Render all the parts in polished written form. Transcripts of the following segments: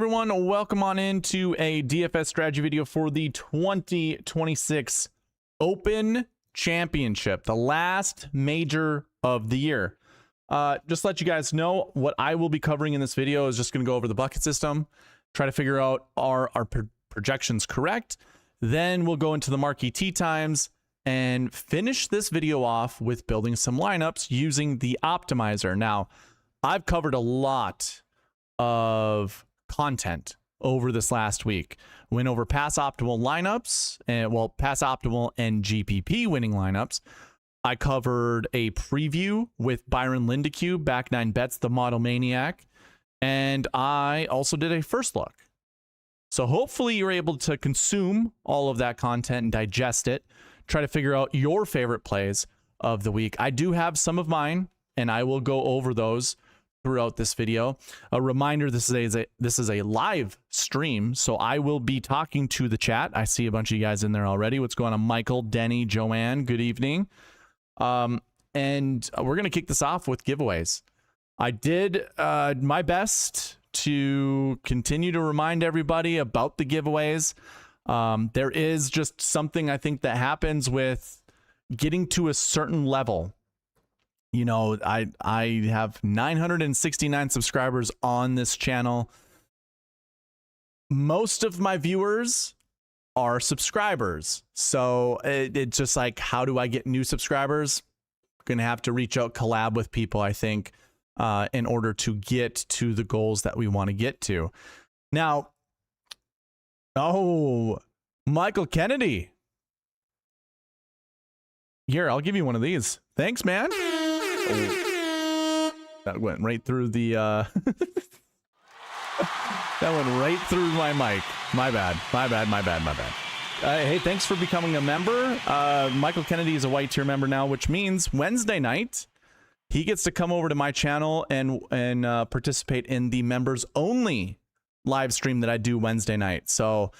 everyone? Welcome on into a DFS strategy video for the 2026 Open Championship, the last major of the year. Just to let you guys know, what I will be covering in this video is just going to go over the bucket system, try to figure out are our projections correct. Then we'll go into the marquee tee times and finish this video off with building some lineups using the optimizer. Now, I've covered a lot of content over this last week. Went over pass optimal lineups and pass optimal and GPP winning lineups. I covered a preview with Byron Lindeque, back 9 bets, the model maniac, and I also did a first look. So hopefully you're able to consume all of that content and digest it, try to figure out your favorite plays of the week. I do have some of mine and I will go over those throughout this video. A reminder, this is a live stream, so I will be talking to the chat. I see a bunch of you guys in there already. What's going on? Michael, Denny, Joanne, good evening. And we're going to kick this off with giveaways. I did my best to continue to remind everybody about the giveaways. There is just something I think that happens with getting to a certain level. You know, I have 969 subscribers on this channel. Most of my viewers are subscribers. So it's just like, how do I get new subscribers? Going to have to reach out, collab with people, I think, in order to get to the goals that we want to get to. Now, oh, Michael Kennedy. Here, I'll give you one of these. Thanks, man. Oh, that went right through the that went right through my mic. My bad. Hey, thanks for becoming a member. Michael Kennedy is a white tier member now, which means Wednesday night he gets to come over to my channel and participate in the members only live stream that I do Wednesday night. So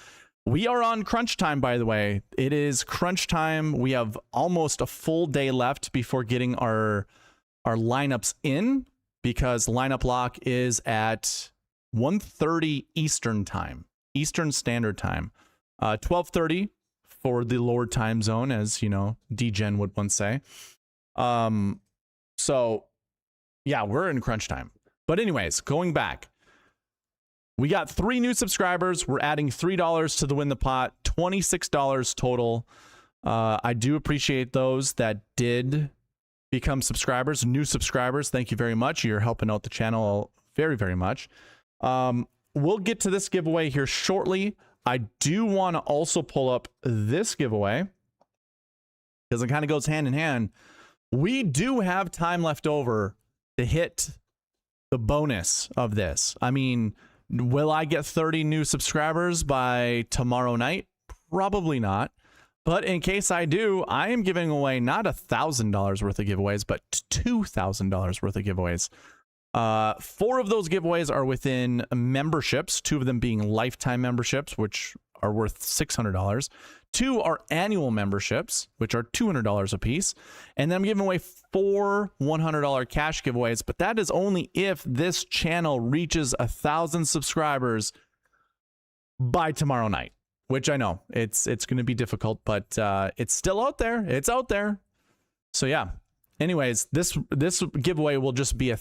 we are on crunch time, by the way. It is crunch time. We have almost a full day left before getting our lineups in, because lineup lock is at 1:30 Eastern time, Eastern Standard Time, 12:30 for the lower time zone, as you know, D-Gen would once say. So yeah, we're in crunch time. But anyways, going back, we got 3 new subscribers. We're adding $3 to the win the pot, $26 total. I do appreciate those that did become subscribers, new subscribers. Thank you very much. You're helping out the channel very, very much. We'll get to this giveaway here shortly. I do want to also pull up this giveaway because it kind of goes hand in hand. We do have time left over to hit the bonus of this. I mean, will I get 30 new subscribers by tomorrow night? Probably not. But in case I do, I am giving away not $1,000 worth of giveaways, but $2,000 worth of giveaways. 4 of those giveaways are within memberships, 2 of them being lifetime memberships, which are worth $600. 2 are annual memberships, which are $200 a piece. And then I'm giving away 4 $100 cash giveaways, but that is only if this channel reaches 1,000 subscribers by tomorrow night. Which I know it's going to be difficult, but it's still out there. It's out there. So yeah. Anyways, this giveaway will just be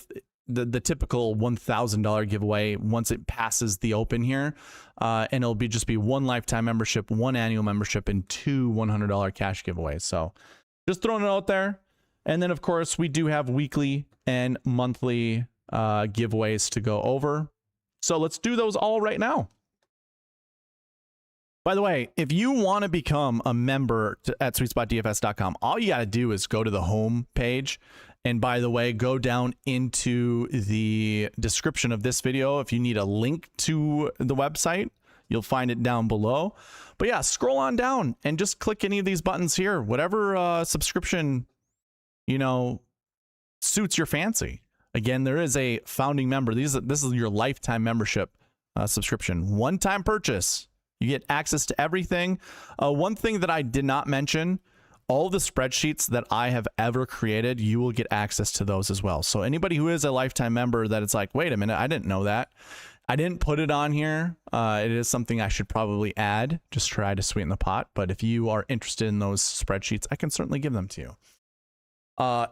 the typical $1,000 giveaway once it passes the open here, and it'll just be 1 lifetime membership, 1 annual membership, and 2 $100 cash giveaways. So just throwing it out there. And then of course we do have weekly and monthly giveaways to go over. So let's do those all right now. By the way, if you want to become a member at SweetSpotDFS.com, all you got to do is go to the home page. And by the way, go down into the description of this video. If you need a link to the website, you'll find it down below. But yeah, scroll on down and just click any of these buttons here. Whatever subscription, you know, suits your fancy. Again, there is a founding member. This is your lifetime membership subscription. One-time purchase. You get access to everything. One thing that I did not mention, all the spreadsheets that I have ever created, you will get access to those as well. So anybody who is a lifetime member that it's like, wait a minute, I didn't know that. I didn't put it on here. It is something I should probably add, just try to sweeten the pot. But if you are interested in those spreadsheets, I can certainly give them to you.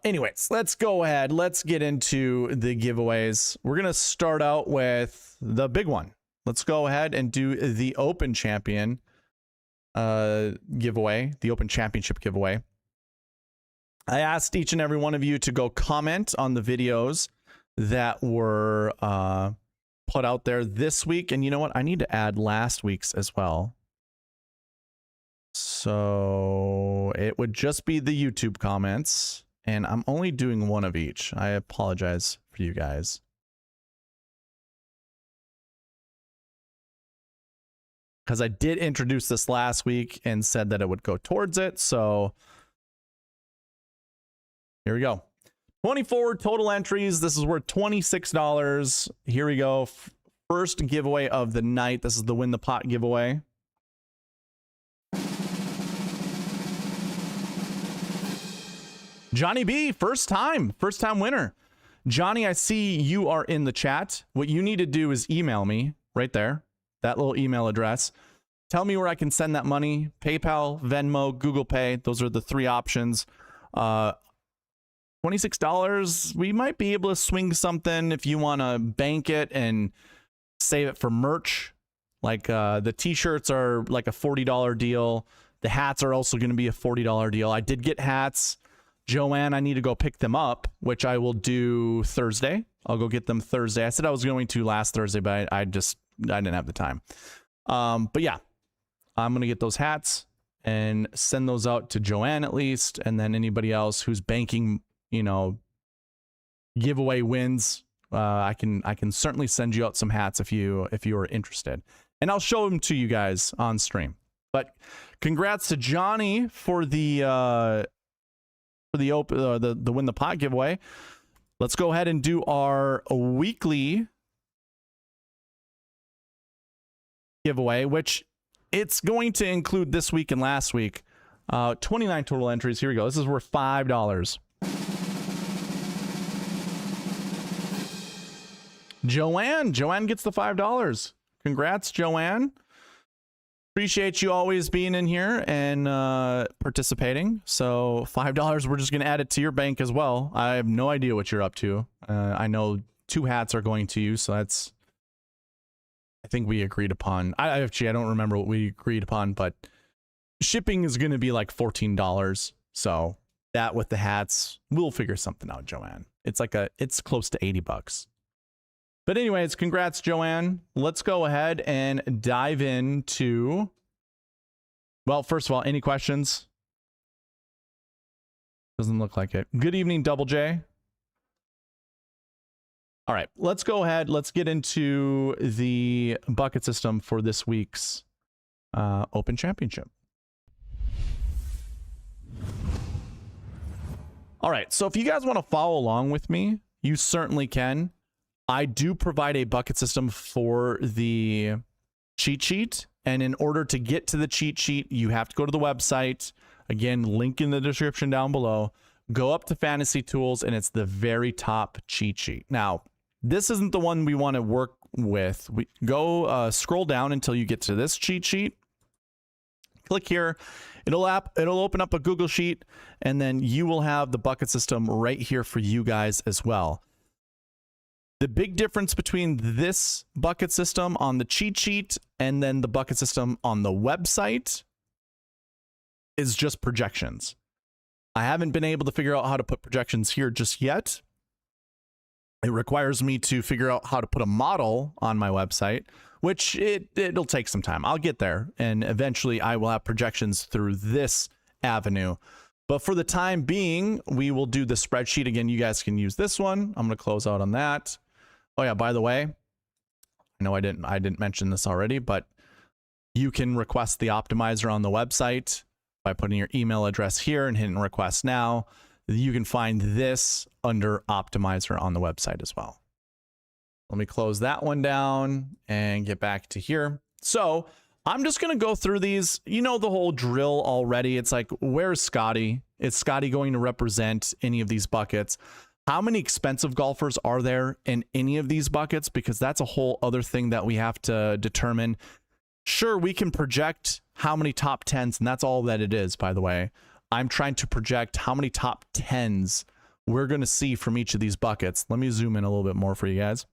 Anyways, let's go ahead. Let's get into the giveaways. We're going to start out with the big one. Let's go ahead and do the Open Champion giveaway, the Open Championship giveaway. I asked each and every one of you to go comment on the videos that were put out there this week. And you know what? I need to add last week's as well. So it would just be the YouTube comments. And I'm only doing one of each. I apologize for you guys. Because I did introduce this last week and said that it would go towards it. So here we go. 24 total entries. This is worth $26. Here we go. First giveaway of the night. This is the Win the Pot giveaway. Johnny B, first time winner. Johnny, I see you are in the chat. What you need to do is email me right there, that little email address. Tell me where I can send that money. PayPal, Venmo, Google Pay. Those are the three options. $26, we might be able to swing something if you want to bank it and save it for merch. Like the t-shirts are like a $40 deal. The hats are also going to be a $40 deal. I did get hats. Joanne, I need to go pick them up, which I will do Thursday. I'll go get them Thursday. I said I was going to last Thursday, but I didn't have the time. But yeah, I'm going to get those hats and send those out to Joanne at least. And then anybody else who's banking, you know, giveaway wins, I can certainly send you out some hats if you are interested, and I'll show them to you guys on stream. But congrats to Johnny for the Win the Pot giveaway. Let's go ahead and do our weekly giveaway, which it's going to include this week and last week. 29 total entries. Here we go. This is worth $5. Joanne gets the $5. Congrats, Joanne. Appreciate you always being in here and participating. So $5, we're just going to add it to your bank as well. I have no idea what you're up to. I know 2 hats are going to you, so that's, I think we agreed upon. I don't remember what we agreed upon, but shipping is going to be like $14. So that with the hats, we'll figure something out, Joanne. It's close to $80. But anyways, congrats, Joanne. Let's go ahead and dive into, well, first of all, any questions? Doesn't look like it. Good evening, Double J. All right, let's go ahead. Let's get into the bucket system for this week's Open Championship. All right, so if you guys want to follow along with me, you certainly can. I do provide a bucket system for the cheat sheet. And in order to get to the cheat sheet, you have to go to the website. Again, link in the description down below. Go up to Fantasy Tools, and it's the very top cheat sheet. Now, this isn't the one we want to work with. We go scroll down until you get to this cheat sheet. Click here. It'll open up a Google Sheet, and then you will have the bucket system right here for you guys as well. The big difference between this bucket system on the cheat sheet and then the bucket system on the website is just projections. I haven't been able to figure out how to put projections here just yet. It requires me to figure out how to put a model on my website, which it'll take some time. I'll get there, and eventually I will have projections through this avenue. But for the time being, we will do the spreadsheet. Again, you guys can use this one. I'm going to close out on that. Oh yeah, by the way, I know I didn't mention this already, but you can request the optimizer on the website by putting your email address here and hitting request now. You can find this under optimizer on the website as well. Let me close that one down and get back to here. So I'm just going to go through these. You know the whole drill already. It's like, where's Scotty? Is Scotty going to represent any of these buckets? How many expensive golfers are there in any of these buckets? Because that's a whole other thing that we have to determine. Sure, we can project how many top 10s, and that's all that it is, by the way. I'm trying to project how many top 10s we're going to see from each of these buckets. Let me zoom in a little bit more for you guys.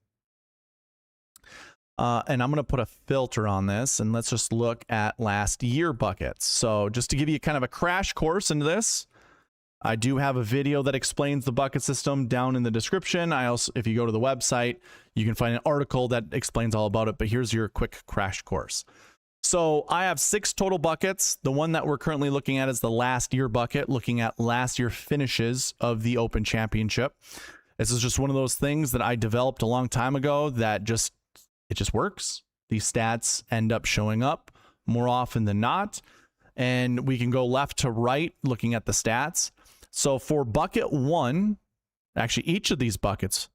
And I'm going to put a filter on this, and let's just look at last year buckets. So just to give you kind of a crash course into this, I do have a video that explains the bucket system down in the description. I also, if you go to the website, you can find an article that explains all about it, but here's your quick crash course. So I have 6 total buckets. The one that we're currently looking at is the last year bucket, looking at last year finishes of the Open Championship. This is just one of those things that I developed a long time ago that it just works. These stats end up showing up more often than not. And we can go left to right looking at the stats. So for bucket 1, actually each of these buckets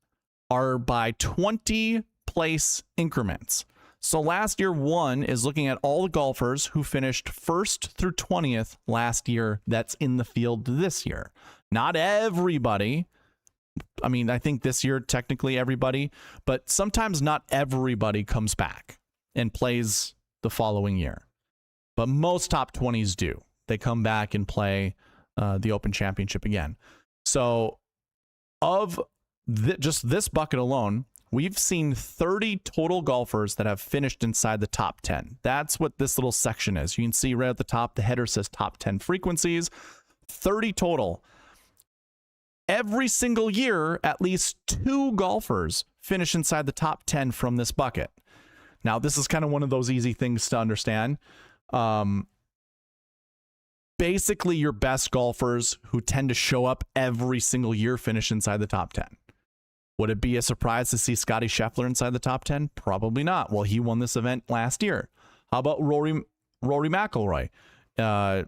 are by 20 place increments. So last year 1 is looking at all the golfers who finished 1st through 20th last year that's in the field this year. Not everybody. I mean, I think this year technically everybody, but sometimes not everybody comes back and plays the following year. But most top 20s do. They come back and play the Open Championship again. So of just this bucket alone, we've seen 30 total golfers that have finished inside the top 10. That's what this little section is. You can see right at the top, the header says top 10 frequencies, 30 total. Every single year, at least 2 golfers finish inside the top 10 from this bucket. Now, this is kind of one of those easy things to understand. Basically, your best golfers who tend to show up every single year finish inside the top 10. Would it be a surprise to see Scotty Scheffler inside the top 10? Probably not. Well, he won this event last year. How about Rory McIlroy? I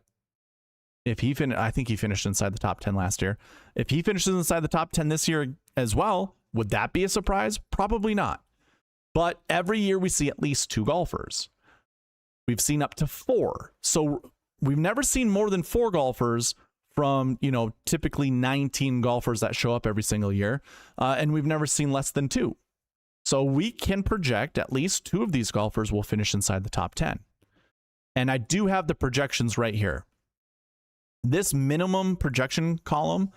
think he finished inside the top 10 last year. If he finishes inside the top 10 this year as well, would that be a surprise? Probably not. But every year we see at least 2 golfers. We've seen up to 4. So we've never seen more than 4 golfers from, typically 19 golfers that show up every single year. And we've never seen less than 2. So we can project at least 2 of these golfers will finish inside the top 10. And I do have the projections right here. This minimum projection column,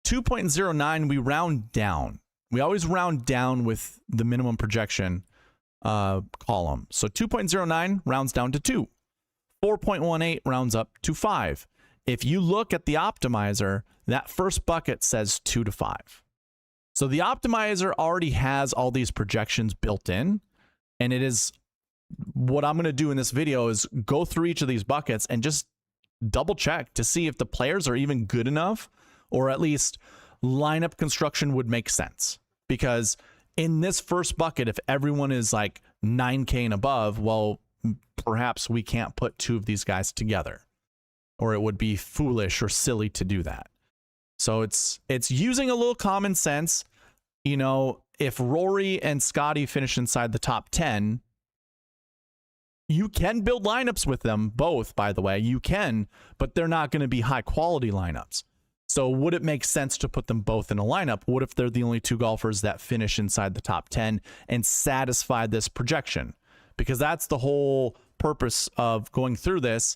2.09, we round down. We always round down with the minimum projection column. So 2.09 rounds down to 2. 4.18 rounds up to 5. If you look at the optimizer, that first bucket says 2 to 5. So the optimizer already has all these projections built in, and it is what I'm going to do in this video is go through each of these buckets and just double check to see if the players are even good enough, or at least lineup construction would make sense. Because in this first bucket, if everyone is like 9K and above, well, perhaps we can't put 2 of these guys together, or it would be foolish or silly to do that. So it's using a little common sense. If Rory and Scotty finish inside the top 10, you can build lineups with them both, by the way. You can, but they're not going to be high quality lineups. So would it make sense to put them both in a lineup? What if they're the only 2 golfers that finish inside the top 10 and satisfy this projection? Because that's the whole purpose of going through this.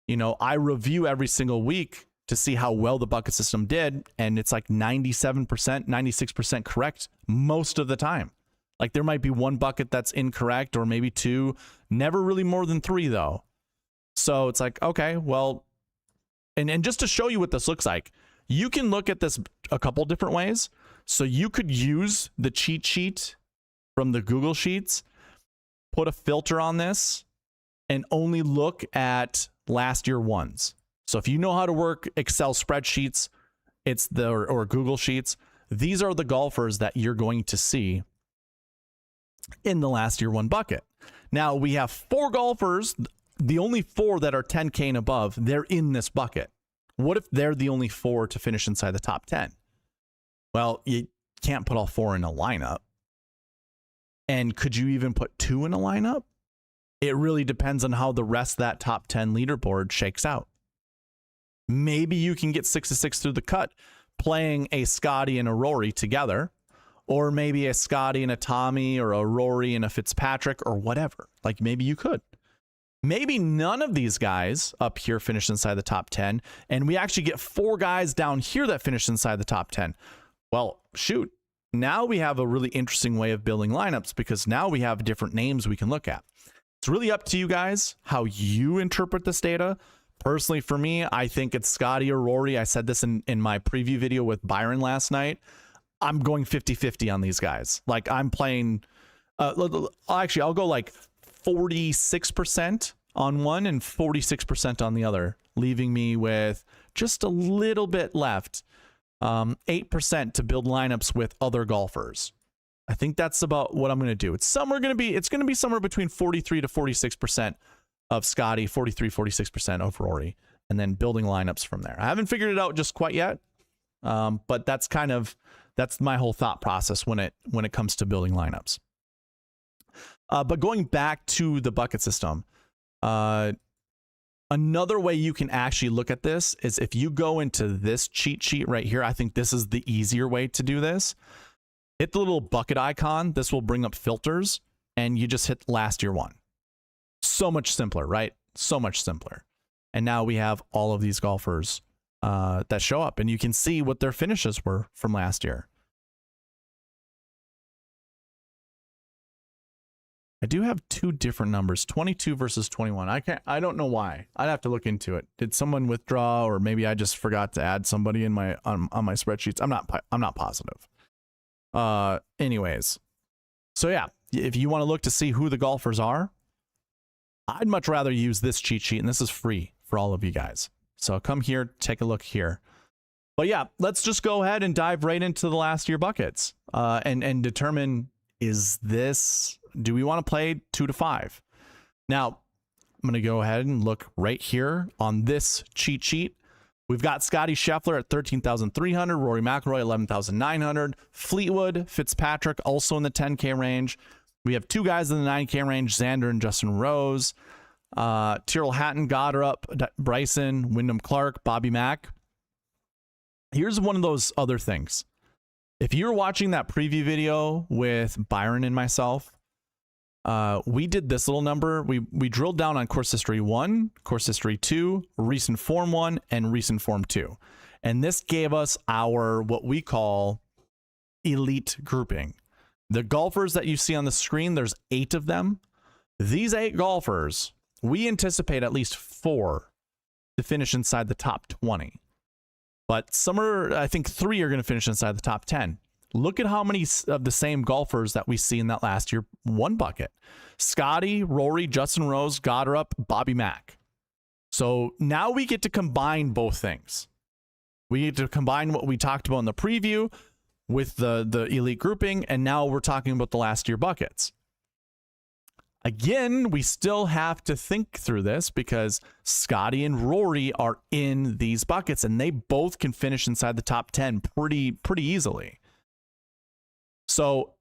I review every single week to see how well the bucket system did, and it's like 97%, 96% correct most of the time. Like there might be 1 bucket that's incorrect, or maybe 2, never really more than 3 though. So it's like, okay, well, and just to show you what this looks like, you can look at this a couple different ways. So you could use the cheat sheet from the Google Sheets, put a filter on this, and only look at last year ones. So if you know how to work Excel spreadsheets, or Google Sheets, these are the golfers that you're going to see in the last year 1 bucket. Now we have 4 golfers, the only 4 that are 10K and above, they're in this bucket. What if they're the only 4 to finish inside the top 10? Well, you can't put all 4 in a lineup. And could you even put 2 in a lineup? It really depends on how the rest of that top 10 leaderboard shakes out. Maybe you can get 6 to 6 through the cut, playing a Scotty and a Rory together, or maybe a Scotty and a Tommy, or a Rory and a Fitzpatrick, or whatever. Like, maybe you could. Maybe none of these guys up here finish inside the top 10, and we actually get 4 guys down here that finish inside the top 10. Well, shoot. Now we have a really interesting way of building lineups, because now we have different names we can look at. It's really up to you guys how you interpret this data. Personally, for me, I think it's Scotty or Rory. I said this in my preview video with Byron last night. I'm going 50-50 on these guys. Like, I'm playing, actually, I'll go like 46% on one and 46% on the other, leaving me with just a little bit left, 8% to build lineups with other golfers. I think that's about what I'm going to do. It's going to be somewhere between 43 to 46% of Scotty, 43-46% of Rory, and then building lineups from there. I haven't figured it out just quite yet, but that's my whole thought process when it comes to building lineups. But going back to the bucket system, another way you can actually look at this is if you go into this cheat sheet right here. I think this is the easier way to do this. Hit the little bucket icon. This will bring up filters, and you just hit last year one. So much simpler, right? So much simpler. And now we have all of these golfers that show up, and you can see what their finishes were from last year. I do have 2 different numbers, 22 versus 21. I don't know why. I'd have to look into it. Did someone withdraw, or maybe I just forgot to add somebody in my on my spreadsheets? I'm not positive. Anyways, so yeah, if you want to look to see who the golfers are, I'd much rather use this cheat sheet, and this is free for all of you guys. So come here, take a look here. But yeah, let's just go ahead and dive right into the last year buckets, and determine, do we want to play 2 to 5? Now, I'm going to go ahead and look right here on this cheat sheet. We've got Scotty Scheffler at 13,300, Rory McIlroy 11,900, Fleetwood, Fitzpatrick also in the 10K range. We have 2 guys in the 9K range, Xander and Justin Rose, Tyrrell Hatton, Goddard, Bryson, Wyndham Clark, Bobby Mack. Here's one of those other things. If you're watching that preview video with Byron and myself, we did this little number. We drilled down on course history 1, course history 2, recent form 1, and recent form 2. And this gave us our, what we call, elite grouping. The golfers that you see on the screen, there's 8 of them. These 8 golfers, we anticipate at least 4 to finish inside the top 20. But I think 3 are going to finish inside the top 10. Look at how many of the same golfers that we see in that last year 1 bucket. Scotty, Rory, Justin Rose, Goddard, Bobby Mack. So now we get to combine both things. We get to combine what we talked about in the preview with the elite grouping, and now we're talking about the last year buckets. Again, we still have to think through this because Scotty and Rory are in these buckets, and they both can finish inside the top 10 pretty easily. So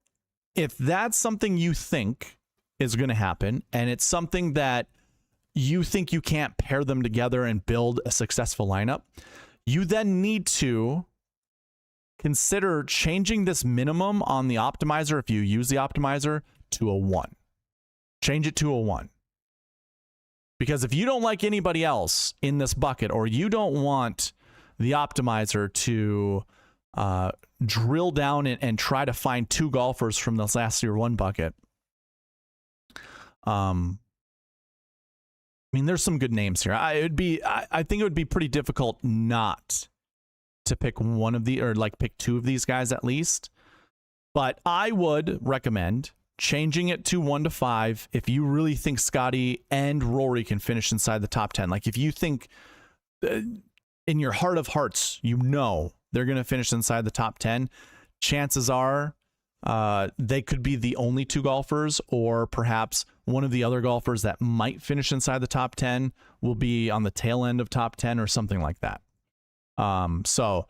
if that's something you think is going to happen, and it's something that you think you can't pair them together and build a successful lineup, you then need to consider changing this minimum on the optimizer, if you use the optimizer, to a 1. Change it to a 1. Because if you don't like anybody else in this bucket, or you don't want the optimizer to drill down and try to find 2 golfers from this last year 1 bucket, I mean, there's some good names here. I think it would be pretty difficult not to pick one of the, or like pick 2 of these guys at least. But I would recommend changing it to 1 to 5 if you really think Scotty and Rory can finish inside the top 10. Like if you think in your heart of hearts, you know they're going to finish inside the top 10, chances are they could be the only 2 golfers, or perhaps one of the other golfers that might finish inside the top 10 will be on the tail end of top 10 or something like that. So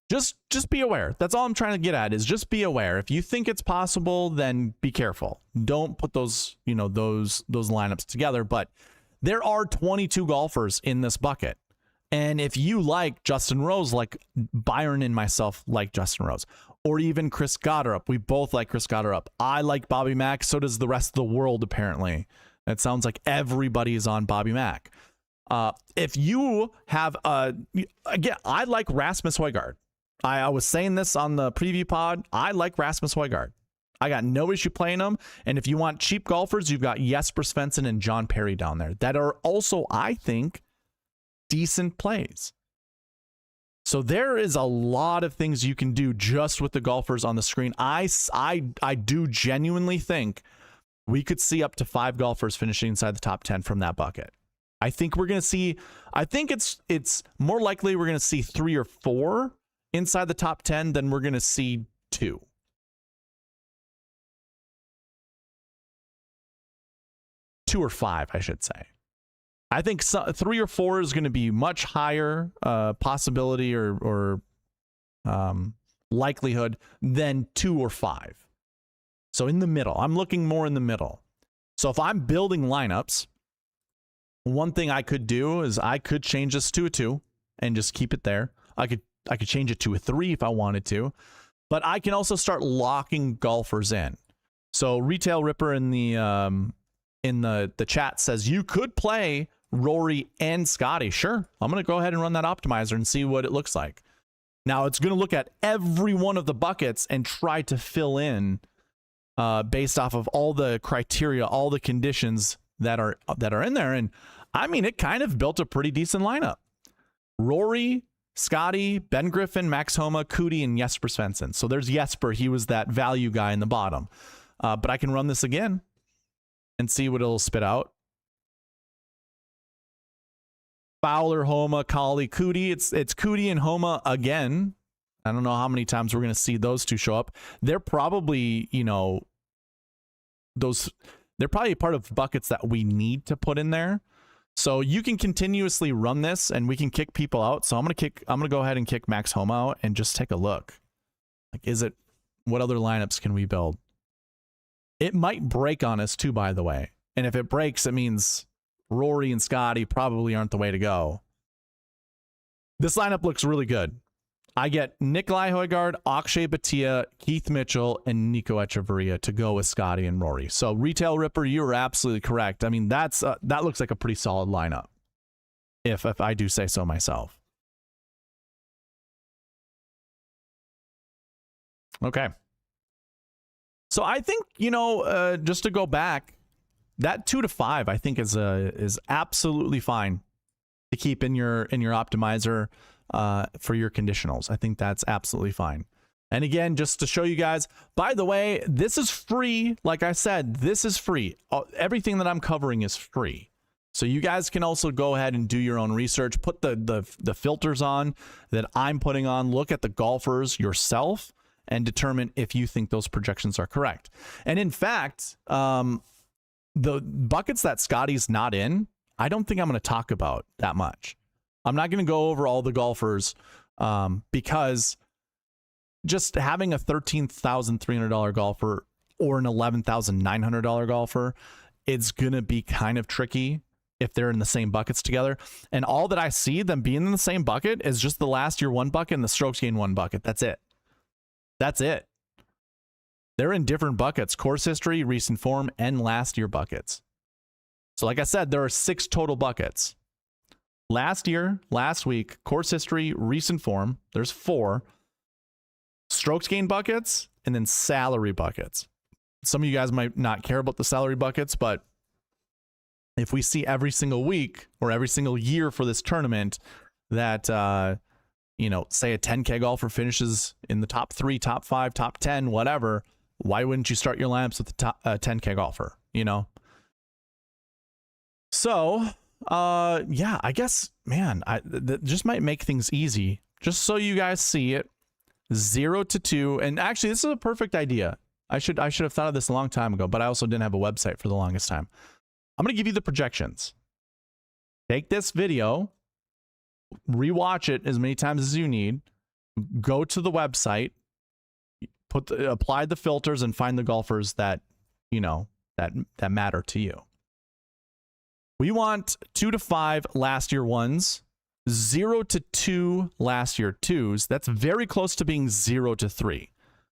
just be aware. That's all I'm trying to get at, is just be aware. If you think it's possible, then be careful. Don't put those lineups together. But there are 22 golfers in this bucket. And if you like Justin Rose, like Byron and myself like Justin Rose, or even Chris Gotterup, we both like Chris Gotterup. I like Bobby Mack. So does the rest of the world, apparently. It sounds like everybody is on Bobby Mack. If you have again, I like Rasmus Højgaard. I was saying this on the preview pod. I like Rasmus Højgaard. I got no issue playing him. And if you want cheap golfers, you've got Jesper Svensson and John Perry down there that are also, I think, decent plays. So there is a lot of things you can do just with the golfers on the screen. I do genuinely think we could see up to 5 golfers finishing inside the top 10 from that bucket. I think we're going to see, I think it's more likely we're going to see 3 or 4 inside the top 10 than we're going to see 2. Two or 5, I should say. I think 3 or 4 is going to be much higher possibility or likelihood than 2 or 5. So in the middle, I'm looking more in the middle. So if I'm building lineups, one thing I could do is I could change this to a 2 and just keep it there. I could change it to a 3 if I wanted to, but I can also start locking golfers in. So Retail Ripper in the chat says you could play Rory and Scotty. Sure, I'm going to go ahead and run that optimizer and see what it looks like. Now it's going to look at every one of the buckets and try to fill in based off of all the criteria, all the conditions that are in there. And I mean, it kind of built a pretty decent lineup. Rory, Scotty, Ben Griffin, Max Homa, Cootie, and Jesper Svensson. So there's Jesper. He was that value guy in the bottom. But I can run this again and see what it'll spit out. Fowler, Homa, Colley, Cootie. It's Cootie and Homa again. I don't know how many times we're going to see those two show up. They're probably, they're probably part of buckets that we need to put in there. So you can continuously run this and we can kick people out. So I'm going to go ahead and kick Max Homa out and just take a look. Like, what other lineups can we build? It might break on us too, by the way. And if it breaks, it means Rory and Scotty probably aren't the way to go. This lineup looks really good. I get Nikolai Højgaard, Akshay Bhatia, Keith Mitchell, and Nico Echeverria to go with Scotty and Rory. So Retail Ripper, you are absolutely correct. I mean, that looks like a pretty solid lineup, if I do say so myself. Okay. So I think, just to go back, that 2 to 5, I think is absolutely fine to keep in your optimizer for your conditionals. I think that's absolutely fine. And again, just to show you guys, by the way, this is free. Like I said, this is free. Everything that I'm covering is free. So you guys can also go ahead and do your own research, put the filters on that I'm putting on, look at the golfers yourself, and determine if you think those projections are correct. And in fact, the buckets that Scotty's not in, I don't think I'm going to talk about that much. I'm not going to go over all the golfers because just having a $13,300 golfer or an $11,900 golfer, it's going to be kind of tricky if they're in the same buckets together. And all that I see them being in the same bucket is just the last year 1 bucket and the strokes gain 1 bucket. That's it. That's it. They're in different buckets: course history, recent form, and last year buckets. So like I said, there are 6 total buckets. Last year, last week, course history, recent form, there's 4. Strokes gain buckets, and then salary buckets. Some of you guys might not care about the salary buckets, but if we see every single week or every single year for this tournament that, say a 10K golfer finishes in the top 3, top 5, top 10, whatever, why wouldn't you start your lineups with the top 10K golfer, So, yeah, I guess, man, that just might make things easy. Just so you guys see it, 0 to 2. And actually, this is a perfect idea. I should have thought of this a long time ago, but I also didn't have a website for the longest time. I'm going to give you the projections. Take this video, rewatch it as many times as you need, go to the website, apply the filters, and find the golfers that, that matter to you. We want 2 to 5 last year ones 0 to 2 last year 2s. That's very close to being 0 to 3.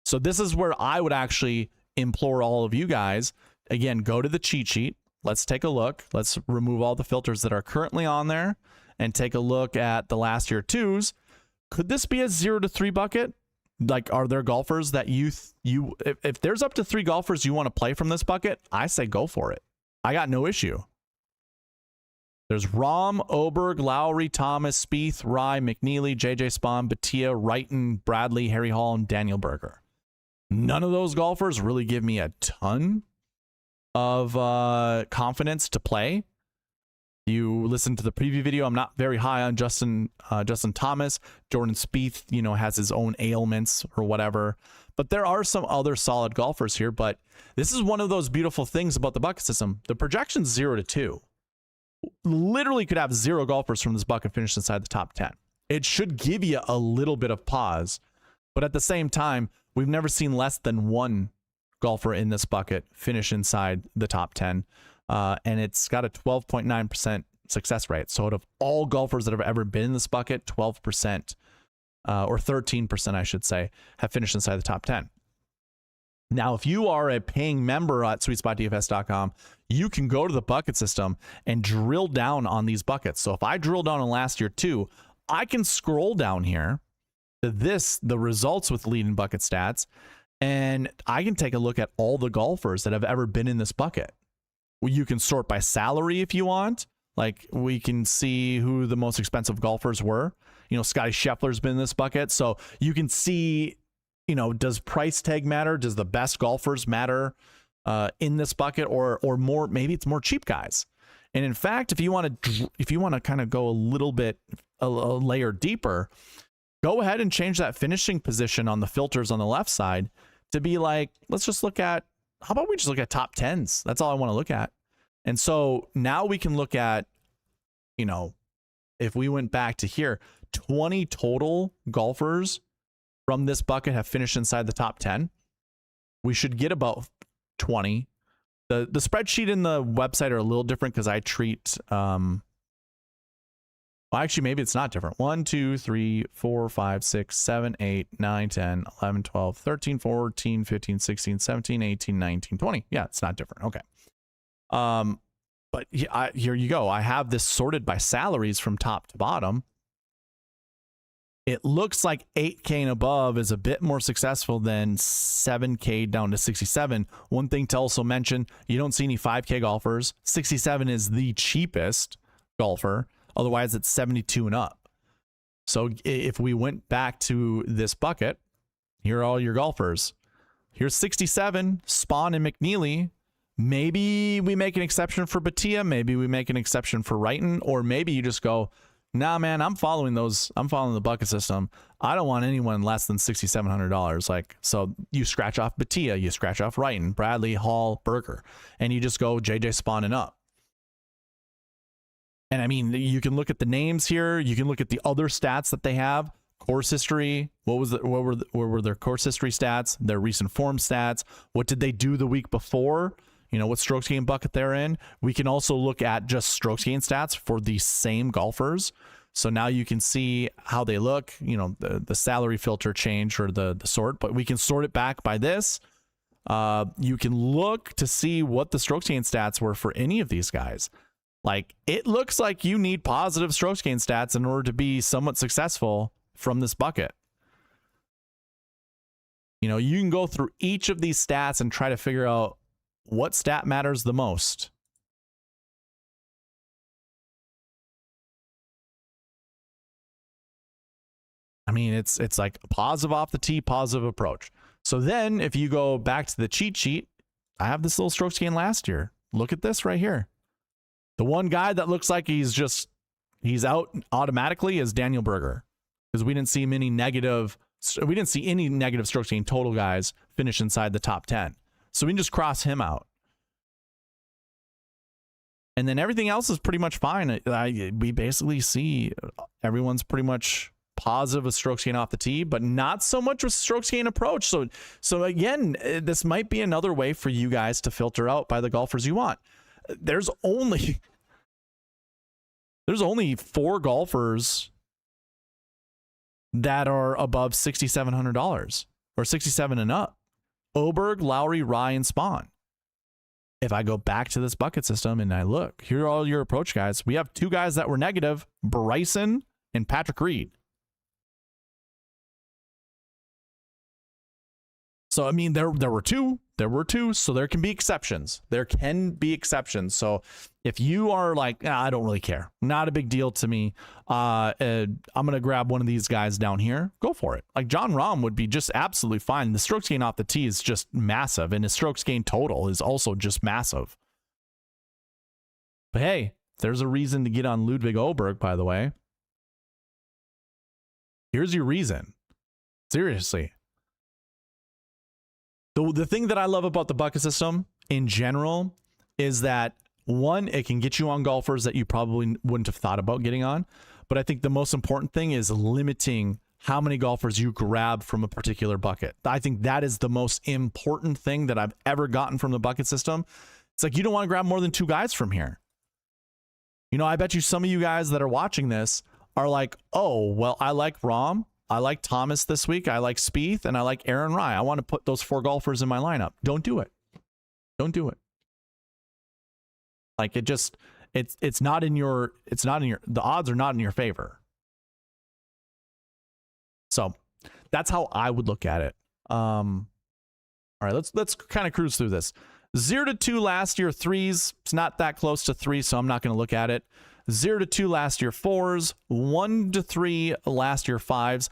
So this is where I would actually implore all of you guys, again, go to the cheat sheet. Let's take a look. Let's remove all the filters that are currently on there and take a look at the last year 2s. Could this be a 0 to 3 bucket? Like, are there golfers that if there's up to 3 golfers you want to play from this bucket, I say go for it. I got no issue. There's Rahm, Oberg, Lowry, Thomas, Spieth, Rye, McNeely, JJ Spawn, Batia, Wrighton, Bradley, Harry Hall, and Daniel Berger. None of those golfers really give me a ton of confidence to play. You listen to the preview video. I'm not very high on Justin Thomas. Jordan Spieth, you know, has his own ailments or whatever. But there are some other solid golfers here. But this is one of those beautiful things about the bucket system. The projection's 0 to 2. Literally could have 0 golfers from this bucket finish inside the top 10. It should give you a little bit of pause. But at the same time, we've never seen less than 1 golfer in this bucket finish inside the top 10. And it's got a 12.9% success rate. So out of all golfers that have ever been in this bucket, 12%, or 13%, I should say, have finished inside the top 10. Now, if you are a paying member at SweetSpotDFS.com, you can go to the bucket system and drill down on these buckets. So if I drill down on last year 2, I can scroll down here to the results with lead and bucket stats, and I can take a look at all the golfers that have ever been in this bucket. You can sort by salary if you want. Like, we can see who the most expensive golfers were. You know, Scotty Scheffler's been in this bucket. So you can see, you know, does price tag matter? Does the best golfers matter in this bucket, or more? Maybe it's more cheap guys. And in fact, if you want to kind of go a little bit a layer deeper, go ahead and change that finishing position on the filters on the left side to be like, let's just look at, how about we just look at top 10s? That's all I want to look at. And so now we can look at, you know, if we went back to here, 20 total golfers from this bucket have finished inside the top 10. We should get about 20. The spreadsheet and the website are a little different because I treat, well, actually, maybe it's not different. 1, 2, 3, 4, 5, 6, 7, 8, 9, 10, 11, 12, 13, 14, 15, 16, 17, 18, 19, 20. Yeah, it's not different. Okay. But here you go. I have this sorted by salaries from top to bottom. It looks like 8K and above is a bit more successful than 7K down to 67. One thing to also mention, you don't see any 5K golfers. 67 is the cheapest golfer. Otherwise, it's 72 and up. So if we went back to this bucket, here are all your golfers. Here's 67, Spawn and McNeely. Maybe we make an exception for Batia. Maybe we make an exception for Wrighton. Or maybe you just go, nah, man, I'm following the bucket system. I don't want anyone less than $6,700. Like, so you scratch off Batia, you scratch off Wrighton, Bradley, Hall, Berger, and you just go JJ Spawn and up. And I mean, you can look at the names here. You can look at the other stats that they have. Course history. What were their course history stats? Their recent form stats. What did they do the week before? You know, what strokes gained bucket they're in. We can also look at just strokes gained stats for the same golfers. So now you can see how they look. You know, the salary filter change or the sort, but we can sort it back by this. You can look to see what the strokes gained stats were for any of these guys. Like, it looks like you need positive strokes gained stats in order to be somewhat successful from this bucket. You know, you can go through each of these stats and try to figure out what stat matters the most. I mean, it's like a positive off the tee, positive approach. So then if you go back to the cheat sheet, I have this little strokes gained last year. Look at this right here. The one guy that looks like he's out automatically is Daniel Berger, because we didn't see any negative strokes gained total guys finish inside the top 10. So we can just cross him out. And then everything else is pretty much fine. We basically see everyone's pretty much positive with strokes gained off the tee, but not so much with strokes gained approach. So again, this might be another way for you guys to filter out by the golfers you want. There's only There's only 4 golfers that are above $6,700 or 67 and up. Oberg, Lowry, Rye, and Spawn. If I go back to this bucket system and I look, here are all your approach guys. We have 2 guys that were negative, Bryson and Patrick Reed. So, I mean, there were two, so there can be exceptions. There can be exceptions. So if you are like, I don't really care, not a big deal to me, I'm going to grab one of these guys down here, go for it. Like John Rahm would be just absolutely fine. The strokes gain off the tee is just massive, and his strokes gain total is also just massive. But hey, there's a reason to get on Ludwig Oberg, by the way. Here's your reason. Seriously. The thing that I love about the bucket system in general is that, one, it can get you on golfers that you probably wouldn't have thought about getting on. But I think the most important thing is limiting how many golfers you grab from a particular bucket. I think that is the most important thing that I've ever gotten from the bucket system. It's like, you don't want to grab more than 2 guys from here. You know, I bet you some of you guys that are watching this are like, oh, well, I like Rahm, I like Thomas this week, I like Spieth, and I like Aaron Rai. I want to put those 4 golfers in my lineup. Don't do it. Don't do it. Like, it just, it's not in your, the odds are not in your favor. So that's how I would look at it. All right, let's kind of cruise through this. 0 to 2 last year, 3s. It's not that close to 3, so I'm not going to look at it. 0 to 2 last year, 4s. 1 to 3 last year, 5s.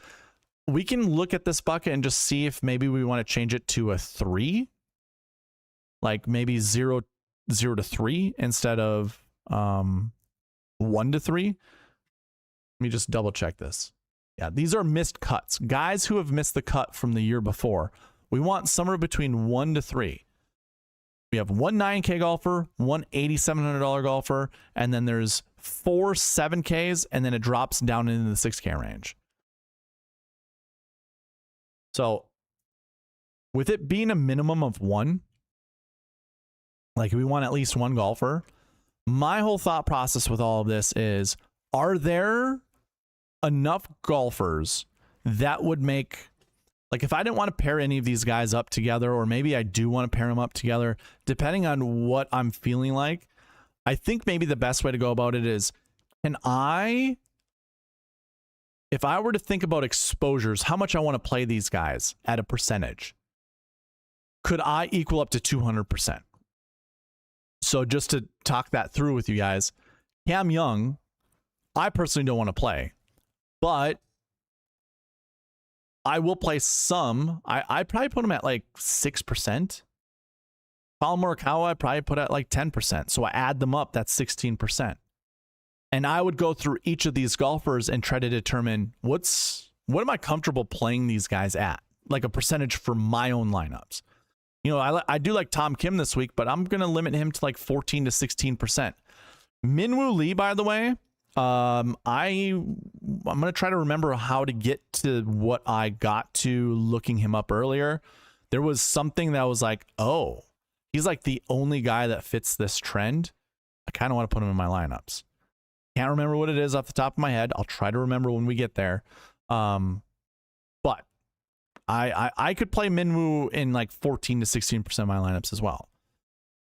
We can look at this bucket and just see if maybe we want to change it to a 3. Like maybe 0 to 3 instead of 1 to 3. Let me just double check this. Yeah, these are missed cuts. Guys who have missed the cut from the year before. We want somewhere between 1 to 3. We have 1 9K golfer, 1 $8,700 golfer, and then there's 4 7Ks, and then it drops down into the 6K range. So with it being a minimum of 1, like we want at least 1 golfer, my whole thought process with all of this is, are there enough golfers that would make, like if I didn't want to pair any of these guys up together, or maybe I do want to pair them up together, depending on what I'm feeling like, I think maybe the best way to go about it is, if I were to think about exposures, how much I want to play these guys at a percentage, could I equal up to 200%? So just to talk that through with you guys, Cam Young, I personally don't want to play, but I will play some. I'd probably put him at like 6%. Colin Morikawa, I'd probably put at like 10%. So I add them up, that's 16%. And I would go through each of these golfers and try to determine what am I comfortable playing these guys at, like a percentage for my own lineups. You know, I do like Tom Kim this week, but I'm going to limit him to like 14 to 16%. Minwoo Lee, by the way, I'm going to try to remember how to get to what I got to looking him up earlier. There was something that was like, oh, he's like the only guy that fits this trend. I kind of want to put him in my lineups. Can't remember what it is off the top of my head. I'll try to remember when we get there. But I could play Minwoo in like 14 to 16% of my lineups as well.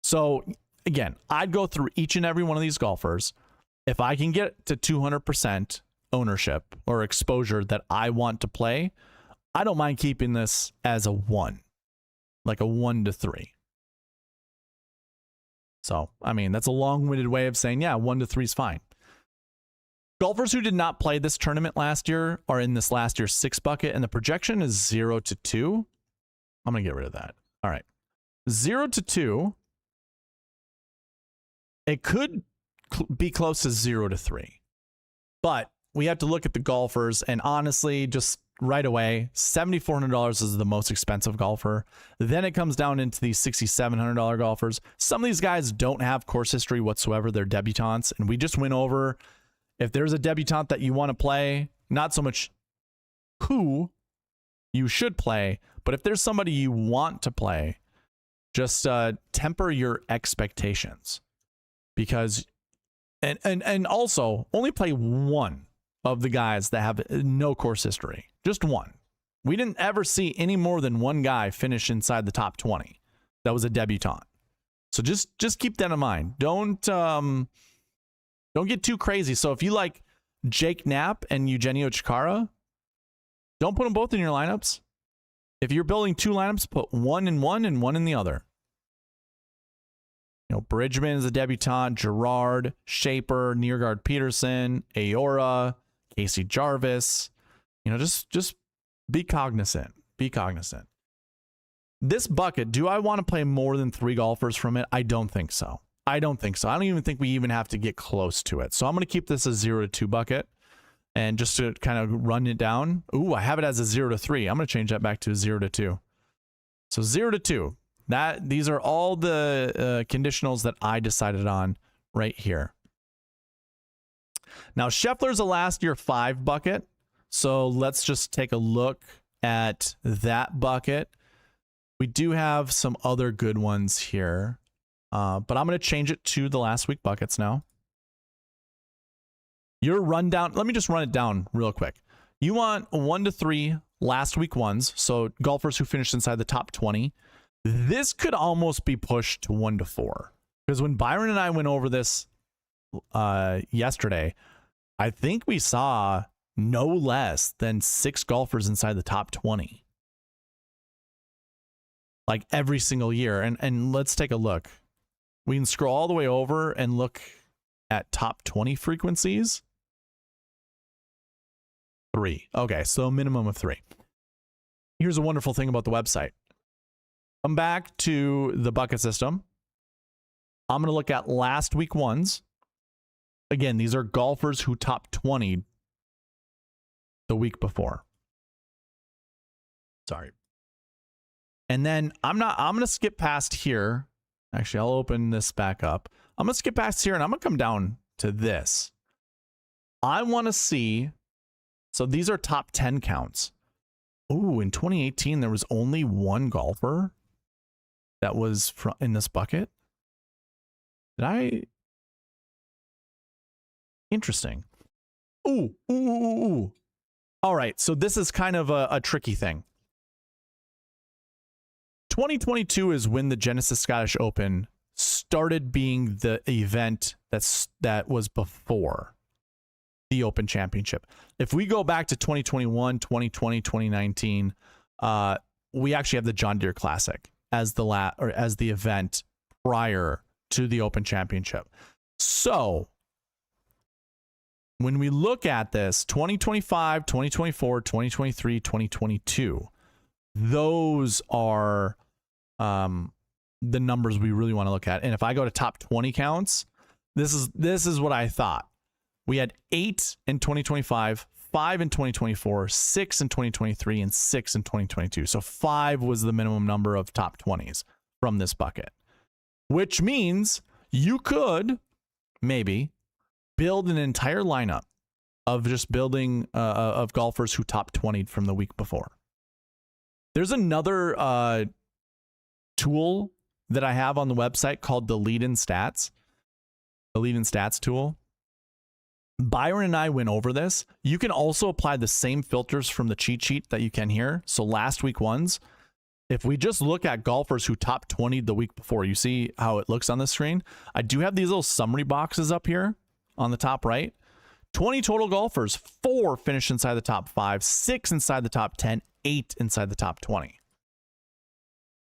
So again, I'd go through each and every one of these golfers. If I can get to 200% ownership or exposure that I want to play, I don't mind keeping this as a 1, like a 1 to 3. So, I mean, that's a long-winded way of saying, yeah, 1 to 3 is fine. Golfers who did not play this tournament last year are in this last year's 6 bucket, and the projection is 0 to 2. I'm going to get rid of that. All right. 0 to 2. It could be close to 0 to 3. But we have to look at the golfers, and honestly, just right away, $7,400 is the most expensive golfer. Then it comes down into these $6,700 golfers. Some of these guys don't have course history whatsoever. They're debutantes, and we just went over, if there's a debutant that you want to play, not so much who you should play, but if there's somebody you want to play, just temper your expectations, because And also only play one of the guys that have no course history. Just one. We didn't ever see any more than one guy finish inside the top 20. That was a debutant. So just keep that in mind. Don't get too crazy. So if you like Jake Knapp and Eugenio Chikara, don't put them both in your lineups. If you're building two lineups, put one in one and one in the other. You know, Bridgman is a debutant, Gerard, Shaper, Niergaard Peterson, Aora, Casey Jarvis. You know, just be cognizant. Be cognizant. This bucket, do I want to play more than 3 golfers from it? I don't think so. I don't even think we even have to get close to it. So I'm going to keep this a 0 to 2 bucket. And just to kind of run it down. Ooh, I have it as a 0 to 3. I'm going to change that back to a 0 to 2. So 0 to 2. These are all the conditionals that I decided on right here. Now, Scheffler's a last year 5 bucket. So let's just take a look at that bucket. We do have some other good ones here, but I'm going to change it to the last week buckets now. Your rundown, let me just run it down real quick. You want 1 to 3 last week ones, so golfers who finished inside the top 20. This could almost be pushed to 1 to 4. Because when Byron and I went over this yesterday, I think we saw no less than 6 golfers inside the top 20. Like every single year. And let's take a look. We can scroll all the way over and look at top 20 frequencies. 3. Okay, so a minimum of 3. Here's a wonderful thing about the website. Come back to the bucket system. I'm going to look at last week ones. Again, these are golfers who top 20 the week before. Sorry. And then I'm going to skip past here. Actually, I'll open this back up. I'm going to skip past here and I'm going to come down to this. I want to see. So these are top 10 counts. Ooh, in 2018, there was only 1 golfer that was in this bucket. Interesting. Ooh. All right, so this is kind of a tricky thing. 2022 is when the Genesis Scottish Open started being the event that was before the Open Championship. If we go back to 2021, 2020, 2019, we actually have the John Deere Classic as the event prior to the Open Championship. So when we look at this, 2025, 2024, 2023, 2022, those are the numbers we really want to look at. And if I go to top 20 counts, this is what I thought. We had 8 in 2025, 5 in 2024, 6 in 2023, and 6 in 2022. So 5 was the minimum number of top 20s from this bucket, which means you could maybe build an entire lineup of just building of golfers who top 20'd from the week before. There's another tool that I have on the website called the Lead-In Stats. The Lead-In Stats tool. Byron and I went over this. You can also apply the same filters from the cheat sheet that you can here. So last week ones, if we just look at golfers who top 20'd the week before, you see how it looks on the screen. I do have these little summary boxes up here on the top right. 20 total golfers, 4 finished inside the top 5, 6 inside the top 10, 8 inside the top 20.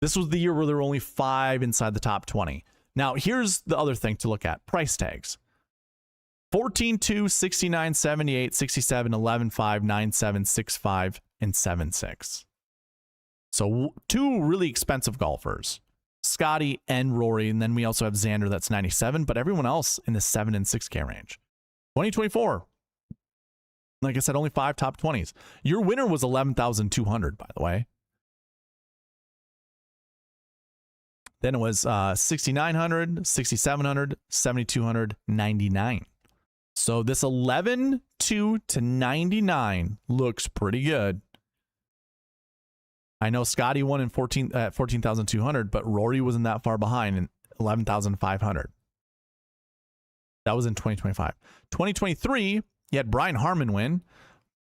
This was the year where there were only 5 inside the top 20. Now, here's the other thing to look at. Price tags. 14-2, 69, 78, 67, 11, 5, 9, 7, 6, 5, and 7, 6. So 2 really expensive golfers, Scotty and Rory. And then we also have Xander, that's 97, but everyone else in the 7 and 6K range. 2024, like I said, only 5 top 20s. Your winner was 11,200, by the way. Then it was 6,900, 6,700, 7,200, 99. So this 11-2 to 99 looks pretty good. I know Scotty won in 14,200, but Rory wasn't that far behind in 11,500. That was in 2025. 2023, you had Brian Harmon win,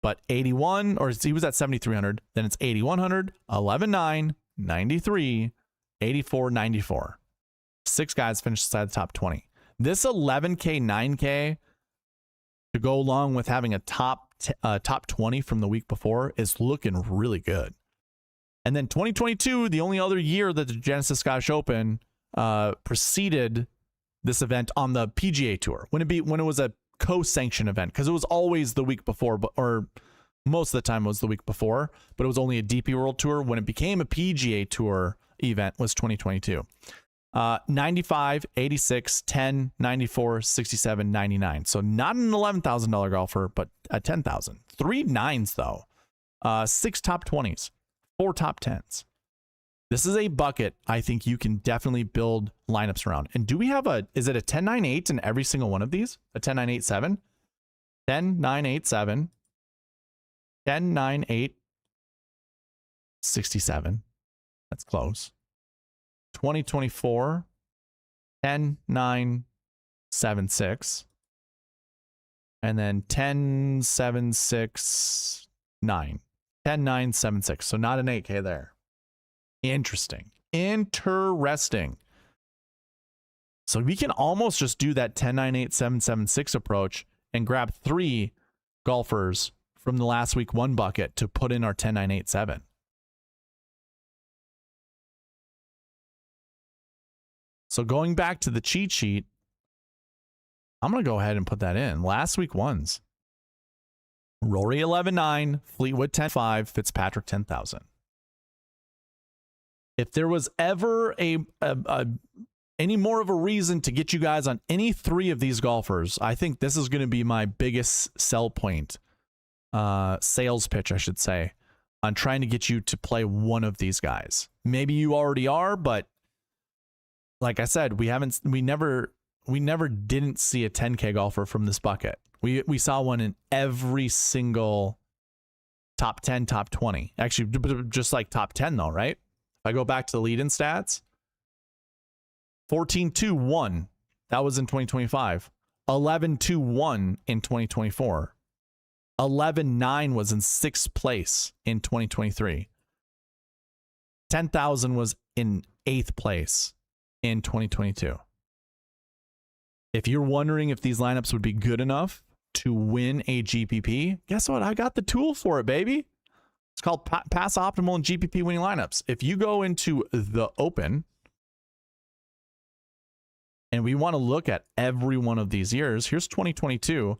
but 81, or he was at 7,300. Then it's 8,100, 11,9, 93, 84, 94. 6 guys finished inside the top 20. This 11K, 9K to go along with having a top 20 from the week before is looking really good. And then 2022, the only other year that the Genesis Scottish Open preceded this event on the PGA Tour, when it was a co-sanctioned event, because it was always the week before, or most of the time it was the week before, but it was only a DP World Tour. When it became a PGA Tour event was 2022. 95, 86, 10, 94, 67, 99. So not an $11,000 golfer, but a 10,000. 3 9s though. 6 top 20s, 4 top 10s. This is a bucket I think you can definitely build lineups around. And do we have is it a 10, 9, 8 in every single one of these? A 10, 9, 8, 7? 10, 9, 8, 7. 10, 9, 8, 67. That's close. 2024, 10, 9, 7, 6. And then 10, 7, 6, 9. 10, 9, 7, 6. So not an 8K there. Interesting. So we can almost just do that 10, 9, 8, 7, 7, 6 approach and grab 3 golfers from the last week 1 bucket to put in our 10, 9, 8, 7. So going back to the cheat sheet, I'm going to go ahead and put that in. Last week 1s. Rory 11-9, Fleetwood 10-5, Fitzpatrick 10,000. If there was ever any more of a reason to get you guys on any 3 of these golfers, I think this is going to be my biggest sell point, sales pitch, I should say, on trying to get you to play one of these guys. Maybe you already are, but like I said, we never didn't see a 10K golfer from this bucket. We saw one in every single top 10, top 20. Actually, just like top 10 though, right? If I go back to the lead-in stats, 14-2-1, that was in 2025. 11-2-1 in 2024. 11-9 was in 6th place in 2023. 10,000 was in 8th place in 2022. If you're wondering if these lineups would be good enough to win a GPP, guess what? I got the tool for it, baby. It's called Pass Optimal and GPP winning lineups. If you go into the Open and we want to look at every one of these years, here's 2022.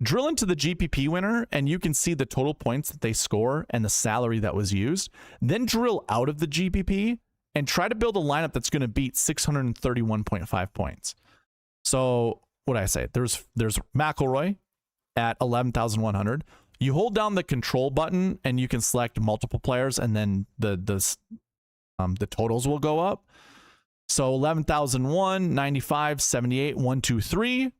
Drill into the GPP winner and you can see the total points that they score and the salary that was used. Then drill out of the GPP and try to build a lineup that's going to beat 631.5 points. So what did I say? There's McIlroy at 11,100. You hold down the control button and you can select multiple players, and then the totals will go up. So 11,001, 95, 78, 123.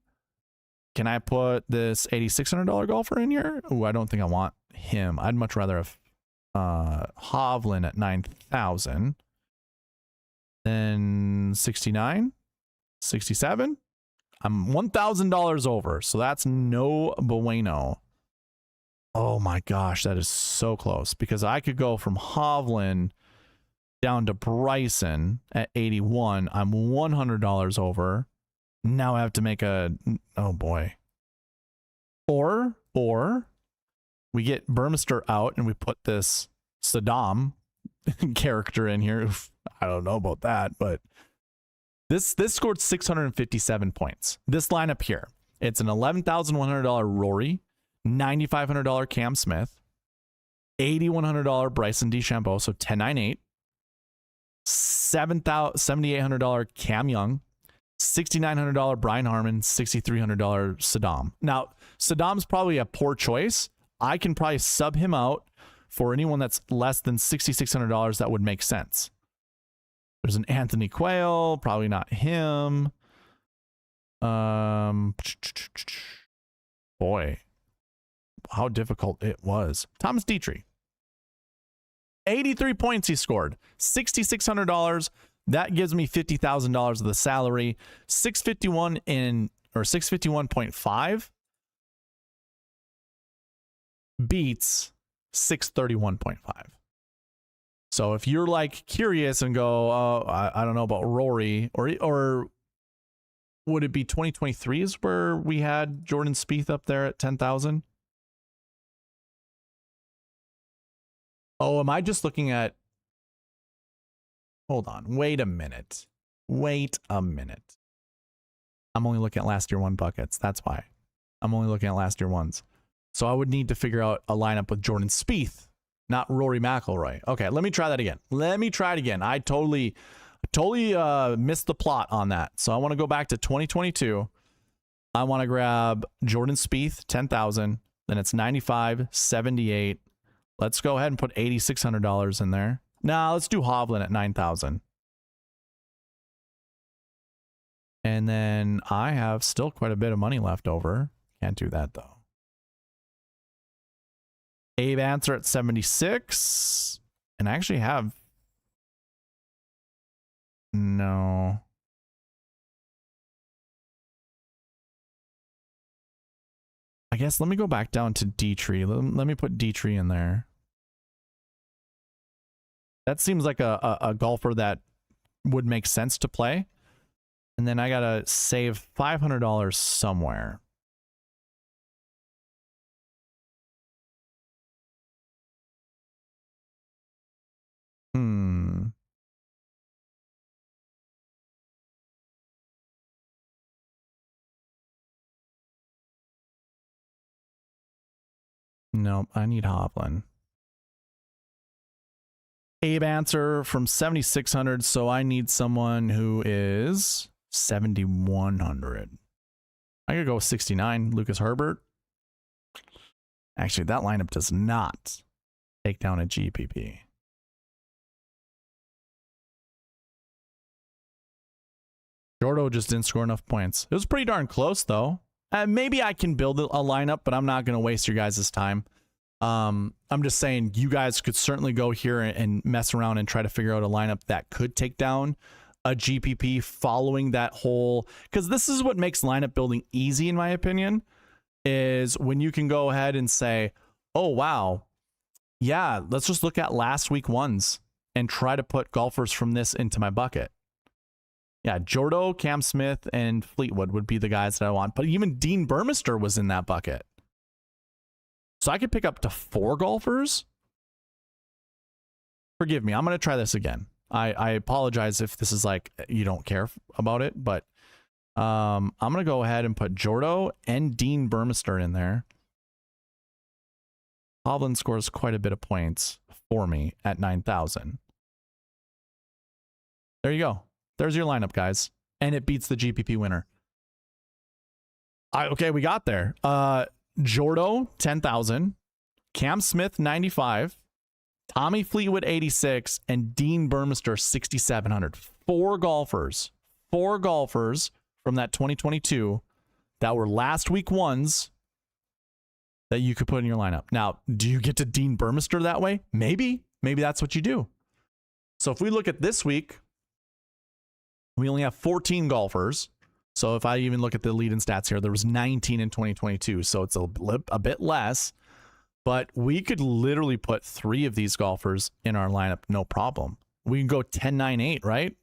Can I put this $8,600 golfer in here? Oh, I don't think I want him. I'd much rather have Hovland at 9,000. Then 69, 67. I'm $1,000 over, so that's no bueno. Oh my gosh, that is so close, because I could go from Hovland down to Bryson at 81. I'm $100 over. Now I have to make oh boy. Or we get Burmester out and we put this Saddam character in here. I don't know about that, but this scored 657 points. This lineup here, it's an $11,100 Rory, $9,500 Cam Smith, $8,100 Bryson DeChambeau, so 1098, $7,800 Cam Young, $6,900 Brian Harmon, $6,300 Saddam. Now, Saddam's probably a poor choice. I can probably sub him out for anyone that's less than $6,600 that would make sense. There's an Anthony Quayle, probably not him. Boy, how difficult it was. Thomas Dietrich. 83 points he scored. $6,600. That gives me $50,000 of the salary. $651 in or 651.5 beats 631.5. So if you're like curious and go, oh, I don't know about Rory, or would it be 2023 is where we had Jordan Spieth up there at 10,000? Oh, am I just looking at, hold on, wait a minute. Wait a minute. I'm only looking at last year one buckets. That's why. I'm only looking at last year ones. So I would need to figure out a lineup with Jordan Spieth, not Rory McIlroy. Okay, let me try that again. Let me try it again. I totally missed the plot on that. So I want to go back to 2022. I want to grab Jordan Spieth, 10,000. Then it's 95, 78. Let's go ahead and put $8,600 in there. Nah, let's do Hovland at 9,000. And then I have still quite a bit of money left over. Can't do that though. Abe Answer at 76. And I actually have... No. I guess let me go back down to D-Tree. Let me put D-Tree in there. That seems like a golfer that would make sense to play. And then I gotta save $500 somewhere. Nope, I need Hovland. Abe Answer from 7,600, so I need someone who is 7,100. I could go with 69, Lucas Herbert. Actually, that lineup does not take down a GPP. Jordo just didn't score enough points. It was pretty darn close, though. Maybe I can build a lineup, but I'm not going to waste your guys' time. I'm just saying you guys could certainly go here and mess around and try to figure out a lineup that could take down a GPP following that whole... Because this is what makes lineup building easy, in my opinion, is when you can go ahead and say, oh, wow, yeah, let's just look at last week ones and try to put golfers from this into my bucket. Yeah, Jordo, Cam Smith, and Fleetwood would be the guys that I want. But even Dean Burmester was in that bucket. So I could pick up to 4 golfers. Forgive me, I'm going to try this again. I apologize if this is like you don't care about it, but I'm going to go ahead and put Jordo and Dean Burmester in there. Hovland scores quite a bit of points for me at 9,000. There you go. There's your lineup, guys. And it beats the GPP winner. Okay, we got there. Jordo, 10,000. Cam Smith, 95. Tommy Fleetwood, 86. And Dean Burmester, 6,700. 4 golfers. 4 golfers from that 2022 that were last week ones that you could put in your lineup. Now, do you get to Dean Burmester that way? Maybe. Maybe that's what you do. So if we look at this week, we only have 14 golfers. So if I even look at the lead in stats here, there was 19 in 2022. So it's a bit less. But we could literally put 3 of these golfers in our lineup, no problem. We can go 10-9-8, right?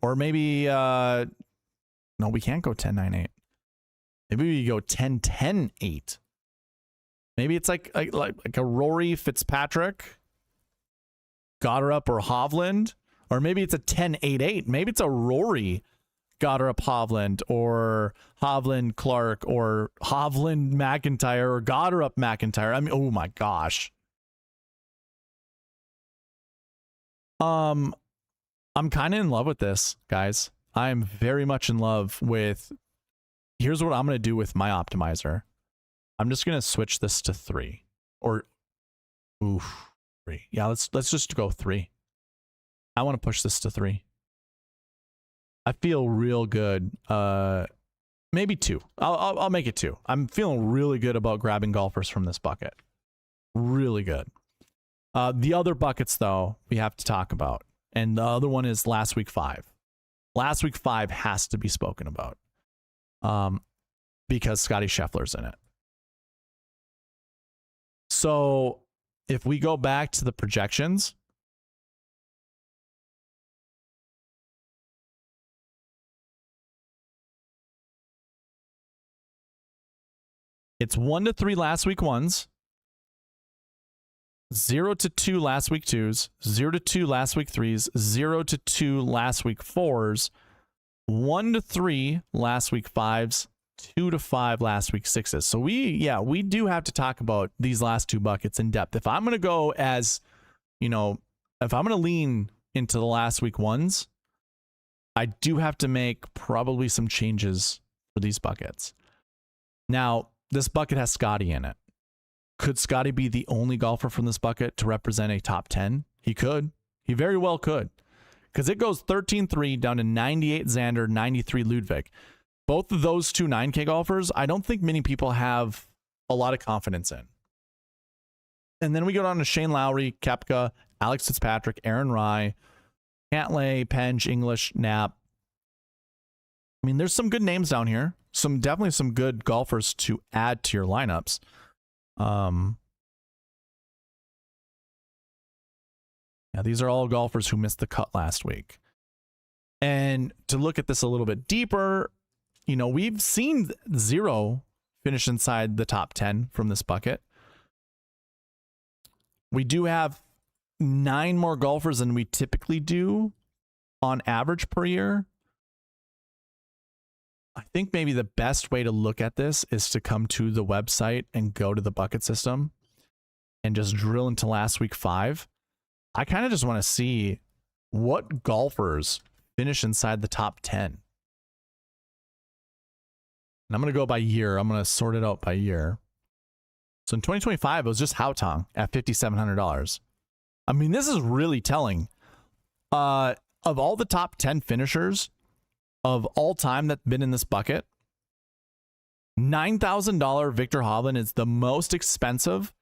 Or maybe, no, we can't go 10-9-8. Maybe we go 10-10-8. Maybe it's like a Rory Fitzpatrick, Goddard or Hovland. Or maybe it's a 10-8-8. Maybe it's a Rory Goddard Hovland, or Hovland Clark, or Hovland McIntyre, or Goddard McIntyre. I mean, oh my gosh. I'm kind of in love with this, guys. I am very much in love with... Here's what I'm going to do with my optimizer. I'm just going to switch this to 3. Or... Oof. 3. Yeah, let's just go 3. I want to push this to 3. I feel real good. Maybe 2. I'll make it 2. I'm feeling really good about grabbing golfers from this bucket. Really good. The other buckets, though, we have to talk about. And the other one is last week 5. Last week 5 has to be spoken about. because Scotty Scheffler's in it. So if we go back to the projections, it's 1 to 3 last week ones, 0 to 2 last week twos, 0 to 2 last week threes, 0 to 2 last week fours, 1 to 3 last week fives, 2 to 5 last week sixes. So we do have to talk about these last two buckets in depth. If I'm going to go as, if I'm going to lean into the last week ones, I do have to make probably some changes for these buckets. Now, this bucket has Scotty in it. Could Scotty be the only golfer from this bucket to represent a top 10? He could. He very well could. Because it goes 13-3 down to 98 Xander, 93 Ludwig. Both of those two 9K golfers, I don't think many people have a lot of confidence in. And then we go down to Shane Lowry, Koepka, Alex Fitzpatrick, Aaron Rai, Cantlay, Penge, English, Knapp. I mean, there's some good names down here. Definitely some good golfers to add to your lineups. Yeah, these are all golfers who missed the cut last week. And to look at this a little bit deeper, we've seen 0 finish inside the top 10 from this bucket. We do have 9 more golfers than we typically do on average per year. I think maybe the best way to look at this is to come to the website and go to the bucket system and just drill into last week 5. I kind of just want to see what golfers finish inside the top 10. And I'm going to go by year. I'm going to sort it out by year. So in 2025, it was just Haotong at $5,700. I mean, this is really telling. Of all the top 10 finishers of all time that's been in this bucket, $9,000 Victor Hovland is the most expensive.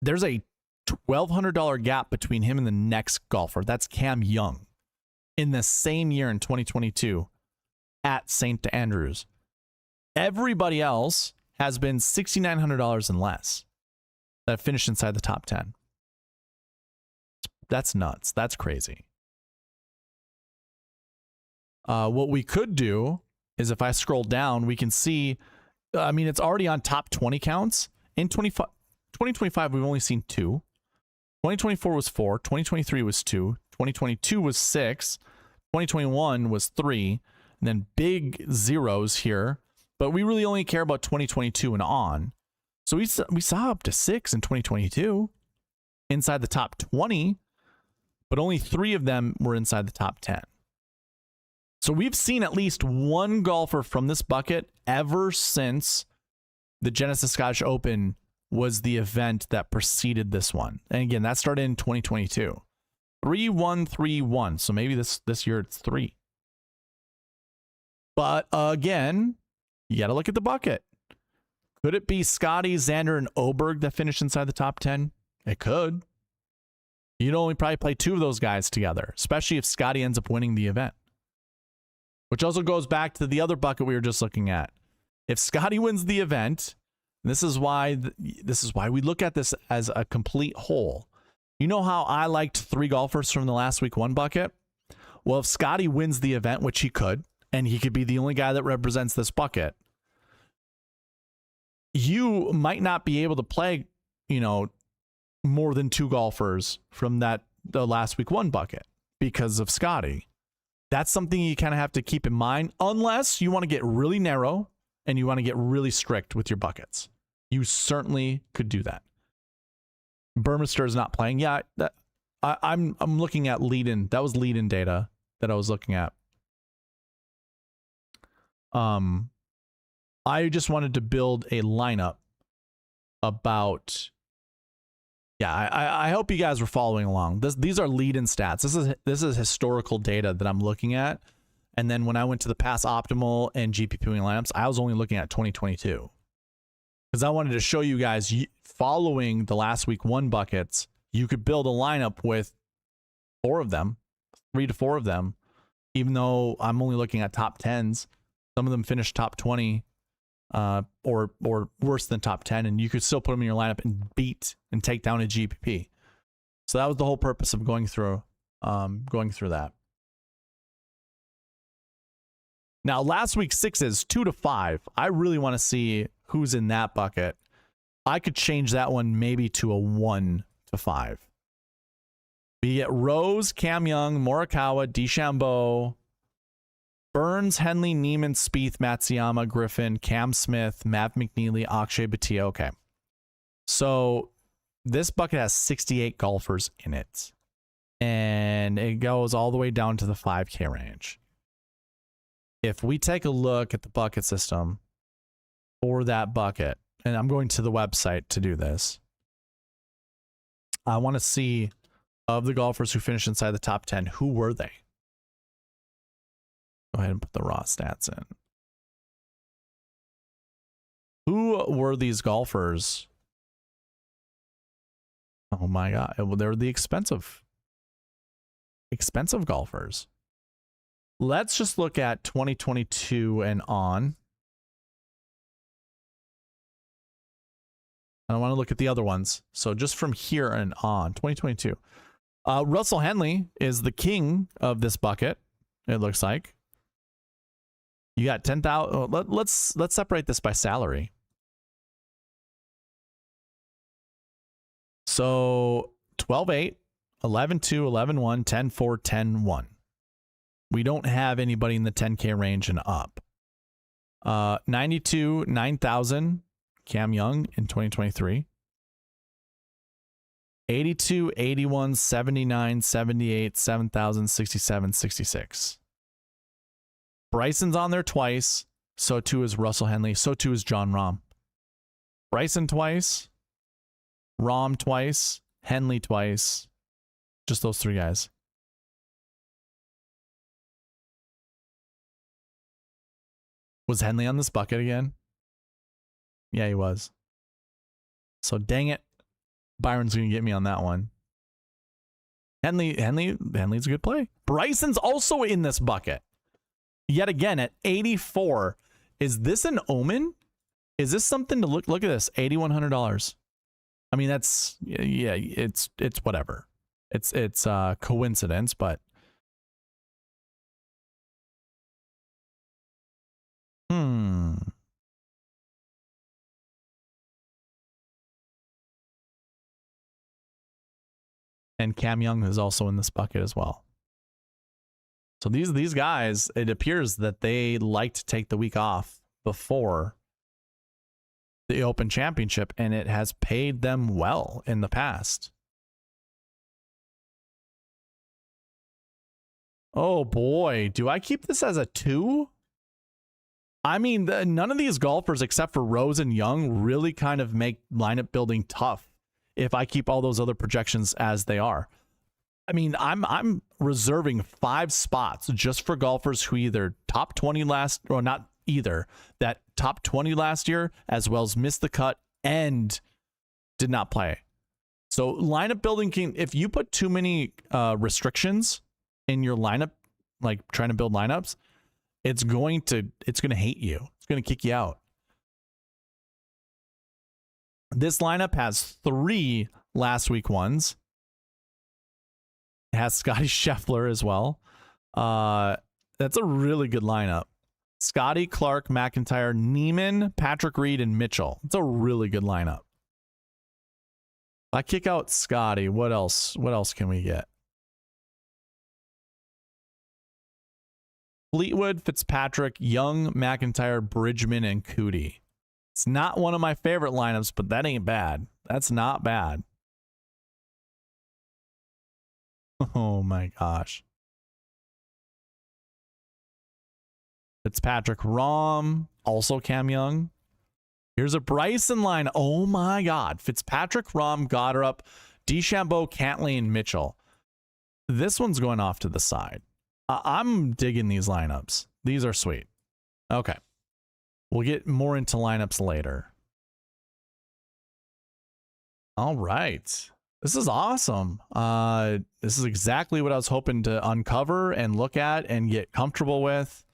There's a $1,200 gap between him and the next golfer. That's Cam Young in the same year in 2022 at St. Andrews. Everybody else has been $6,900 and less that finished inside the top 10. That's nuts. That's crazy. What we could do is if I scroll down, we can see, it's already on top 20 counts. In 2025, we've only seen 2. 2024 was 4. 2023 was 2. 2022 was 6. 2021 was 3. And then big zeros here. But we really only care about 2022 and on. So we saw up to 6 in 2022 inside the top 20, but only 3 of them were inside the top 10. So we've seen at least one golfer from this bucket ever since the Genesis Scottish Open was the event that preceded this one. And again, that started in 2022. 3-1-3-1. So maybe this year it's 3. But again, you got to look at the bucket. Could it be Scotty, Xander, and Oberg that finish inside the top 10? It could. You'd only probably play 2 of those guys together, especially if Scotty ends up winning the event. Which also goes back to the other bucket we were just looking at. If Scotty wins the event, this is why we look at this as a complete whole. You know how I liked 3 golfers from the last week 1 bucket? Well, if Scotty wins the event, which he could, and he could be the only guy that represents this bucket, you might not be able to play, more than 2 golfers from the last week 1 bucket because of Scotty. That's something you kind of have to keep in mind, unless you want to get really narrow and you want to get really strict with your buckets. You certainly could do that. Burmester is not playing. Yeah, I'm looking at lead-in. That was lead-in data that I was looking at. I just wanted to build a lineup about. Yeah, I hope you guys were following along. These are lead-in stats. This is historical data that I'm looking at. And then when I went to the Pass Optimal and GPP lineups, I was only looking at 2022. Because I wanted to show you guys, following the last week 1 buckets, you could build a lineup with 4 of them, 3 to 4 of them, even though I'm only looking at top 10s. Some of them finished top 20. or worse than top 10, and you could still put them in your lineup and beat and take down a GPP. So that was the whole purpose of going through that. Now, last week's sixes, 2 to 5. I really want to see who's in that bucket. I could change that one maybe to a 1 to 5. We get Rose, Cam Young, Morikawa, DeChambeau, Burns, Henley, Neiman, Spieth, Matsuyama, Griffin, Cam Smith, Mav McNeely, Akshay Bhatia. Okay. So this bucket has 68 golfers in it. And it goes all the way down to the 5K range. If we take a look at the bucket system for that bucket, and I'm going to the website to do this, I want to see, of the golfers who finished inside the top 10, who were they? Go ahead and put the raw stats in. Who were these golfers? Oh my God. They're the expensive golfers. Let's just look at 2022 and on. I don't want to look at the other ones. So just from here and on, 2022. Russell Henley is the king of this bucket, it looks like. You got 10,000. Let's separate this by salary. So 12-8, 11-2, 11-1, 10-4, 10-1. We don't have anybody in the 10K range and up. 92, 9,000, Cam Young in 2023. 82, 81, 79, 78, 7,000, 67, 66. Bryson's on there twice. So too is Russell Henley. So too is Jon Rahm. Bryson twice. Rahm twice. Henley twice. Just those three guys. Was Henley on this bucket again? Yeah, he was. So dang it. Byron's going to get me on that one. Henley's a good play. Bryson's also in this bucket. Yet again at 84. Is this an omen? Is this something to look at this? $8,100. I mean, that's, yeah, it's whatever. It's coincidence, but And Cam Young is also in this bucket as well. So these guys, it appears that they like to take the week off before the Open Championship, and it has paid them well in the past. Oh boy, do I keep this as a 2? I mean, none of these golfers except for Rose and Young really kind of make lineup building tough if I keep all those other projections as they are. I mean, I'm reserving 5 spots just for golfers who either top 20 last, or not either, that top 20 last year, as well as missed the cut and did not play. So lineup building can, if you put too many restrictions in your lineup, like trying to build lineups, it's going to hate you. It's going to kick you out. This lineup has 3 last week ones. It has Scotty Scheffler as well. That's a really good lineup. Scotty, Clark, McIntyre, Neiman, Patrick Reed, and Mitchell. It's a really good lineup. If I kick out Scotty, what else can we get? Fleetwood, Fitzpatrick, Young, McIntyre, Bridgman, and Cootie. It's not one of my favorite lineups, but that ain't bad. That's not bad. Oh my gosh. Fitzpatrick, Rahm, also Cam Young. Here's a Bryson line. Oh my God. Fitzpatrick, Rahm, Goddard, DeChambeau, Cantlay, and Mitchell. This one's going off to the side. I'm digging these lineups. These are sweet. Okay. We'll get more into lineups later. All right. This is awesome. This is exactly what I was hoping to uncover and look at and get comfortable with.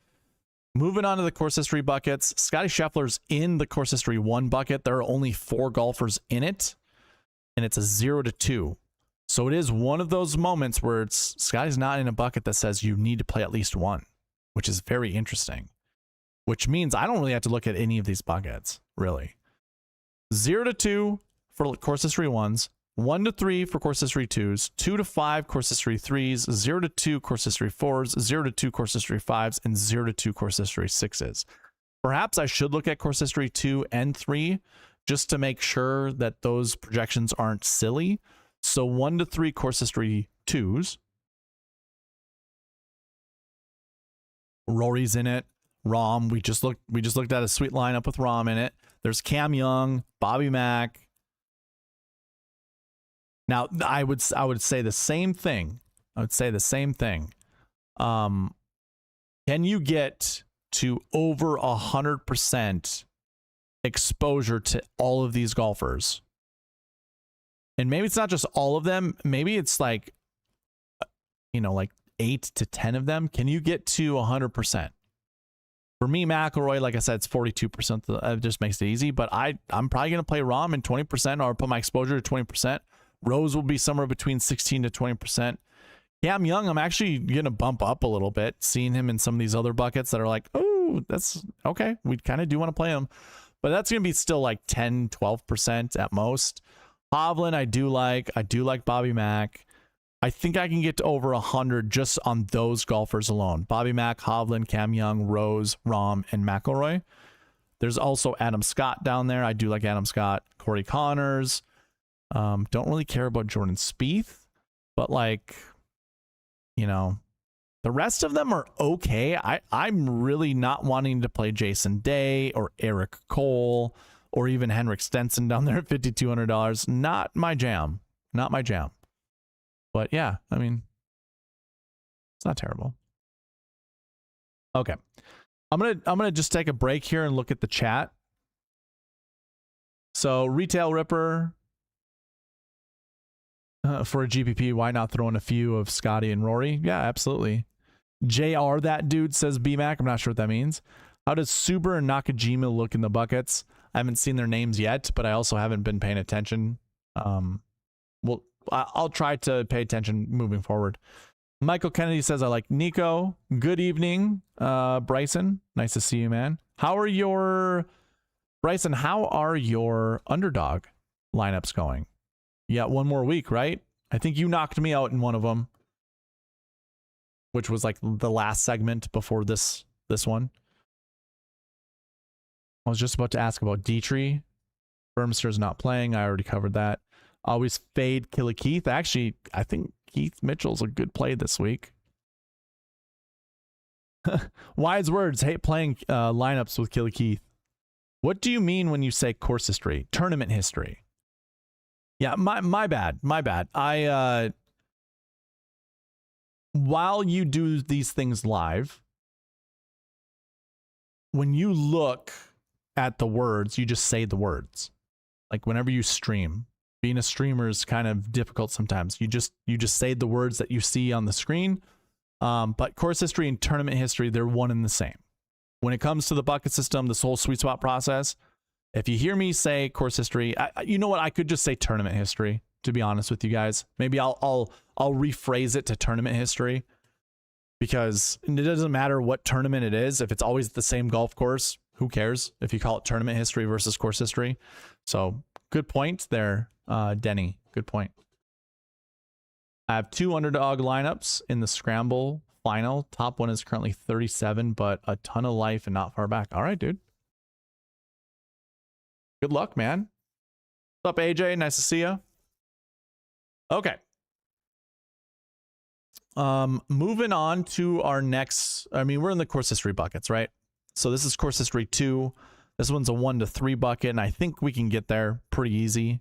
Moving on to the course history buckets. Scotty Scheffler's in the course history 1 bucket. There are only 4 golfers in it, and it's a 0 to 2. So it is one of those moments where Scotty's not in a bucket that says you need to play at least 1, which is very interesting. Which means I don't really have to look at any of these buckets, really. 0 to 2 for course history 1s, 1 to 3 for course history 2s, 2 to 5 course history 3s, 0 to 2 course history 4s, 0 to 2 course history 5s, and 0 to 2 course history 6s. Perhaps I should look at course history 2 and 3 just to make sure that those projections aren't silly. So 1 to 3 course history 2s. Rory's in it. Rahm, we just looked at a sweet lineup with Rahm in it. There's Cam Young, Bobby Mack. Now, I would say the same thing. Can you get to over 100% exposure to all of these golfers? And maybe it's not just all of them. Maybe it's like, like 8 to 10 of them. Can you get to 100%? For me, McIlroy, like I said, it's 42%. It just makes it easy. But I'm probably going to play Rahm in 20%, or put my exposure to 20%. Rose will be somewhere between 16 to 20%. Cam Young, I'm actually going to bump up a little bit, seeing him in some of these other buckets that are like, oh, that's okay. We kind of do want to play him. But that's going to be still like 10, 12% at most. Hovland, I do like Bobby Mack. I think I can get to over 100 just on those golfers alone. Bobby Mack, Hovland, Cam Young, Rose, Rahm, and McIlroy. There's also Adam Scott down there. I do like Adam Scott. Corey Connors. Don't really care about Jordan Spieth, but the rest of them are okay. I'm really not wanting to play Jason Day or Eric Cole or even Henrik Stenson down there at $5,200. Not my jam. Not my jam. But yeah, I mean, it's not terrible. Okay. I'm gonna just take a break here and look at the chat. So Retail Ripper, for a GPP, why not throw in a few of Scotty and Rory? Yeah, absolutely. JR, that dude, says BMAC. I'm not sure what that means. How does Suber and Nakajima look in the buckets? I haven't seen their names yet, but I also haven't been paying attention. Well, I'll try to pay attention moving forward. Michael Kennedy says, I like Nico. Good evening, Bryson. Nice to see you, man. Bryson, how are your underdog lineups going? You got one more week, right? I think you knocked me out in one of them, which was like the last segment before this one. I was just about to ask about Dietrich. Burmster's not playing. I already covered that. Always fade Keith. Actually, I think Keith Mitchell's a good play this week. Wise words. Hate playing lineups with Keith. What do you mean when you say course history? Tournament history. Yeah, my bad. While you do these things live, when you look at the words, you just say the words. Like whenever you stream. Being a streamer is kind of difficult sometimes. You just say the words that you see on the screen. But course history and tournament history, they're one and the same. When it comes to the bucket system, this whole sweet spot process, if you hear me say course history, you know what? I could just say tournament history, to be honest with you guys. Maybe I'll rephrase it to tournament history, because it doesn't matter what tournament it is. If it's always the same golf course, who cares if you call it tournament history versus course history? So good point there, Denny. Good point. I have 2 underdog lineups in the scramble final. Top one is currently 37, but a ton of life and not far back. All right, dude. Good luck, man. What's up, AJ? Nice to see you. Okay. Moving on to our next, we're in the course history buckets, right? So this is course history 2. This one's a 1 to 3 bucket, and I think we can get there pretty easy.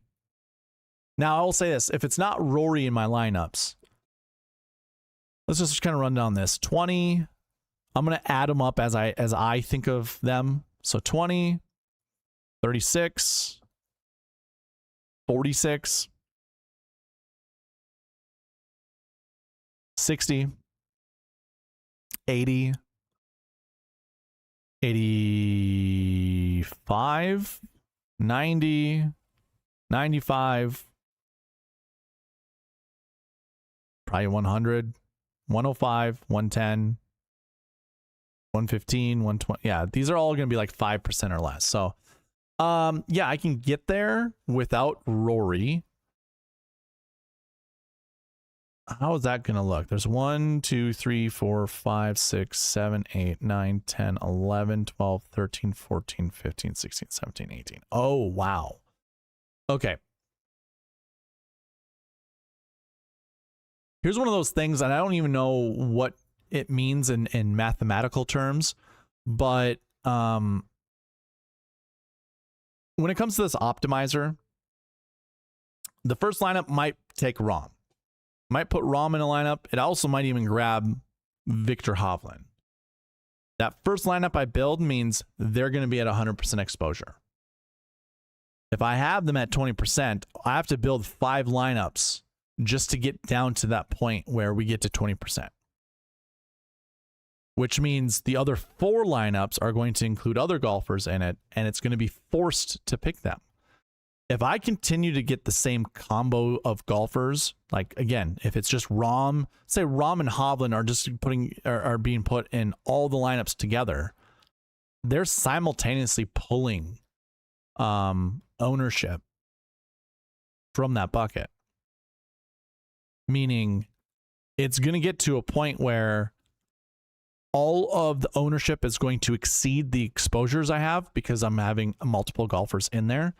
Now, I will say this. If it's not Rory in my lineups, let's just kind of run down this. 20, I'm going to add them up as I think of them. So 20, 36, 46, 60, 80, 85, 90, 95, probably 100, 105, 110, 115, 120. Yeah, these are all going to be like 5% or less. So, yeah, I can get there without Rory. How is that going to look? There's 1, 2, 3, 4, 5, 6, 7, 8, 9, 10, 11, 12, 13, 14, 15, 16, 17, 18. Oh, wow. Okay. Here's one of those things, and I don't even know what it means in mathematical terms, but when it comes to this optimizer, the first lineup might take Rom. Might put Rom in a lineup. It also might even grab Victor Hovland. That first lineup I build means they're going to be at 100% exposure. If I have them at 20%, I have to build 5 lineups just to get down to that point where we get to 20%. Which means the other 4 lineups are going to include other golfers in it, and it's going to be forced to pick them. If I continue to get the same combo of golfers, like again, if it's just Rom, say Rom and Hovland are just are being put in all the lineups together, they're simultaneously pulling ownership from that bucket. Meaning it's going to get to a point where all of the ownership is going to exceed the exposures I have because I'm having multiple golfers in there.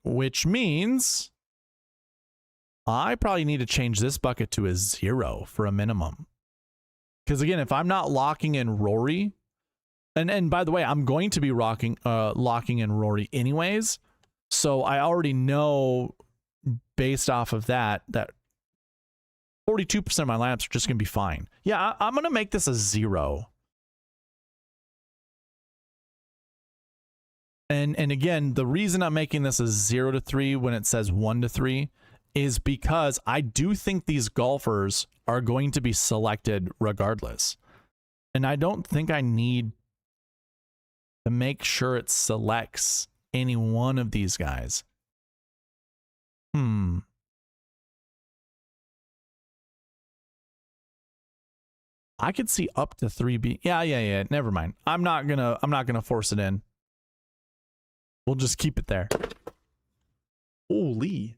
Which means I probably need to change this bucket to a 0 for a minimum. Because again, if I'm not locking in Rory, and by the way, I'm going to be locking in Rory anyways. So I already know based off of that 42% of my lineups are just going to be fine. Yeah, I'm going to make this a 0. And again, the reason I'm making this a 0 to 3 when it says 1 to 3 is because I do think these golfers are going to be selected regardless. And I don't think I need to make sure it selects any one of these guys. I could see up to 3B. Yeah. Never mind. I'm not gonna force it in. We'll just keep it there. Holy.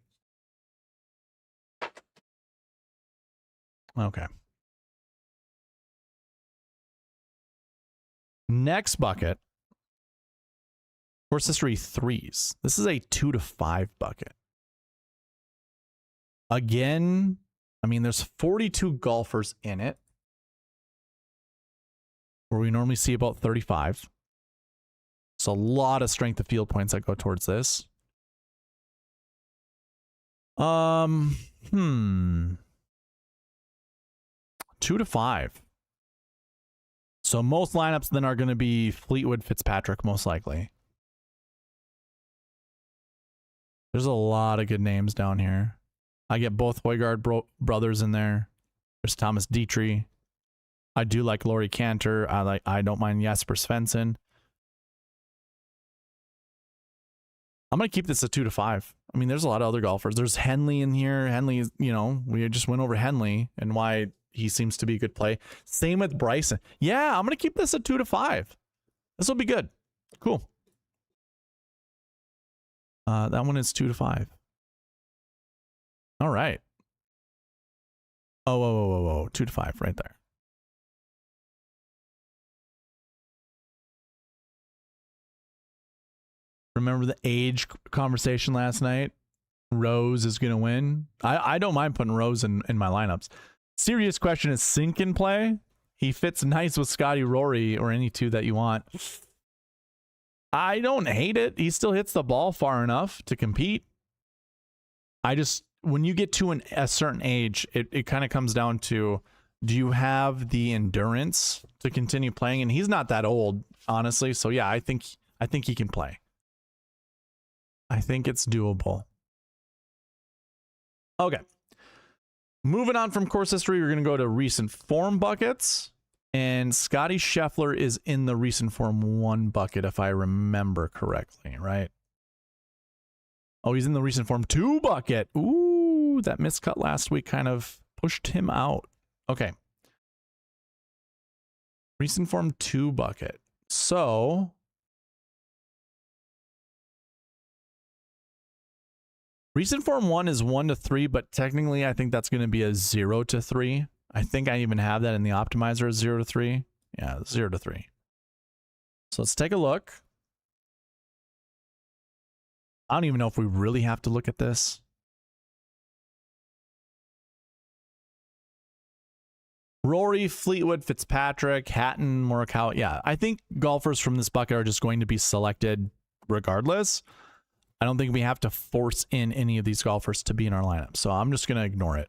Okay. Next bucket. Course history 3s. This is a 2 to 5 bucket. Again, I mean, there's 42 golfers in it, where we normally see about 35. It's a lot of strength of field points that go towards this. 2 to 5. So most lineups then are going to be Fleetwood, Fitzpatrick, most likely. There's a lot of good names down here. I get both Højgaard brothers in there. There's Thomas Dietrich. I do like Laurie Cantor. I don't mind Jasper Svensson. I'm going to keep this a 2 to 5. I mean, there's a lot of other golfers. There's Henley in here. Henley, you know, we just went over Henley and why he seems to be a good play. Same with Bryson. Yeah, I'm going to keep this a 2 to 5. This will be good. Cool. That one is 2 to 5. All right. Oh, 2 to 5 right there. Remember the age conversation last night? Rose is going to win. I don't mind putting Rose in my lineups. Serious question, is Sink in play? He fits nice with Scotty, Rory, or any 2 that you want. I don't hate it. He still hits the ball far enough to compete. When you get to a certain age, it kind of comes down to, do you have the endurance to continue playing? And he's not that old, honestly. So yeah, I think he can play. I think it's doable. Okay. Moving on from course history, we're going to go to recent form buckets. And Scotty Scheffler is in the recent form 1 bucket, if I remember correctly, right? Oh, he's in the recent form 2 bucket. Ooh, that miscut last week kind of pushed him out. Okay. Recent form 2 bucket. So recent form 1 is 1 to 3, but technically I think that's going to be a 0 to 3. I think I even have that in the optimizer as 0 to 3. Yeah, 0 to 3. So let's take a look. I don't even know if we really have to look at this. Rory, Fleetwood, Fitzpatrick, Hatton, Morikawa. Yeah, I think golfers from this bucket are just going to be selected regardless. I don't think we have to force in any of these golfers to be in our lineup. So I'm just going to ignore it.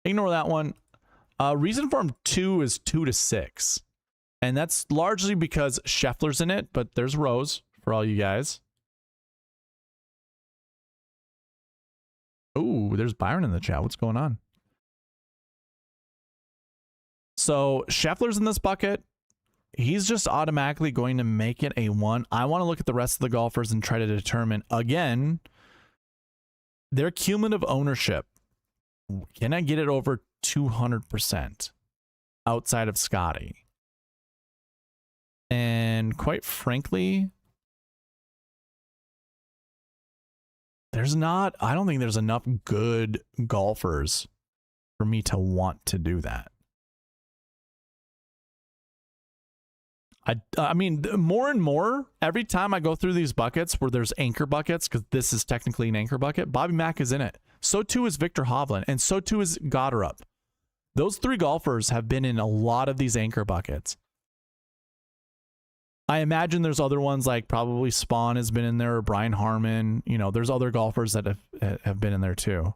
Ignore that one. Reason form 2 is 2 to 6. And that's largely because Scheffler's in it, but there's Rose for all you guys. Ooh, there's Byron in the chat. What's going on? So Scheffler's in this bucket. He's just automatically going to make it a 1. I want to look at the rest of the golfers and try to determine, again, their cumulative ownership. Can I get it over 200% outside of Scotty? And quite frankly, I don't think there's enough good golfers for me to want to do that. I mean, more and more, every time I go through these buckets where there's anchor buckets, because this is technically an anchor bucket, Bobby Mack is in it. So too is Victor Hovland, and so too is Goddard. Those 3 golfers have been in a lot of these anchor buckets. I imagine there's other ones like probably Spawn has been in there, or Brian Harmon. You know, there's other golfers that have been in there too.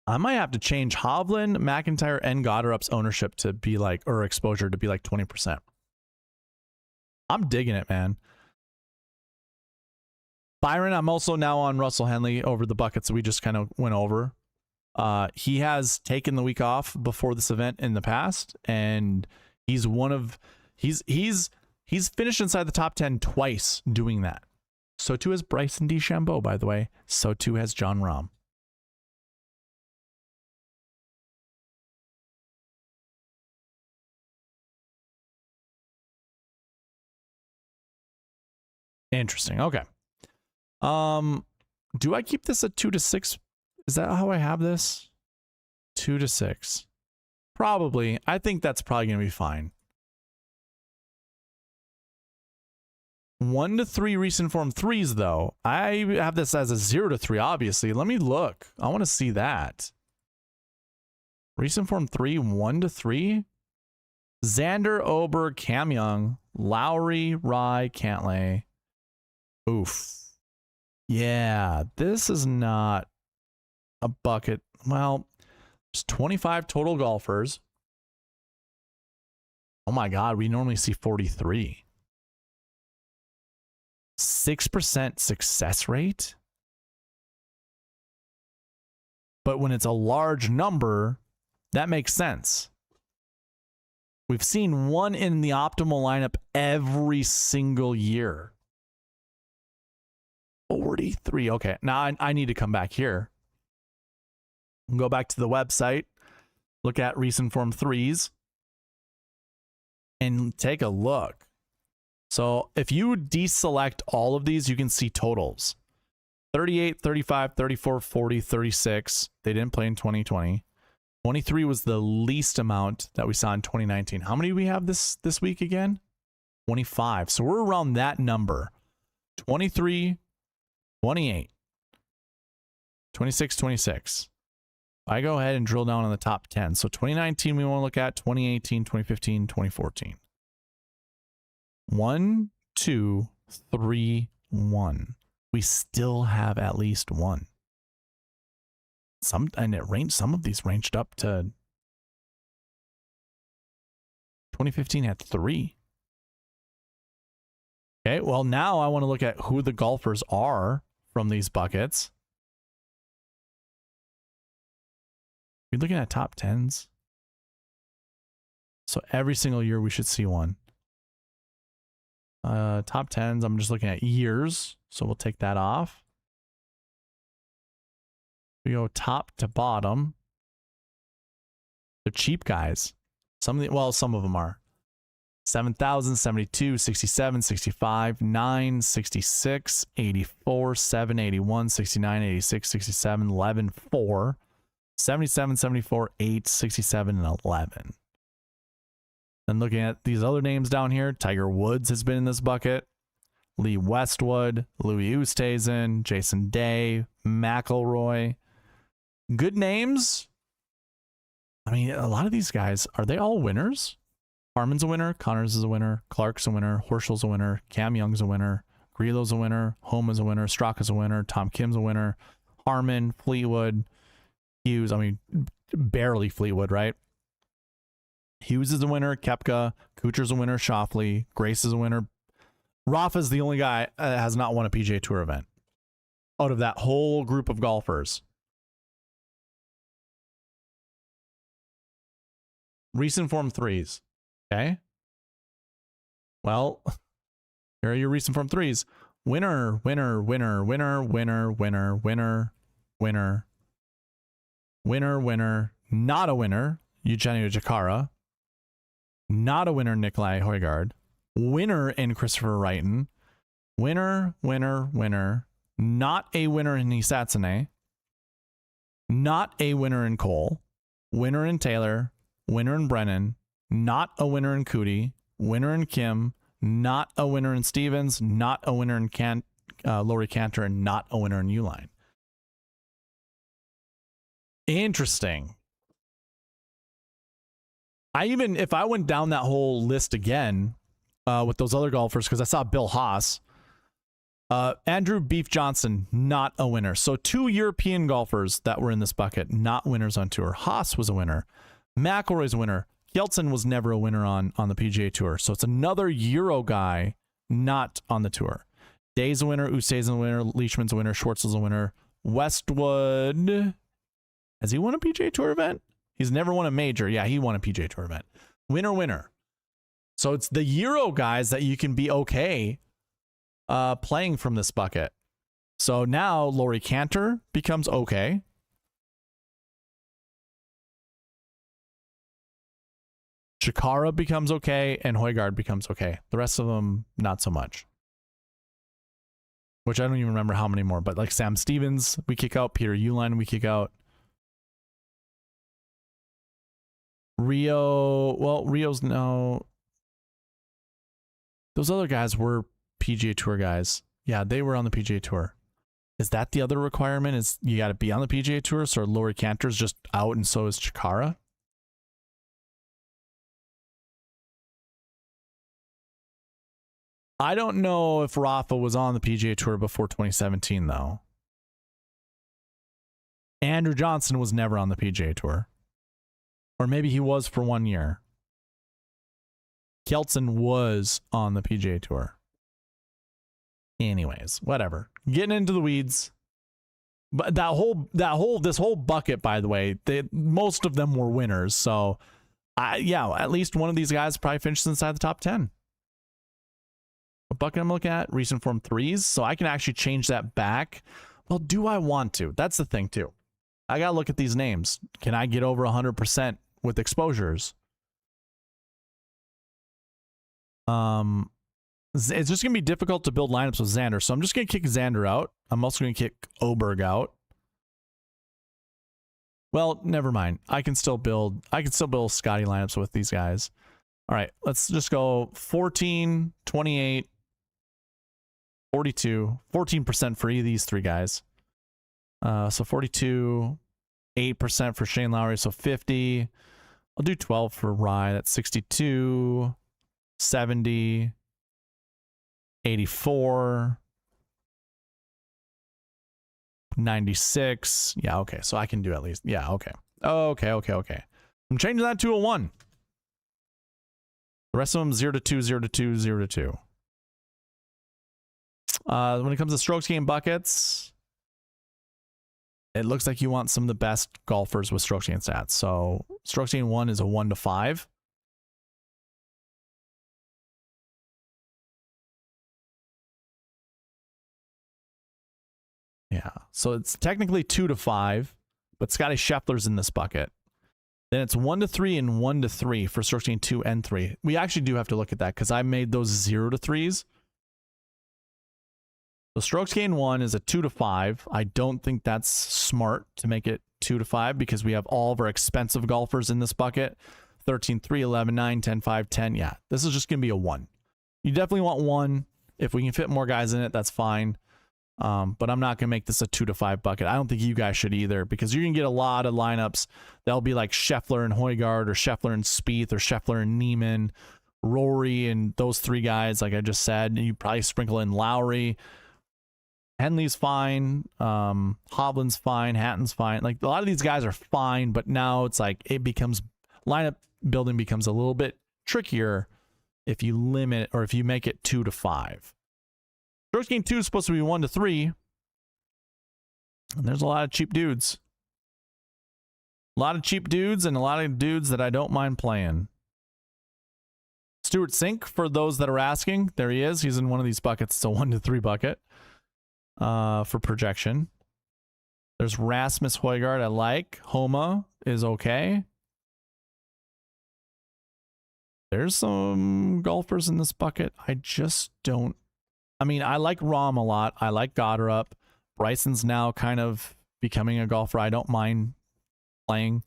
I might have to change Hovland, McIntyre, and Goddard's ownership to be like, or exposure to be like 20%. I'm digging it, man. Byron, I'm also now on Russell Henley over the buckets that we just kind of went over. He has taken the week off before this event in the past, and he's finished inside the top 10 twice doing that. So too has Bryson DeChambeau, by the way. So too has Jon Rahm. Interesting. Okay. Do I keep this at 2 to 6? Is that how I have this? 2 to 6. Probably. I think that's probably going to be fine. 1 to 3 recent form 3s, though. I have this as a 0 to 3, obviously. Let me look. I want to see that. Recent form 3, 1 to 3. Xander, Ober, Cam Young, Lowry, Rye, Cantlay. Oof. Yeah, this is not a bucket. Well, there's 25 total golfers. Oh my God, we normally see 43. 6% success rate. But when it's a large number, that makes sense. We've seen 1 in the optimal lineup every single year. 43. Okay, now I need to come back here. Go back to the website, look at recent form 3s, and take a look. So if you deselect all of these, you can see totals. 38, 35, 34, 40, 36. They didn't play in 2020. 23 was the least amount that we saw in 2019. How many do we have this week again? 25. So we're around that number. 23, 28, 26, 26. I go ahead and drill down on the top 10. So 2019 we want to look at, 2018, 2015, 2014. 1, 2, 3, 1. We still have at least 1. Some of these ranged up to 2015 had 3. Okay, well now I want to look at who the golfers are from these buckets. We're looking at top 10s. So every single year we should see one. Top 10s, I'm just looking at years. So we'll take that off. We go top to bottom. They're cheap guys. Some of them are. 7,000, 72, 67, 65, 9, 66, 84, 7, 81, 69, 86, 67, 11, 4, 77, 74, 8, 67, and 11. And looking at these other names down here, Tiger Woods has been in this bucket. Lee Westwood, Louis Oosthuizen, Jason Day, McIlroy. Good names. I mean, a lot of these guys, are they all winners? Harmon's a winner, Connors is a winner, Clark's a winner, Horschel's a winner, Cam Young's a winner, Grillo's a winner, Homa's a winner, Straka's a winner, Tom Kim's a winner, Harmon, Fleetwood, Hughes, I mean, barely Fleetwood, right? Hughes is a winner, Koepka, Kuchar's a winner, Schauffele, Grace is a winner. Rafa's the only guy that has not won a PGA Tour event out of that whole group of golfers. Recent form threes. Okay. Well, here are your recent form threes. Winner, winner, winner, winner, winner, winner, winner, winner, winner, winner, not a winner, Eugenio Jakara. Not a winner, Nikolai Højgaard. Winner in Christopher Wrighton. Winner, winner, winner. Not a winner in Hisatsune. Not a winner in Cole. Winner in Taylor. Winner in Brennan. Not a winner in Cootie. Winner in Kim. Not a winner in Stevens. Not a winner in Laurie Cantor. And not a winner in Uline. Interesting. If I went down that whole list again with those other golfers, because I saw Bill Haas, Andrew Beef Johnson, not a winner. So 2 European golfers that were in this bucket, not winners on tour. Haas was a winner. McIlroy's a winner. Kjeldsen was never a winner on the PGA Tour. So it's another Euro guy not on the tour. Day's a winner. Oosthuizen's a winner. Leishman's a winner. Schwartz is a winner. Westwood, has he won a PGA Tour event? He's never won a major. Yeah, he won a PGA Tour event. Winner, winner. So it's the Euro guys that you can be okay playing from this bucket. So now Laurie Cantor becomes okay. Jakara becomes okay, and Højgaard becomes okay. The rest of them, not so much. Which I don't even remember how many more, but like Sam Stevens, we kick out. Peter Uihlein, we kick out. Rio, well, Rio's no. Those other guys were PGA Tour guys. Yeah, they were on the PGA Tour. Is that the other requirement? Is you got to be on the PGA Tour? So Laurie Cantor's just out, and so is Chikara. I don't know if Rafa was on the PGA Tour before 2017, though. Andrew Johnson was never on the PGA Tour. Or maybe he was for 1 year. Kjeldsen was on the PGA Tour. Anyways, whatever. Getting into the weeds. But this whole bucket, by the way, most of them were winners. So, yeah, at least one of these guys probably finishes inside the top 10. The bucket I'm looking at, recent form threes. So I can actually change that back. Well, do I want to? That's the thing, too. I got to look at these names. Can I get over 100% with exposures? It's just going to be difficult to build lineups with Xander. So I'm just going to kick Xander out. I'm also going to kick Oberg out. Well, never mind. I can still build Scotty lineups with these guys. All right, let's just go 14, 28, 42, 14% for these three guys. So 42, 8% for Shane Lowry, so 50. I'll do 12 for Rye. That's 62, 70, 84, 96. Yeah, okay. So I can do at least. Yeah, okay. Okay. I'm changing that to a 1. The rest of them 0 to 2, 0 to 2, 0 to 2. When it comes to strokes gained buckets, it looks like you want some of the best golfers with strokes gained stats. So strokes gained 1 is a 1 to 5. Yeah. So it's technically 2 to 5, but Scotty Scheffler's in this bucket. Then it's 1 to 3 and 1 to 3 for strokes gained 2 and 3. We actually do have to look at that because I made those 0 to 3s. So strokes gained 1 is a 2 to 5. I don't think that's smart to make it 2 to 5 because we have all of our expensive golfers in this bucket. 13, 3, 11, 9, 10, 5, 10. Yeah, this is just going to be a 1. You definitely want 1. If we can fit more guys in it, that's fine. But I'm not going to make this a 2 to 5 bucket. I don't think you guys should either because you're going to get a lot of lineups that'll be like Scheffler and Højgaard or Scheffler and Spieth or Scheffler and Neiman, Rory and those 3 guys like I just said. And you probably sprinkle in Lowry. Henley's fine. Hovland's fine. Hatton's fine. Like a lot of these guys are fine, but now it's like it becomes lineup building becomes a little bit trickier if you limit or if you make it 2 to 5. Strokes gained 2 is supposed to be 1 to 3. And there's a lot of cheap dudes. A lot of cheap dudes and a lot of dudes that I don't mind playing. Stuart Sink, for those that are asking, there he is. He's in one of these buckets. It's a 1 to 3 bucket for projection. There's Rasmus Højgaard I like. Homa is okay. There's some golfers in this bucket. I just don't. I mean, I like Rahm a lot. I like Goddard. Bryson's now kind of becoming a golfer I don't mind playing.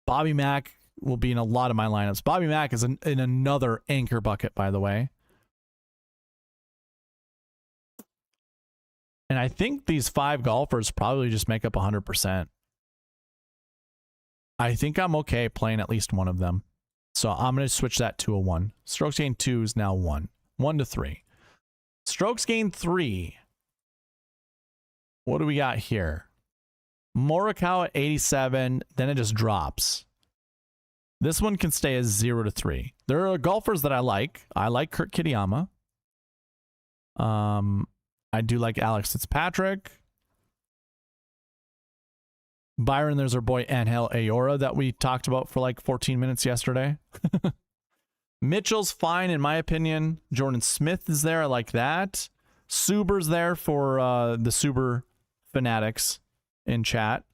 Bobby Mack will be in a lot of my lineups. Bobby Mack is in another anchor bucket, by the way. And I think these 5 golfers probably just make up 100%. I think I'm okay playing at least one of them. So I'm going to switch that to a 1. Strokes gained 2 is now 1. 1 to 3. Strokes gained 3. What do we got here? Morikawa 87. Then it just drops. This one can stay as 0 to 3. There are golfers that I like. I like Kurt Kitayama. I do like Alex Fitzpatrick. Byron, there's our boy Angel Ayora that we talked about for like 14 minutes yesterday. Mitchell's fine in my opinion. Jordan Smith is there. I like that. Suber's there for the Suber fanatics in chat.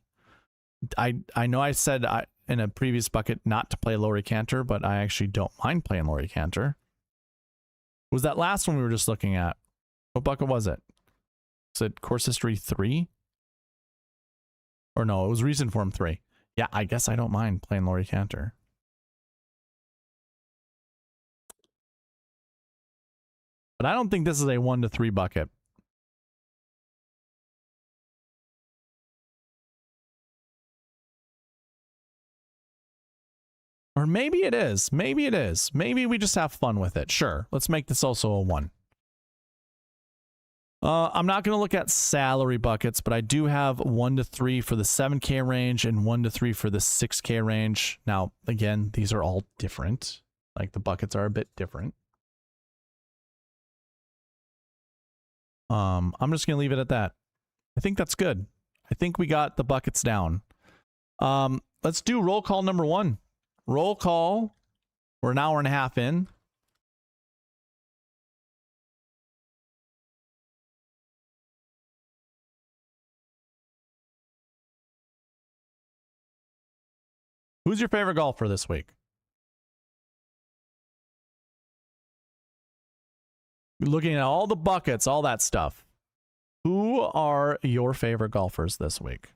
I know I said in a previous bucket not to play Laurie Cantor, but I actually don't mind playing Laurie Cantor. Was that last one we were just looking at? What bucket was it? Was it Course History 3? Or no, it was Reason Form 3. Yeah, I guess I don't mind playing Laurie Cantor. But I don't think this is a 1 to 3 bucket. Or maybe it is. Maybe it is. Maybe we just have fun with it. Sure. Let's make this also a 1. I'm not going to look at salary buckets, but I do have 1 to 3 for the 7K range and 1 to 3 for the 6K range. Now, again, these are all different. Like the buckets are a bit different. I'm just going to leave it at that. I think that's good. I think we got the buckets down. Let's do roll call number 1. Roll call. We're an hour and a half in. Who's your favorite golfer this week? Looking at all the buckets, all that stuff. Who are your favorite golfers this week?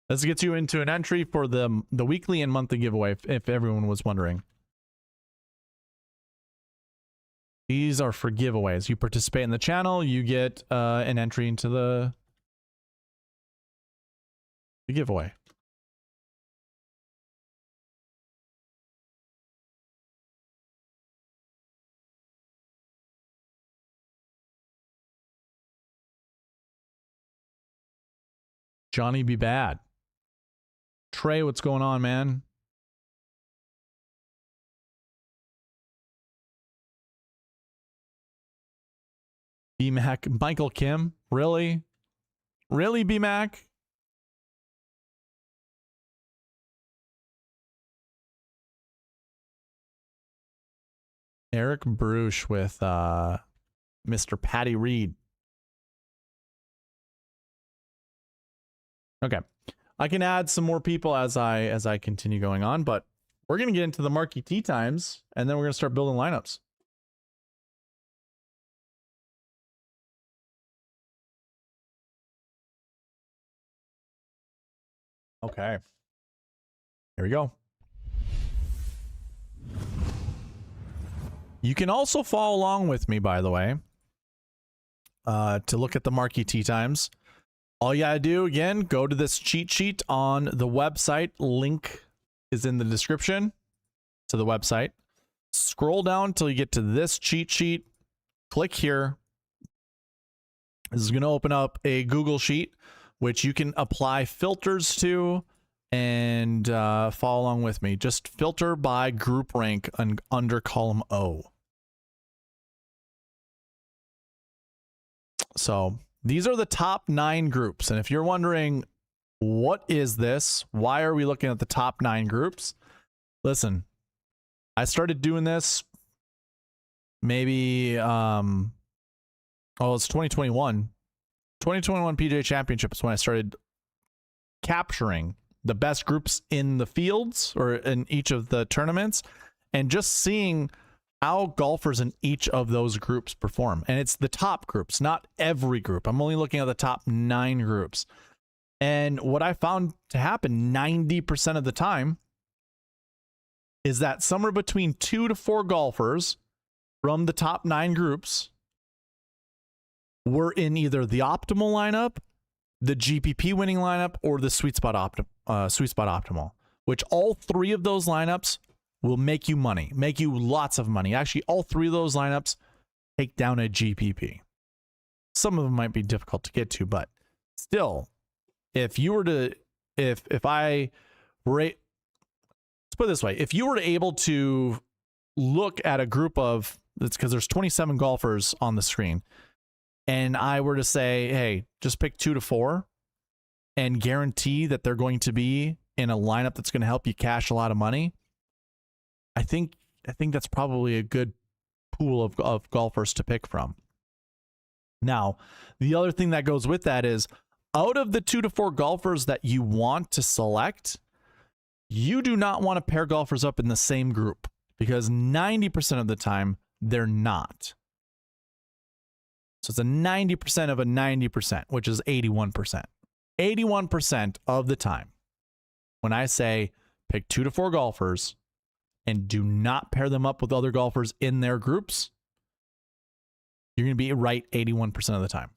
This gets you into an entry for the weekly and monthly giveaway, if everyone was wondering. These are for giveaways. You participate in the channel, you get an entry into the giveaway. Johnny be bad. Trey, what's going on, man? B-Mac, Michael Kim, really? Really, B-Mac? Eric Bruce with Mr. Patty Reed. Okay. I can add some more people as I continue going on, but we're going to get into the marquee tee times, and then we're going to start building lineups. Okay. Here we go. You can also follow along with me, by the way, to look at the marquee tee times. All you gotta do, again, go to this cheat sheet on the website. Link is in the description to the website. Scroll down till you get to this cheat sheet. Click here. This is going to open up a Google sheet, which you can apply filters to and follow along with me. Just filter by group rank under column O. So these are the top 9 groups. And if you're wondering, what is this? Why are we looking at the top 9 groups? Listen, I started doing this maybe, it's 2021. 2021 PGA Championship is when I started capturing the best groups in the fields or in each of the tournaments and just seeing how golfers in each of those groups perform. And it's the top groups, not every group. I'm only looking at the top 9 groups. And what I found to happen 90% of the time is that somewhere between 2 to 4 golfers from the top 9 groups were in either the optimal lineup, the GPP winning lineup, or the SweetSpot Optimal, which all 3 of those lineups will make you money, make you lots of money. Actually, all 3 of those lineups take down a GPP. Some of them might be difficult to get to, but still, if you were to, let's put it this way, if you were able to look at a group of, it's because there's 27 golfers on the screen, and I were to say, hey, just pick 2 to 4 and guarantee that they're going to be in a lineup that's going to help you cash a lot of money, I think that's probably a good pool of golfers to pick from. Now, the other thing that goes with that is, out of the 2 to 4 golfers that you want to select, you do not want to pair golfers up in the same group, because 90% of the time they're not. So it's a 90% of a 90%, which is 81%. 81% of the time, when I say pick 2 to 4 golfers and do not pair them up with other golfers in their groups, you're going to be right 81% of the time.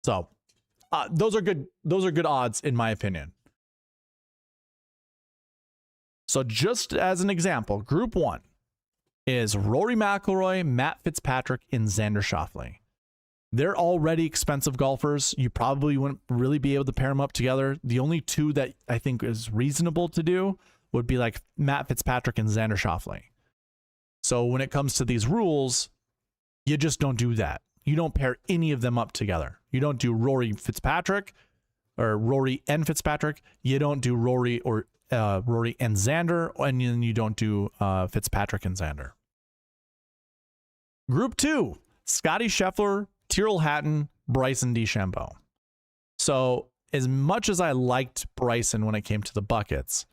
So those are good odds in my opinion. So just as an example, group 1 is Rory McIlroy, Matt Fitzpatrick, and Xander Schauffele. They're already expensive golfers. You probably wouldn't really be able to pair them up together. The only 2 that I think is reasonable to do would be like Matt Fitzpatrick and Xander Schauffele. So when it comes to these rules, you just don't do that. You don't pair any of them up together. You don't do Rory Fitzpatrick or Rory and Fitzpatrick. You don't do Rory or Rory and Xander, and then you don't do Fitzpatrick and Xander. Group 2, Scotty Scheffler, Tyrrell Hatton, Bryson DeChambeau. So as much as I liked Bryson when it came to the buckets,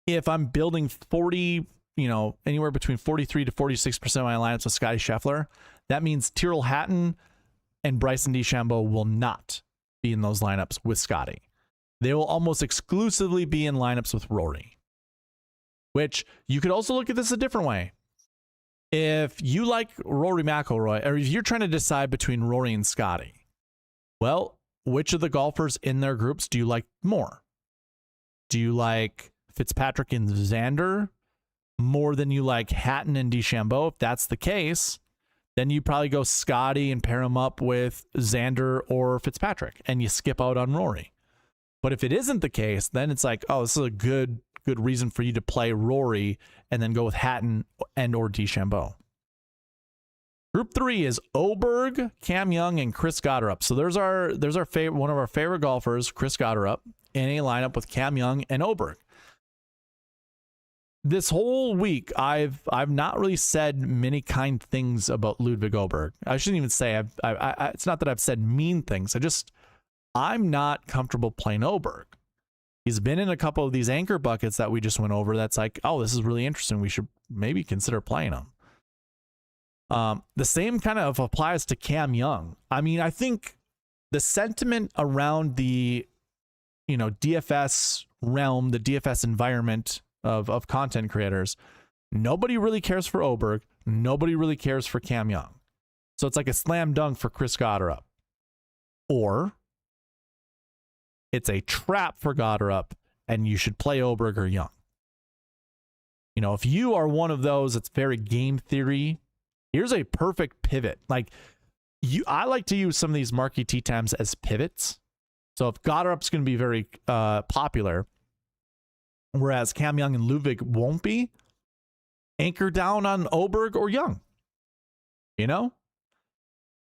if I'm building 40, anywhere between 43 to 46% of my lineups with Scotty Scheffler, that means Tyrrell Hatton and Bryson DeChambeau will not be in those lineups with Scotty. They will almost exclusively be in lineups with Rory, which you could also look at this a different way. If you like Rory McIlroy, or if you're trying to decide between Rory and Scotty, well, which of the golfers in their groups do you like more? Do you like Fitzpatrick and Xander more than you like Hatton and DeChambeau? If that's the case, then you probably go Scotty and pair him up with Xander or Fitzpatrick, and you skip out on Rory. But if it isn't the case, then it's like, oh, this is a good reason for you to play Rory and then go with Hatton and or DeChambeau. Group 3 is Oberg, Cam Young, and Chris Gotterup. So there's our one of our favorite golfers, Chris Gotterup, in a lineup with Cam Young and Oberg. This whole week, I've not really said many kind things about Ludwig Oberg. I shouldn't even say it's not that I've said mean things. I'm not comfortable playing Oberg. He's been in a couple of these anchor buckets that we just went over. That's like, oh, this is really interesting. We should maybe consider playing him. The same kind of applies to Cam Young. I mean, I think the sentiment around the, DFS realm, the DFS environment of content creators, nobody really cares for Oberg. Nobody really cares for Cam Young. So it's like a slam dunk for Chris Gotterup. Or it's a trap for Gotterup and you should play Oberg or Young. If you are one of those, it's very game theory. Here's a perfect pivot. I like to use some of these marquee tee times as pivots. So if Gotterup's going to be very popular, whereas Cam Young and Ludwig won't be, anchor down on Oberg or Young.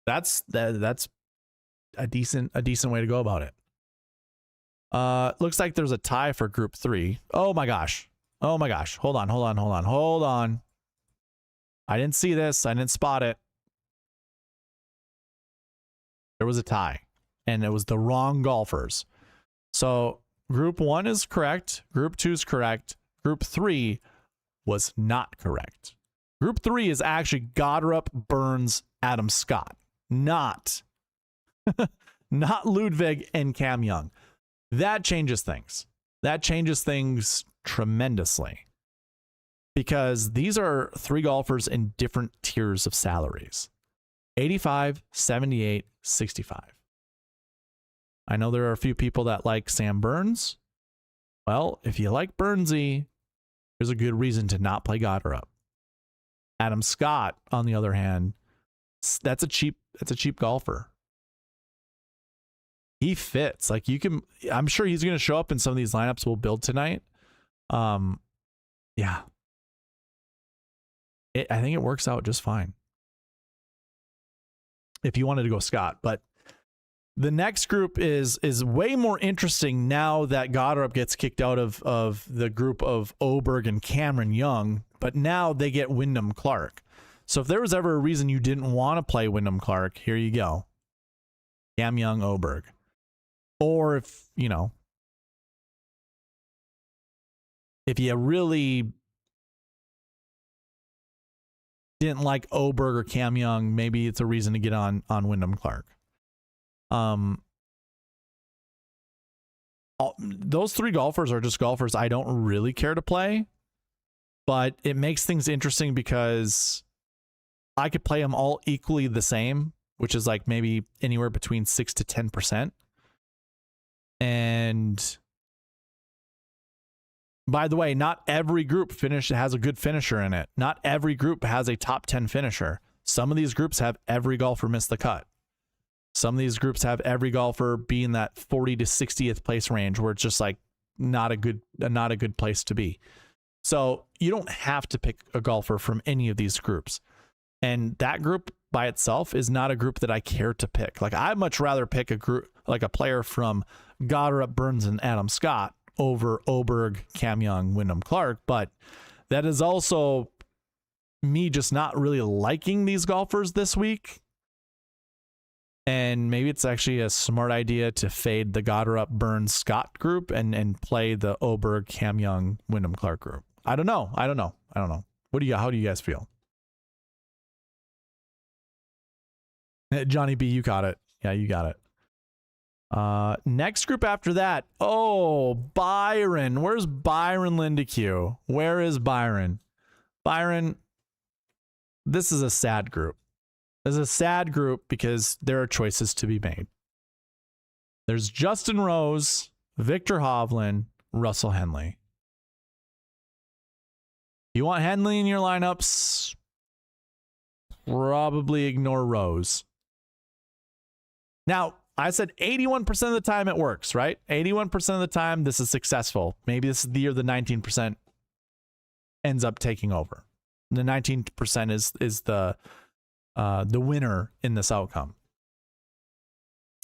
That's a decent way to go about it. Looks like there's a tie for Group 3. Oh my gosh. Hold on. I didn't see this. I didn't spot it. There was a tie, and it was the wrong golfers. So Group 1 is correct. Group 2 is correct. Group 3 was not correct. Group 3 is actually Gotterup, Burns, Adam Scott, not Ludwig and Cam Young. That changes things. That changes things tremendously. Because these are three golfers in different tiers of salaries. 85, 78, 65. I know there are a few people that like Sam Burns. Well, if you like Burnsy, there's a good reason to not play Gotterup. Adam Scott, on the other hand, that's a cheap golfer. He fits. I'm sure he's going to show up in some of these lineups we'll build tonight. Yeah. I think it works out just fine if you wanted to go Scott. But the next group is way more interesting now that Gotterup gets kicked out of the group of Oberg and Cameron Young, but now they get Wyndham Clark. So if there was ever a reason you didn't want to play Wyndham Clark, here you go. Cam Young, Oberg. Or if you really didn't like Oberg or Cam Young, maybe it's a reason to get on Wyndham Clark. Those three golfers are just golfers I don't really care to play, but it makes things interesting because I could play them all equally the same, which is like maybe anywhere between 6 to 10%. And by the way, not every group has a good finisher in it. Not every group has a top 10 finisher. Some of these groups have every golfer miss the cut. Some of these groups have every golfer be in that 40 to 60th place range where it's just like not a good place to be. So you don't have to pick a golfer from any of these groups. And that group by itself is not a group that I care to pick. Like I'd much rather pick a group, like a player from Gotterup, Burns, and Adam Scott over Oberg, Cam Young, Wyndham Clark. But that is also me just not really liking these golfers this week. And maybe it's actually a smart idea to fade the Gotterup, Burns, Scott group and play the Oberg, Cam Young, Wyndham Clark group. I don't know. How do you guys feel? Johnny B, you got it. Yeah, you got it. Next group after that. Oh, Byron. Where's Byron Lindeque? Where is Byron? Byron, this is a sad group. This is a sad group because there are choices to be made. There's Justin Rose, Victor Hovland, Russell Henley. You want Henley in your lineups? Probably ignore Rose. Now, I said 81% of the time it works, right? 81% of the time this is successful. Maybe this is the year the 19% ends up taking over. The 19% is the the winner in this outcome.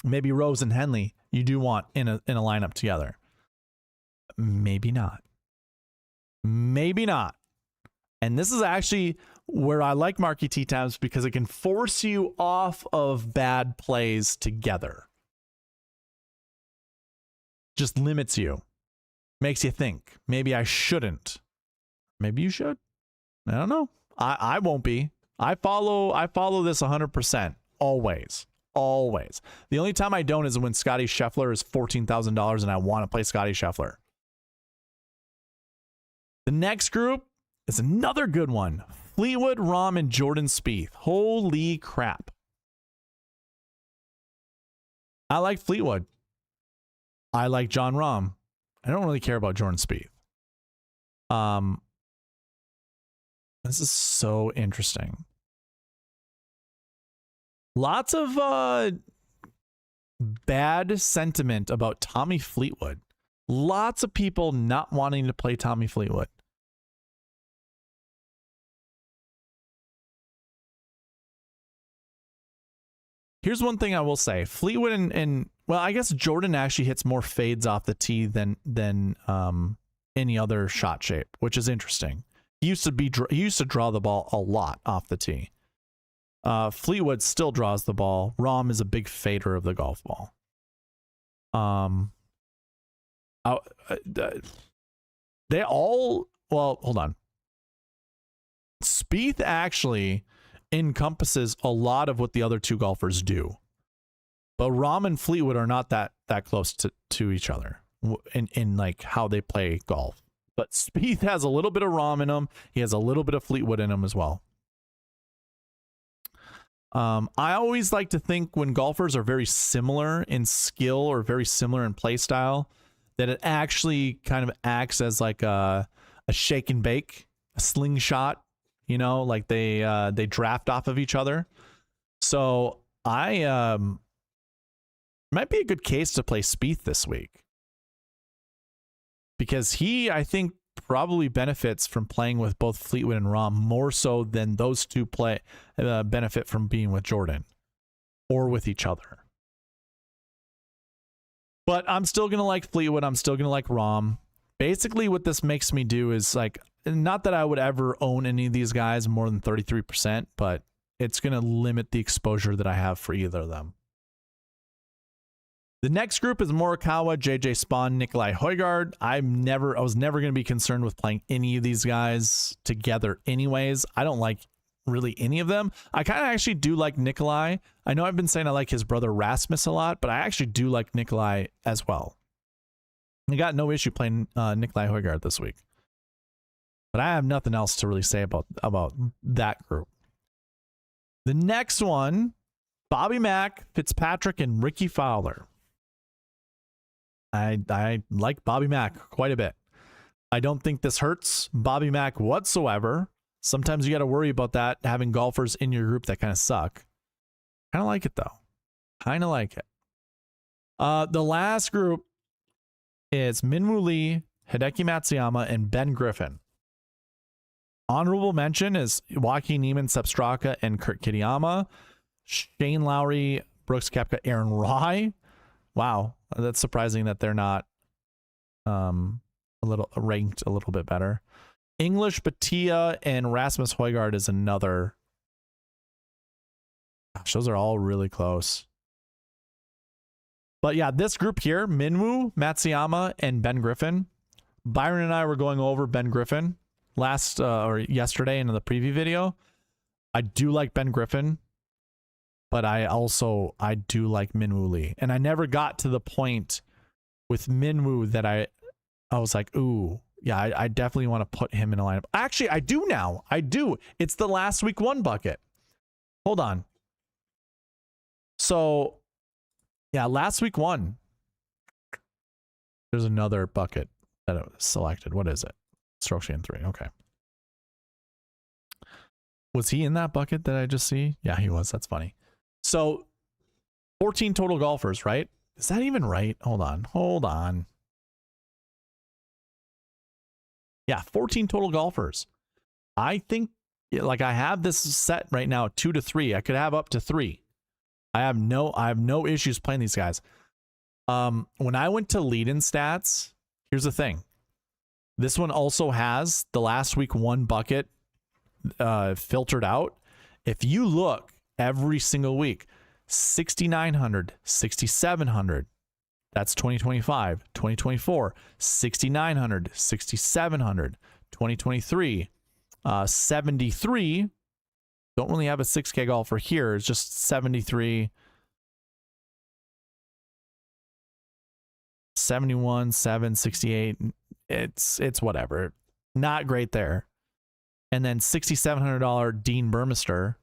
Maybe Rose and Henley you do want in a lineup together. Maybe not. Maybe not. And this is actually where I like marquee tee times because it can force you off of bad plays together. Just limits you. Makes you think, maybe I shouldn't. Maybe you should. I don't know. I won't be. I follow this 100%. Always. Always. The only time I don't is when Scotty Scheffler is $14,000 and I want to play Scotty Scheffler. The next group is another good one. Fleetwood, Rahm, and Jordan Spieth. Holy crap. I like Fleetwood. I like Jon Rahm. I don't really care about Jordan Spieth. This is so interesting. Lots of bad sentiment about Tommy Fleetwood. Lots of people not wanting to play Tommy Fleetwood. Here's one thing I will say. Fleetwood and well, I guess Jordan actually hits more fades off the tee than any other shot shape, which is interesting. He used to draw the ball a lot off the tee. Fleetwood still draws the ball. Rahm is a big fader of the golf ball. They all, well, hold on. Spieth actually encompasses a lot of what the other two golfers do. But Rahm and Fleetwood are not that close to each other in like how they play golf. But Spieth has a little bit of Rahm in him. He has a little bit of Fleetwood in him as well. I always like to think when golfers are very similar in skill or very similar in play style, that it actually kind of acts as like a shake and bake, a slingshot, you know, like they draft off of each other. So I might be a good case to play Spieth this week. Because he, I think, probably benefits from playing with both Fleetwood and Rahm more so than those two benefit from being with Jordan or with each other. But I'm still going to like Fleetwood. I'm still going to like Rahm. Basically, what this makes me do is like, not that I would ever own any of these guys more than 33%, but it's going to limit the exposure that I have for either of them. The next group is Morikawa, JJ Spawn, Nikolai Højgaard. I was never going to be concerned with playing any of these guys together anyways. I don't like really any of them. I kind of actually do like Nikolai. I know I've been saying I like his brother Rasmus a lot, but I actually do like Nikolai as well. I got no issue playing Nikolai Højgaard this week. But I have nothing else to really say about that group. The next one, Bobby Mack, Fitzpatrick, and Ricky Fowler. I like Bobby Mack quite a bit. I don't think this hurts Bobby Mack whatsoever. Sometimes you got to worry about that, having golfers in your group that kind of suck. Kind of like it, though. Kind of like it. The last group is Minwoo Lee, Hideki Matsuyama, and Ben Griffin. Honorable mention is Joaquin Niemann, Sepp Straka, and Kurt Kitayama. Shane Lowry, Brooks Koepka, Aaron Rai. Wow, that's surprising that they're not ranked a little bit better. English, Batia, and Rasmus Højgaard is another. Gosh, those are all really close. But yeah, this group here, Minwoo, Matsuyama, and Ben Griffin. Byron and I were going over Ben Griffin yesterday in the preview video. I do like Ben Griffin. But I do like Minwoo Lee. And I never got to the point with Minwoo that I was like, ooh, yeah, I definitely want to put him in a lineup. Actually, I do now. I do. It's the last week one bucket. Hold on. So, yeah, last week one. There's another bucket that it was selected. What is it? Stroke chain 3. Okay. Was he in that bucket that I just see? Yeah, he was. That's funny. So 14 total golfers, right? Is that even right? Hold on. Yeah, 14 total golfers. I think like I have this set right now 2 to 3. I could have up to 3. I have no issues playing these guys. When I went to lead-in stats, here's the thing. This one also has the last week 1 bucket filtered out. If you look every single week, 6,900, 6,700, that's 2025, 2024, 6,900, 6,700, 2023, 73. Don't really have a 6K golfer here. It's just 73, 71, 7, 68. It's whatever. Not great there. And then $6,700 Dean Burmester.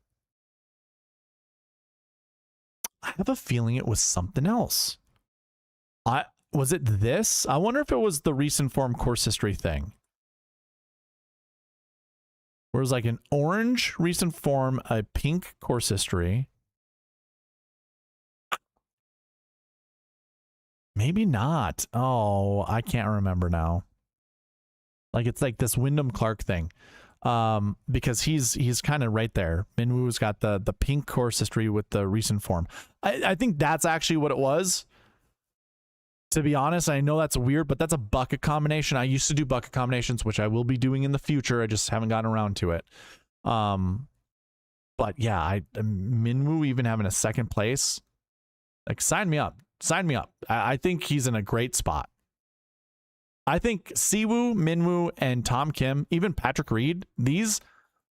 I have a feeling it was something else. Was it this? I wonder if it was the recent form course history thing. Where it was like an orange recent form, a pink course history. Maybe not. Oh, I can't remember now. Like it's like this Wyndham Clark thing. Because he's kind of right there. Minwoo's got the pink course history with the recent form. I think that's actually what it was. To be honest, I know that's weird, but that's a bucket combination. I used to do bucket combinations, which I will be doing in the future. I just haven't gotten around to it. But yeah, Minwoo even having a second place, like sign me up. Sign me up. I think he's in a great spot. I think Siwoo, Minwoo, and Tom Kim, even Patrick Reed, these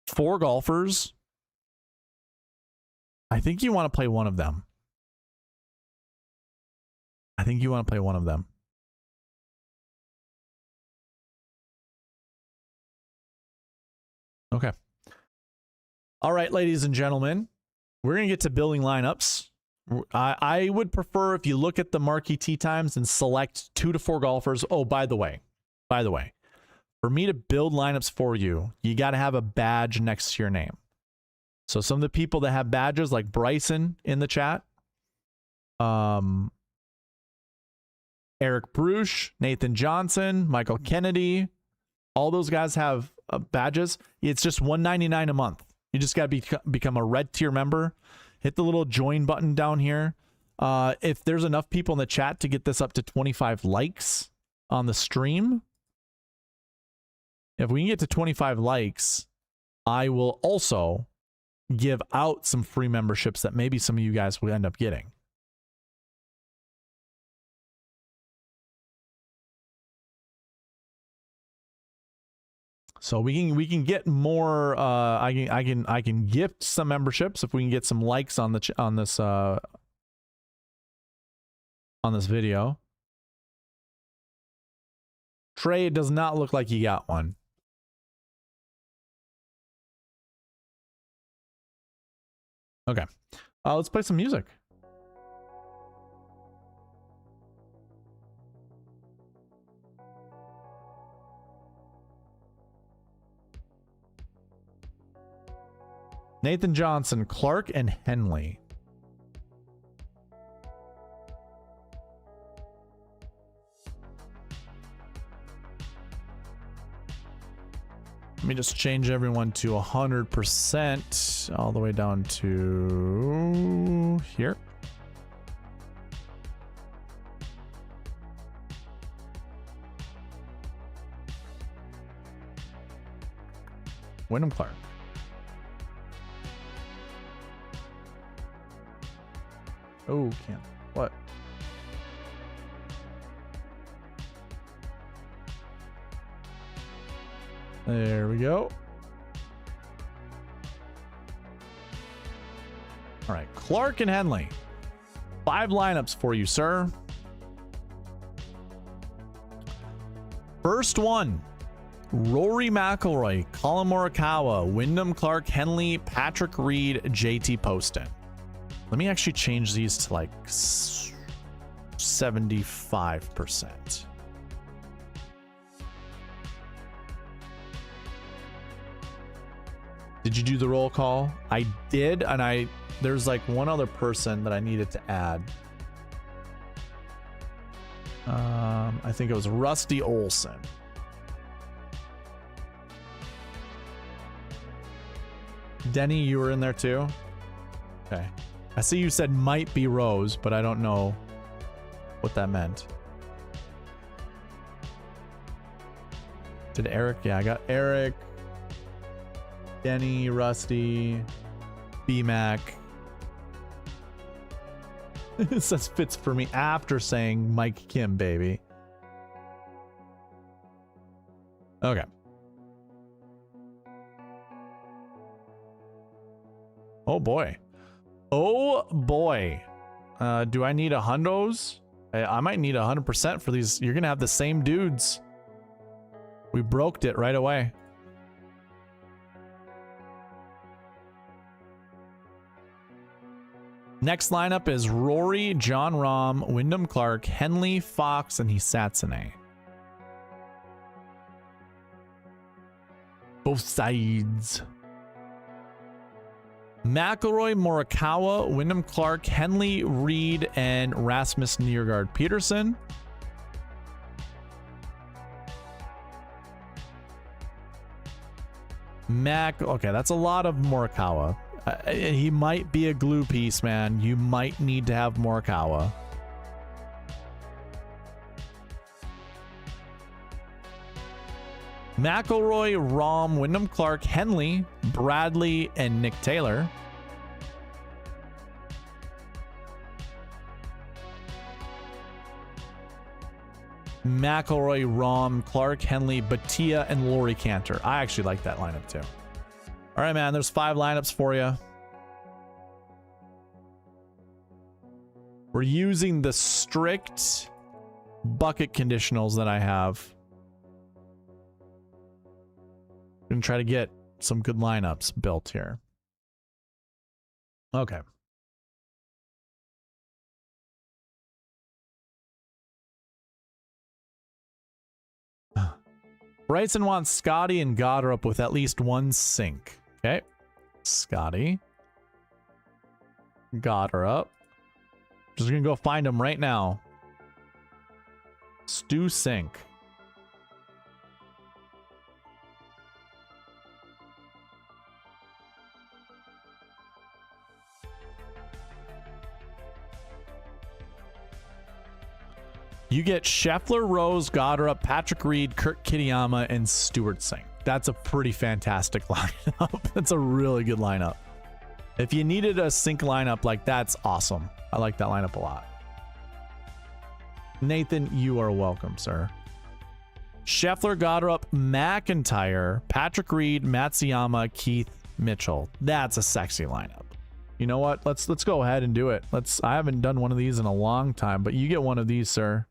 4 golfers, I think you want to play one of them. I think you want to play one of them. Okay. All right, ladies and gentlemen, we're going to get to building lineups. I would prefer if you look at the marquee tee times and select 2 to 4 golfers. Oh, by the way, for me to build lineups for you, you got to have a badge next to your name. So some of the people that have badges, like Bryson in the chat, Eric Bruce, Nathan Johnson, Michael Kennedy, all those guys have badges. It's just $199 a month. You just got to become a red tier member. Hit the little join button down here. If there's enough people in the chat to get this up to 25 likes on the stream, if we can get to 25 likes, I will also give out some free memberships that maybe some of you guys will end up getting. So we can get more. I can gift some memberships if we can get some likes on this video. Trey, it does not look like you got one. Okay, let's play some music. Nathan Johnson, Clark, and Henley. Let me just change everyone to 100%, all the way down to here. Wyndham Clark. Oh, can't. What? There we go. All right, Clark and Henley. 5 lineups for you, sir. First one, Rory McIlroy, Colin Morikawa, Wyndham Clark, Henley, Patrick Reed, JT Poston. Let me actually change these to like 75%. Did you do the roll call? I did, and there's like one other person that I needed to add. I think it was Rusty Olson. Denny, you were in there too? Okay. I see you said might be Rose, but I don't know what that meant. Did Eric? Yeah, I got Eric, Denny, Rusty, B-Mac. It says fits for me after saying Mike Kim, baby. Okay. Oh boy. Oh boy. Do I need a hundos? I might need 100% for these. You're gonna have the same dudes. We broked it right away. Next lineup is Rory, John Rahm, Wyndham Clark, Henley, Fox, and Hisatsune. Both sides. McIlroy, Morikawa, Wyndham Clark, Henley, Reed, and Rasmus Niergaard Peterson. Okay, that's a lot of Morikawa. He might be a glue piece, man. You might need to have Morikawa. McIlroy, Rahm, Wyndham Clark, Henley, Bradley, and Nick Taylor. McIlroy, Rahm, Clark, Henley, Batia, and Laurie Cantor. I actually like that lineup too. All right, man, there's 5 lineups for you. We're using the strict bucket conditionals that I have. I'm gonna try to get some good lineups built here. Okay. Bryson wants Scotty and Goddard with at least 1 sink. Okay. Scotty. Goddard. Just gonna go find him right now. Stu Sink. You get Scheffler, Rose, Goddard, Patrick Reed, Kurt Kitayama, and Stuart Singh. That's a pretty fantastic lineup. That's a really good lineup. If you needed a sync lineup like that's awesome. I like that lineup a lot. Nathan, you are welcome, sir. Scheffler, Goddard, McIntyre, Patrick Reed, Matsuyama, Keith, Mitchell. That's a sexy lineup. You know what? Let's go ahead and do it. I haven't done one of these in a long time, but you get one of these, sir.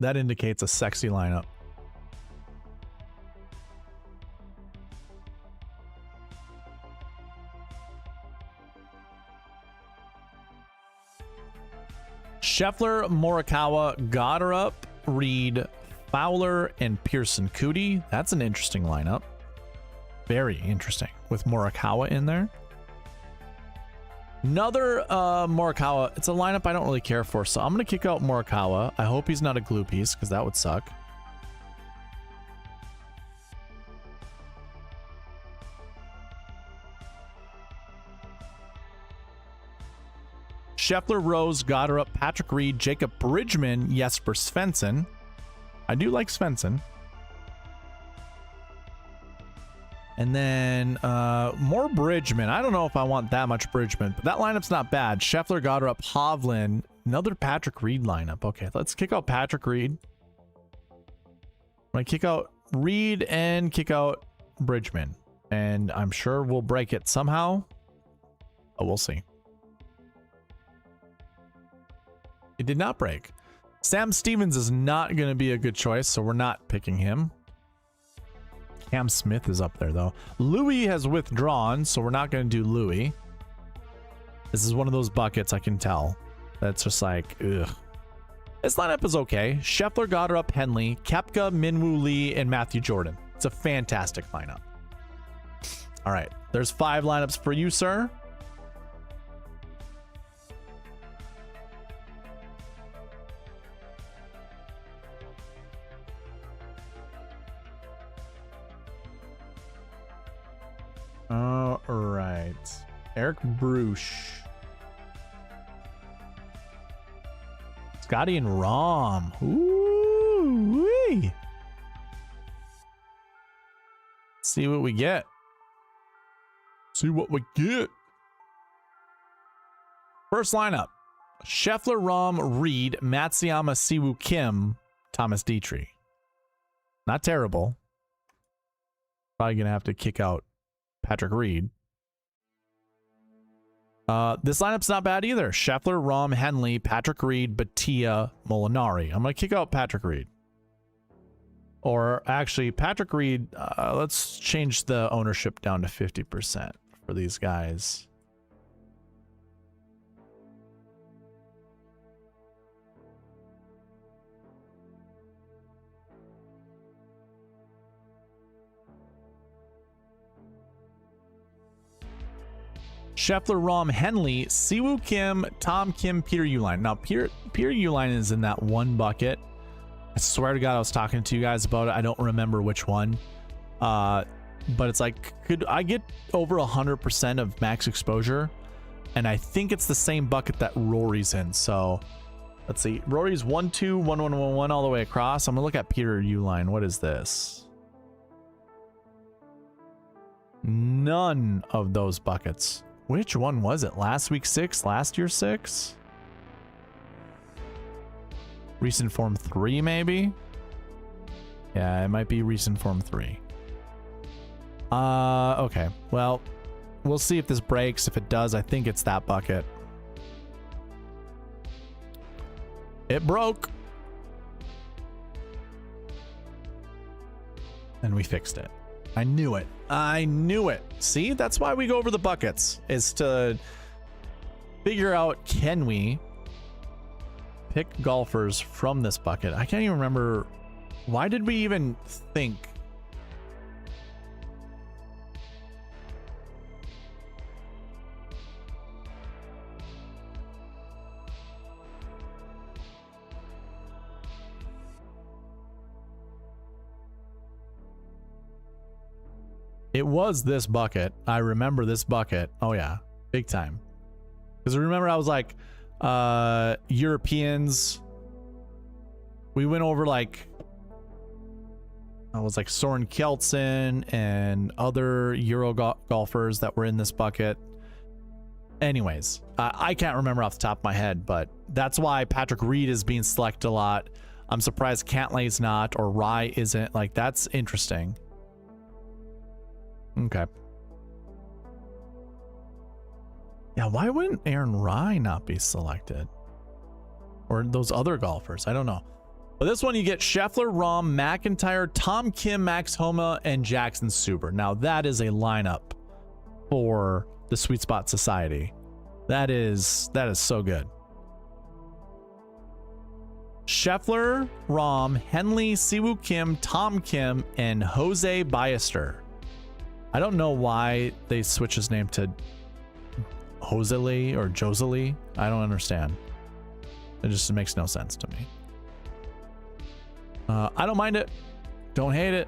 That indicates a sexy lineup. Scheffler, Morikawa, Goddard, Reed, Fowler, and Pearson Cootie. That's an interesting lineup. Very interesting with Morikawa in there. Another Morikawa. It's a lineup I don't really care for, so I'm going to kick out Morikawa. I hope he's not a glue piece because that would suck. Scheffler, Rose, Goddard, Patrick Reed, Jacob Bridgman, Jesper Svensson. I do like Svensson. And then more Bridgman. I don't know if I want that much Bridgman, but that lineup's not bad. Scheffler, Goddard, Hovland. Another Patrick Reed lineup. Okay, let's kick out Patrick Reed. I'm going to kick out Reed and kick out Bridgman. And I'm sure we'll break it somehow. Oh, we'll see. It did not break. Sam Stevens is not going to be a good choice, so we're not picking him. Cam Smith is up there, though. Louis has withdrawn, so we're not going to do Louis. This is one of those buckets, I can tell. That's just like, ugh. This lineup is okay. Scheffler, Goddard, Henley, Koepka, Minwoo Lee, and Matthew Jordan. It's a fantastic lineup. All right, there's 5 lineups for you, sir. All right. Eric Bruce. Scotty and Rom. Ooh-wee. See what we get. See what we get. First lineup. Scheffler, Rom, Reed, Matsuyama, Siwoo Kim, Thomas Dietrich. Not terrible. Probably going to have to kick out Patrick Reed. This lineup's not bad either. Scheffler, Rom, Henley, Patrick Reed, Batia, Molinari. I'm going to kick out Patrick Reed. Or actually, Patrick Reed, let's change the ownership down to 50% for these guys. Scheffler, Rom, Henley, Siwoo Kim, Tom Kim, Peter Uihlein. Now, Peter Uihlein is in that one bucket. I swear to God, I was talking to you guys about it. I don't remember which one. But it's like, could I get over 100% of max exposure? And I think it's the same bucket that Rory's in. So let's see. Rory's 1-2, 1-1-1-1 all the way across. I'm going to look at Peter Uihlein. What is this? None of those buckets. Which one was it? Last week 6? Last year 6? Recent form 3 maybe? Yeah, it might be recent form 3. Okay. Well, we'll see if this breaks. If it does, I think it's that bucket. It broke. And we fixed it. I knew it. I knew it. See, that's why we go over the buckets, is to figure out, can we pick golfers from this bucket? I can't even remember. Why did we even think? It was this bucket. I remember this bucket. Oh yeah, big time. Because remember I was like, Europeans. We went over like, I was like Soren Kjeldsen and other Euro golfers that were in this bucket. Anyways, I can't remember off the top of my head, but that's why Patrick Reed is being selected a lot. I'm surprised Cantlay's not, or Rye isn't. Like, that's interesting. Okay. Yeah, why wouldn't Aaron Rye not be selected? Or those other golfers? I don't know. But this one, you get Scheffler, Rom, McIntyre, Tom Kim, Max Homa, and Jackson Suber. Now, that is a lineup for the Sweet Spot Society. That is so good. Scheffler, Rom, Henley, Siwoo Kim, Tom Kim, and Jose Ballester. I don't know why they switched his name to Josely or Josely. I don't understand. It just makes no sense to me. I don't mind it. Don't hate it.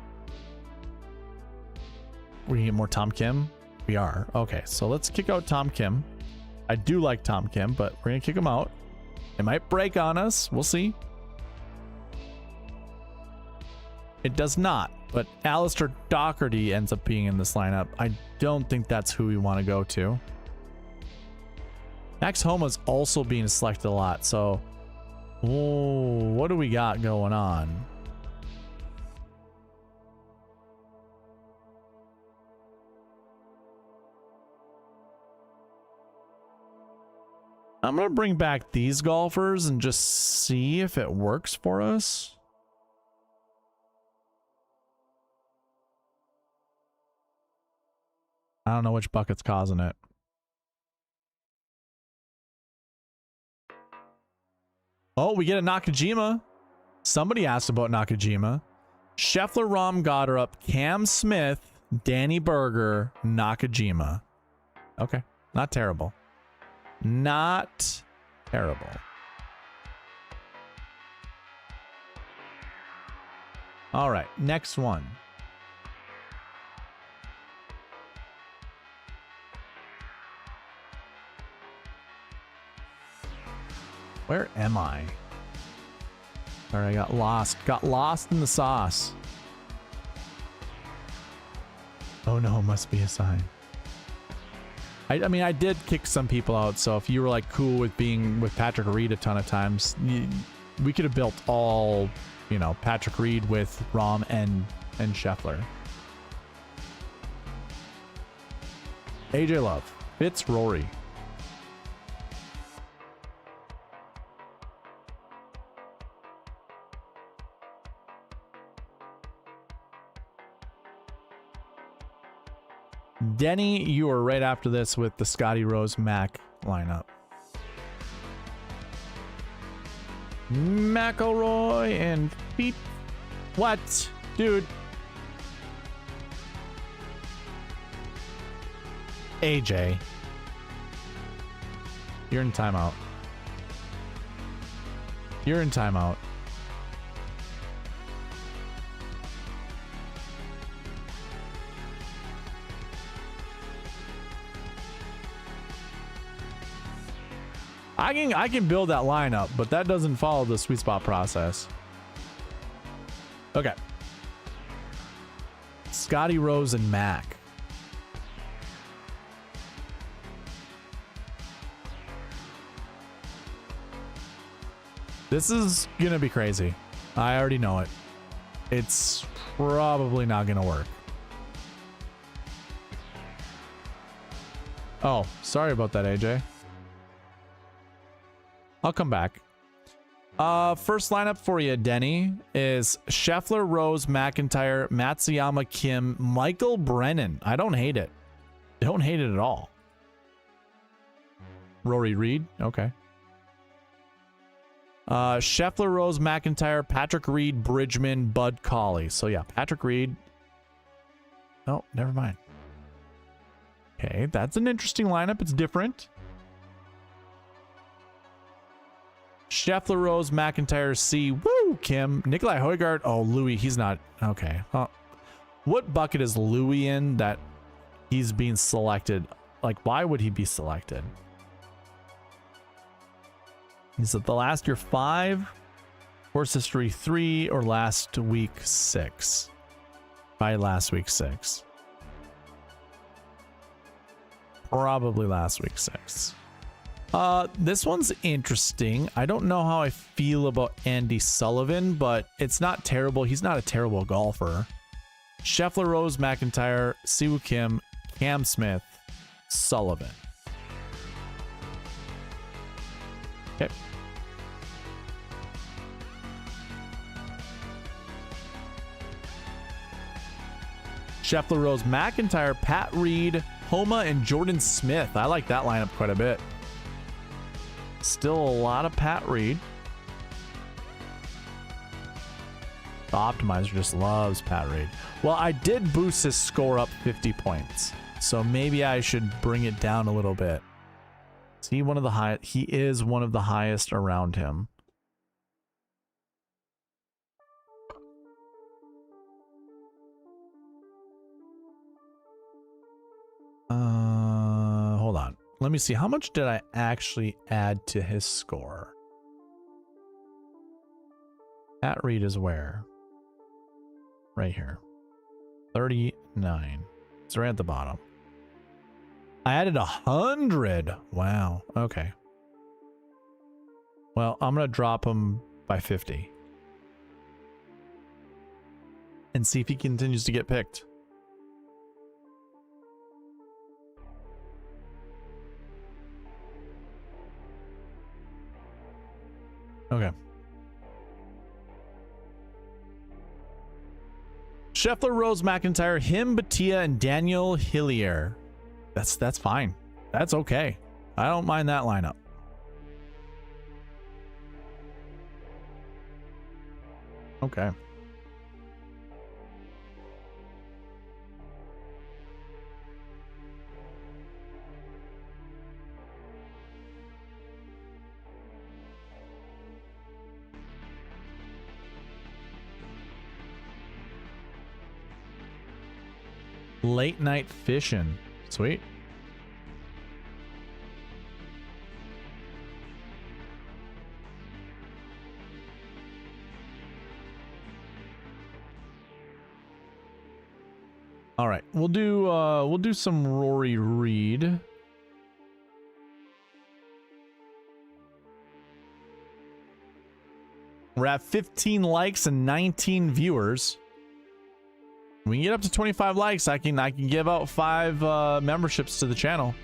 We're gonna get more Tom Kim? We are. Okay, so let's kick out Tom Kim. I do like Tom Kim, but we're gonna kick him out. It might break on us. We'll see. It does not, but Alistair Doherty ends up being in this lineup. I don't think that's who we want to go to. Max Homa's also being selected a lot, so what do we got going on? I'm going to bring back these golfers and just see if it works for us. I don't know which bucket's causing it. Oh, we get a Nakajima. Somebody asked about Nakajima. Scheffler, Rom, Goddard, Cam Smith, Danny Berger, Nakajima. Okay, not terrible. Not terrible. All right, next one. Where am I? Sorry, I got lost. Got lost in the sauce. Oh no, must be a sign. I mean, I did kick some people out, so if you were like cool with being with Patrick Reed a ton of times, we could have built all, you know, Patrick Reed with Rahm and Scheffler. AJ Love. Fitz Rory. Denny, you are right after this with the Scotty Rose Mac lineup. McElroy and Pete. What? Dude. AJ. You're in timeout. You're in timeout. I can build that lineup, but that doesn't follow the sweet spot process. Okay. Scotty Rose and Mac. This is gonna be crazy. I already know it. It's probably not gonna work. Oh, sorry about that, AJ. I'll come back. First lineup for you, Denny, is Scheffler, Rose, McIntyre, Matsuyama, Kim, Michael Brennan. I don't hate it. I don't hate it at all. Rory Reed. Okay. Scheffler, Rose, McIntyre, Patrick Reed, Bridgman, Bud Cauley. So yeah, Patrick Reed. Oh, never mind. Okay, that's an interesting lineup. It's different. Scheffler, Rose, McIntyre, C. Woo! Kim. Nikolai Højgaard. Oh, Louis. He's not. Okay. What bucket is Louis in that he's being selected? Like, why would he be selected? Is it the last year 5, course history 3, or last week 6? By last week 6. Probably last week 6. This one's interesting. I don't know how I feel about Andy Sullivan, but it's not terrible. He's not a terrible golfer. Scheffler, Rose, McIntyre, Siwoo Kim, Cam Smith, Sullivan. Okay. Scheffler, Rose, McIntyre, Pat Reed, Homa, and Jordan Smith. I like that lineup quite a bit. Still a lot of Pat Reed. The optimizer just loves Pat Reed. Well, I did boost his score up 50 points, so maybe I should bring it down a little bit. Is he one of the high? He is one of the highest around him. Hold on. Let me see. How much did I actually add to his score? Pat Reed is where? Right here. 39. It's right at the bottom. I added 100. Wow. Okay. Well, I'm going to drop him by 50. And see if he continues to get picked. Okay. Scheffler, Rose, McIntyre, him, Batia, and Daniel Hillier. That's fine. That's okay. I don't mind that lineup. Okay. Late night fishing. Sweet. All right, we'll do some Rory Reed. We're at 15 likes and 19 viewers. We can get up to 25 likes. I can give out 5 memberships to the channel.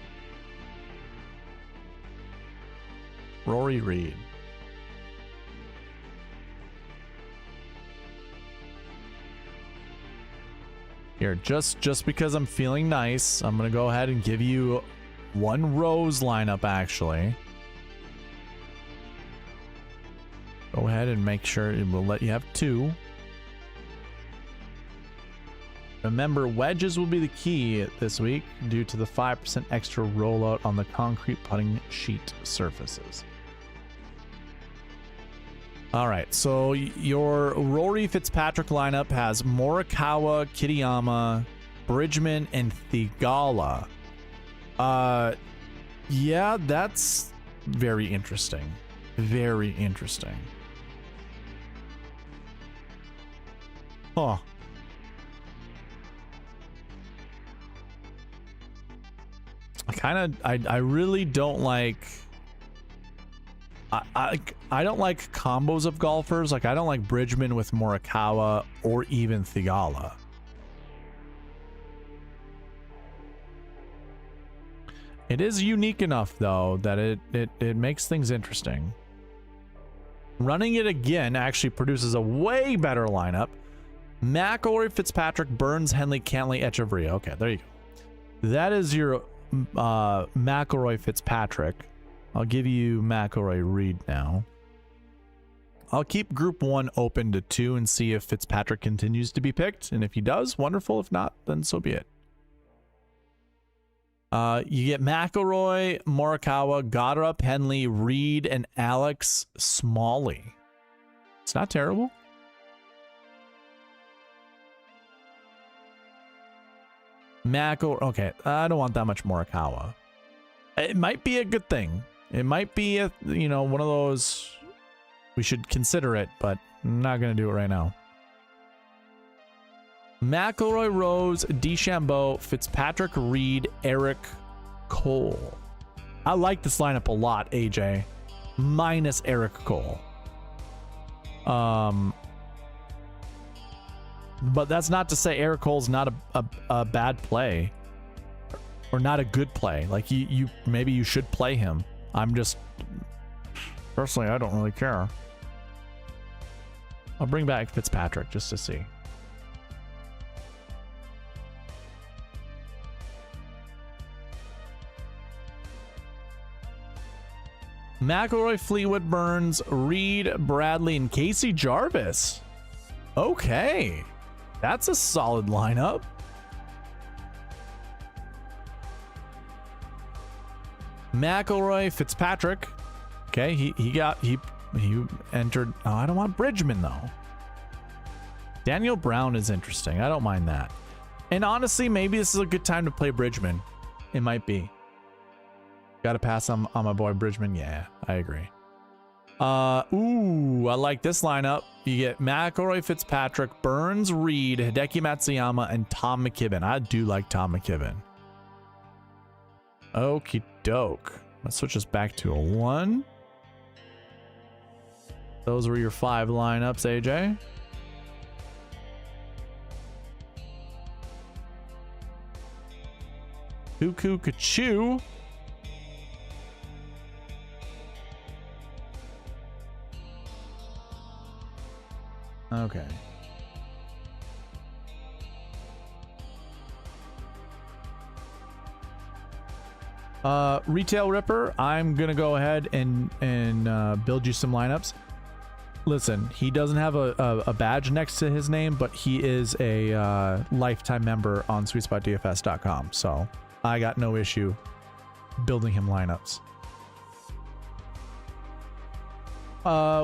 Rory Reed. Here, just because I'm feeling nice, I'm gonna go ahead and give you one Rose lineup actually. Go ahead and make sure it will let you have 2. Remember, wedges will be the key this week due to the 5% extra rollout on the concrete putting sheet surfaces. All right, so your Rory Fitzpatrick lineup has Morikawa, Kitayama, Bridgman, and Thigala. Yeah, that's very interesting. Very interesting. Huh. I really don't like I don't like combos of golfers. Like I don't like Bridgman with Morikawa or even Thigala. It is unique enough though that it makes things interesting. Running it again actually produces a way better lineup. McIlroy, Fitzpatrick, Burns, Henley, Cantley, Echeverria. Okay, there you go. That is your McIlroy, Fitzpatrick. I'll give you McIlroy Reed now. I'll keep group 1 open to 2 and see if Fitzpatrick continues to be picked. And if he does, wonderful. If not, then so be it. You get McIlroy, Morikawa, Goddard, Henley, Reed, and Alex Smalley. It's not terrible. Okay, I don't want that much Morikawa. It might be a good thing. It might be a, you know, one of those we should consider it, but I'm not gonna do it right now. McIlroy, Rose, DeChambeau, Fitzpatrick, Reed, Eric Cole. I like this lineup a lot, AJ. Minus Eric Cole. But that's not to say Eric Cole's not a bad play. Or not a good play. Like you maybe you should play him. I'm just personally I don't really care. I'll bring back Fitzpatrick just to see. McIlroy, Fleetwood, Burns, Reed, Bradley, and Casey Jarvis. Okay. That's a solid lineup. McIlroy, Fitzpatrick. Okay, he entered. Oh, I don't want Bridgman though. Daniel Brown is interesting. I don't mind that. And honestly, maybe this is a good time to play Bridgman. It might be. Got to pass on my boy Bridgman. Yeah, I agree. Ooh, I like this lineup. You get McIlroy, Fitzpatrick, Burns, Reed, Hideki Matsuyama, and Tom McKibben. I do like Tom McKibben. Okie doke. Let's switch us back to a 1. Those were your 5 lineups, AJ. Cuckoo Kachoo. Okay. Retail Ripper, I'm gonna go ahead and build you some lineups. Listen, he doesn't have a badge next to his name, but he is a lifetime member on SweetSpotDFS.com, so I got no issue building him lineups.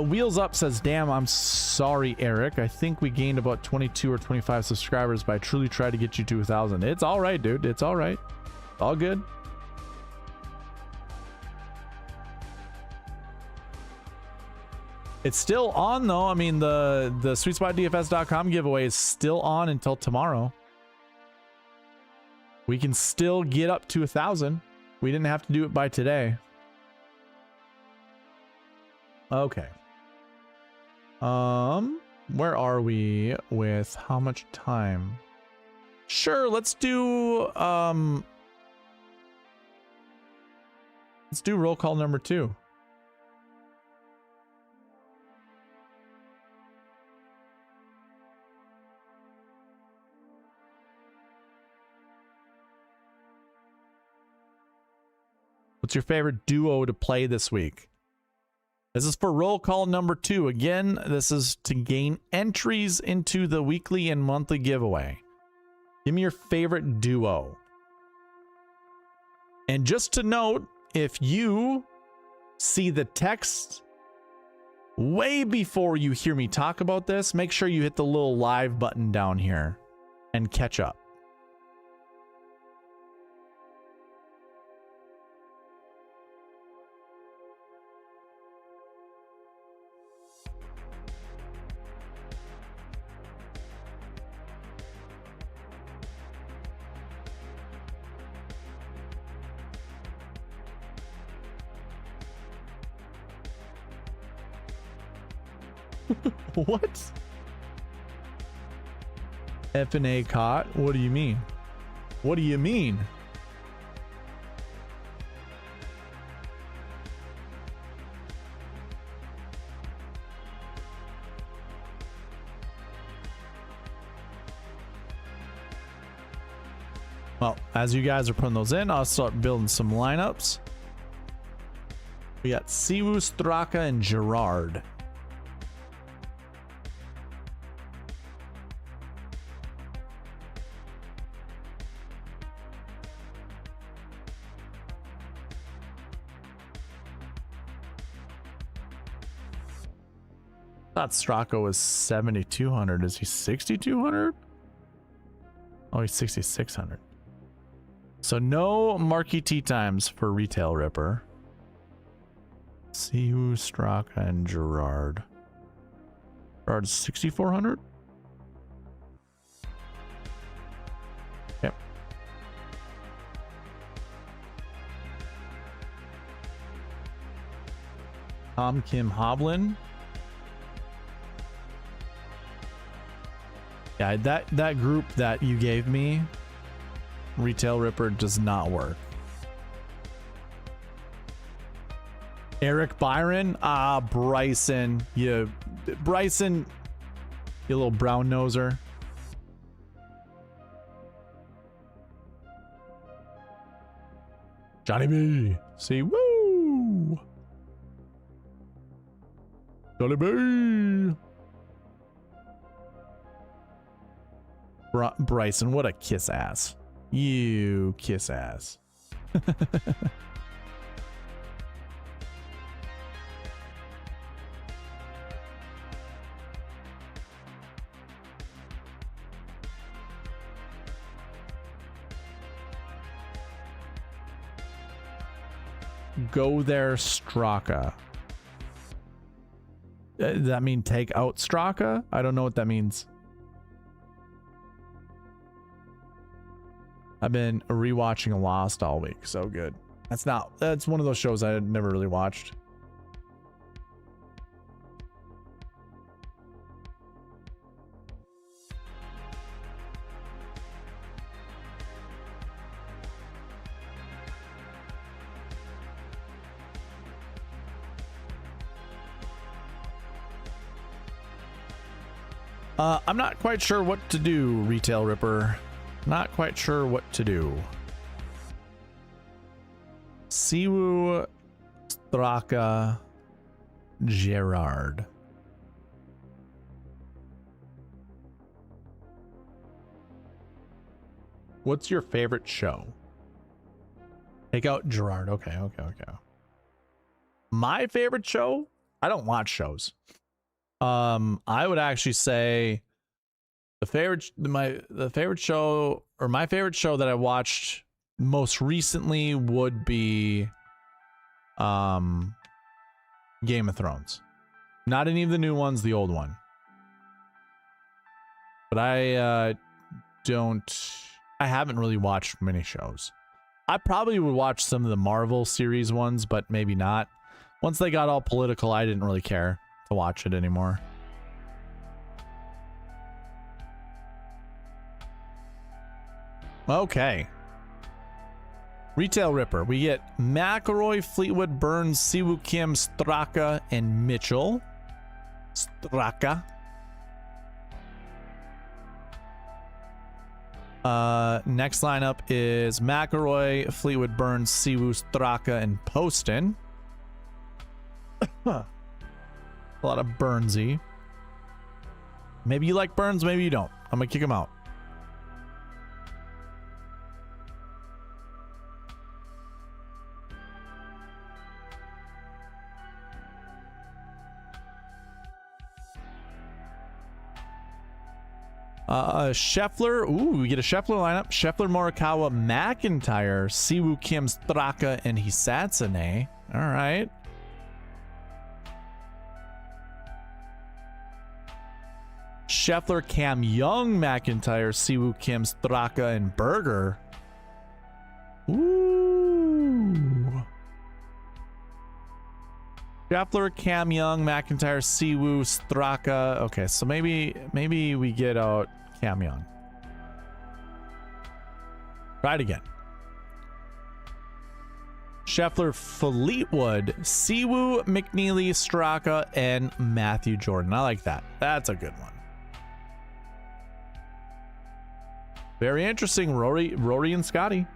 Wheels Up says, damn, I'm sorry, Eric. I think we gained about 22 or 25 subscribers, but I truly tried to get you to 1,000. It's all right, dude. It's all right. All good. It's still on, though. I mean, the SweetSpotDFS.com giveaway is still on until tomorrow. We can still get up to 1,000. We didn't have to do it by today. Okay. Where are we with how much time? Sure, let's do roll call number 2. What's your favorite duo to play this week? This is for roll call number 2. Again, this is to gain entries into the weekly and monthly giveaway. Give me your favorite duo. And just to note, if you see the text way before you hear me talk about this, make sure you hit the little live button down here and catch up. What? F&A caught? What do you mean? What do you mean? Well, as you guys are putting those in, I'll start building some lineups. We got Siwu, Straka, and Gerard. I thought Straka was 7,200. Is he 6,200? Oh, he's 6,600. So no marquee tee times for Retail Ripper. Siwu, Straka, and Gerard. Gerard's 6,400? Yep. Tom Kim Hovland. Yeah, that group that you gave me, Retail Ripper, does not work. Eric Byron, Bryson, you little brown noser. Johnny B, see, woo, Johnny B. Bryson, what a kiss ass. You kiss ass. Go there, Straka. Does that mean take out Straka? I don't know what that means. I've been rewatching Lost all week. So good. That's one of those shows I had never really watched. I'm not quite sure what to do, Retail Ripper. Not quite sure what to do. Siwu, Straka, Gerard. What's your favorite show? Take out Gerard. Okay. My favorite show? I don't watch shows. I would actually say my favorite show that I watched most recently would be Game of Thrones. Not any of the new ones, the old one. But I don't I haven't really watched many shows. I probably would watch some of the Marvel series ones, but maybe not. Once they got all political, I didn't really care to watch it anymore. Okay. Retail Ripper. We get McIlroy, Fleetwood, Burns, Siwoo Kim, Straka, and Mitchell. Straka. Next lineup is McIlroy, Fleetwood, Burns, Siwoo, Straka, and Poston. A lot of Burnsy. Maybe you like Burns, maybe you don't. I'm gonna kick him out. Scheffler. Ooh, we get a Scheffler lineup. Scheffler, Morikawa, McIntyre, Siwoo Kim, Straka, and Hisatsune. All right. Scheffler, Cam Young, McIntyre, Siwoo Kim, Straka, and Berger. Ooh. Scheffler, Cam Young, McIntyre, Siwoo, Straka. Okay, so maybe we get out Cam Young. Try it again. Scheffler, Fleetwood, Siwoo, McNeely, Straka, and Matthew Jordan. I like that. That's a good one. Very interesting. Rory and Scotty.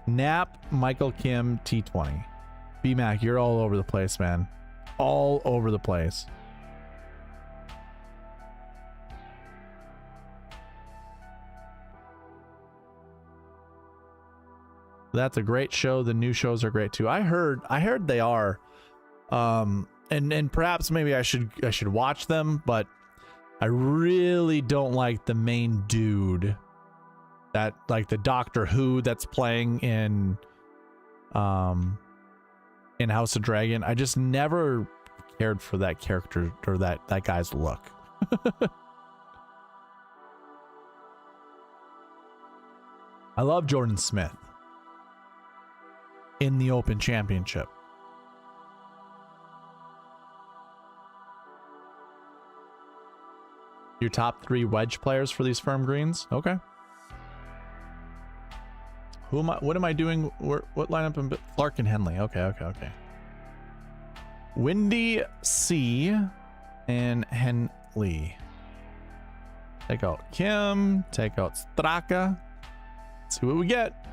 Knapp, Michael Kim, T20. B-Mac, you're all over the place, man. All over the place. That's a great show. The new shows are great too. I heard they are. And perhaps maybe I should watch them, but I really don't like the main dude. That, like, the Doctor Who that's playing in House of Dragon. I just never cared for that character or that guy's look. I love Jordan Smith in the Open Championship. Your top 3 wedge players for these firm greens? Okay. Who am I? What am I doing? What lineup? Clark and Henley. Okay. Windy, C, and Henley. Take out Kim. Take out Straka. Let's see what we get.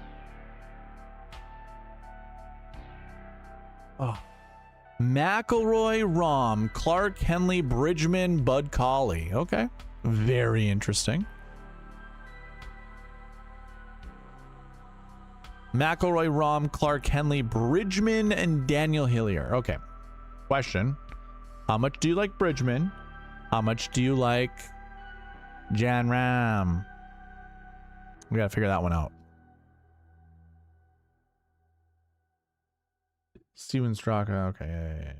Oh. McIlroy, Rahm, Clark, Henley, Bridgman, Bud Cauley. Okay. Very interesting. McIlroy, Rahm, Clark, Henley, Bridgman, and Daniel Hillier. Okay. Question. How much do you like Bridgman? How much do you like Jan Rahm? We gotta figure that one out. Steven Straka. Okay. Yeah.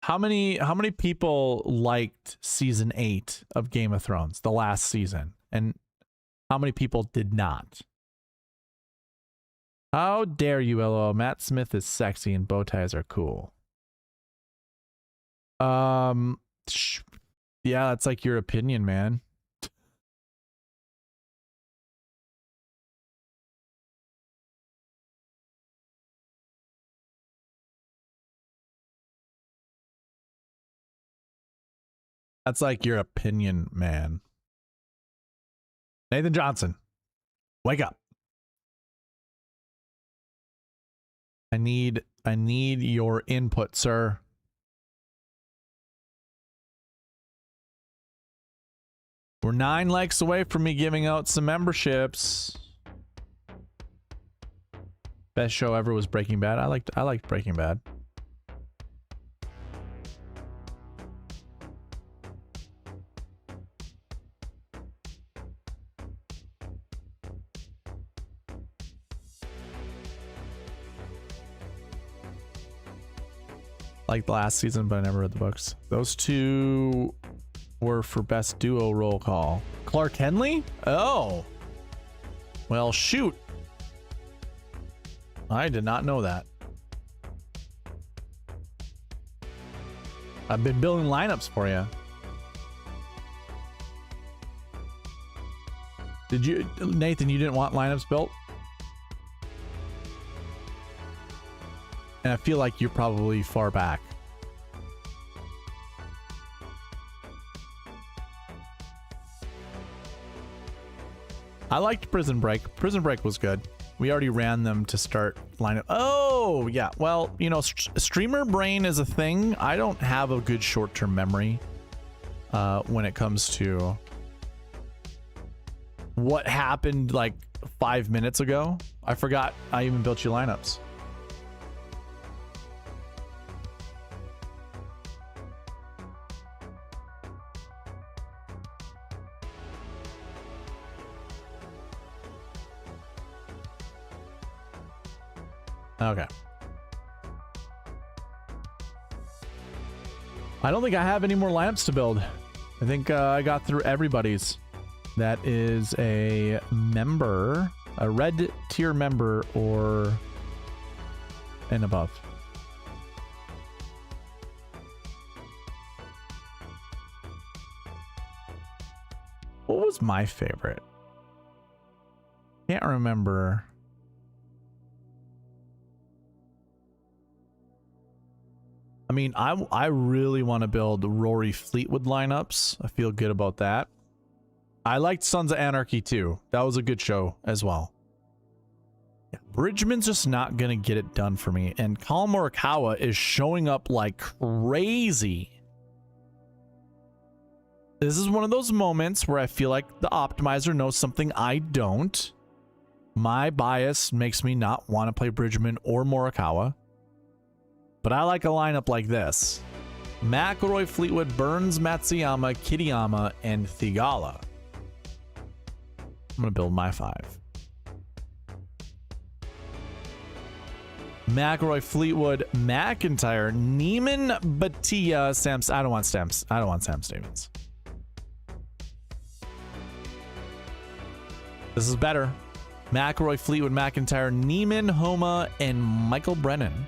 How many people liked season 8 of Game of Thrones, the last season? And how many people did not? How dare you, LOL. Matt Smith is sexy and bow ties are cool. Yeah, that's like your opinion, man. That's like your opinion, man. Nathan Johnson, wake up. I need your input, sir. We're 9 likes away from me giving out some memberships. Best show ever was Breaking Bad. I liked Breaking Bad. like the last season, but I never read the books. Those two were for best duo roll call. Clark Henley? Oh. Well, shoot. I did not know that. I've been building lineups for you. Did you, Nathan, you didn't want lineups built? And I feel like you're probably far back. I liked Prison Break. Prison Break was good. We already ran them to start lineup. Oh, yeah. Well, you know, streamer brain is a thing. I don't have a good short-term memory when it comes to what happened like 5 minutes ago. I forgot I even built you lineups. Okay. I don't think I have any more lineups to build. I think I got through everybody's. That is a member, a red tier member or and above. What was my favorite? Can't remember. I mean, I really want to build Rory Fleetwood lineups. I feel good about that. I liked Sons of Anarchy too. That was a good show as well. Yeah, Bridgman's just not going to get it done for me. And Collin Morikawa is showing up like crazy. This is one of those moments where I feel like the optimizer knows something I don't. My bias makes me not want to play Bridgman or Morikawa. But I like a lineup like this. McIlroy, Fleetwood, Burns, Matsuyama, Kitayama, and Theegala. I'm going to build my 5. McIlroy, Fleetwood, McIntyre, Neiman, Batia, Sam... I don't want Sam Stevens. This is better. McIlroy, Fleetwood, McIntyre, Neiman, Homa, and Michael Brennan.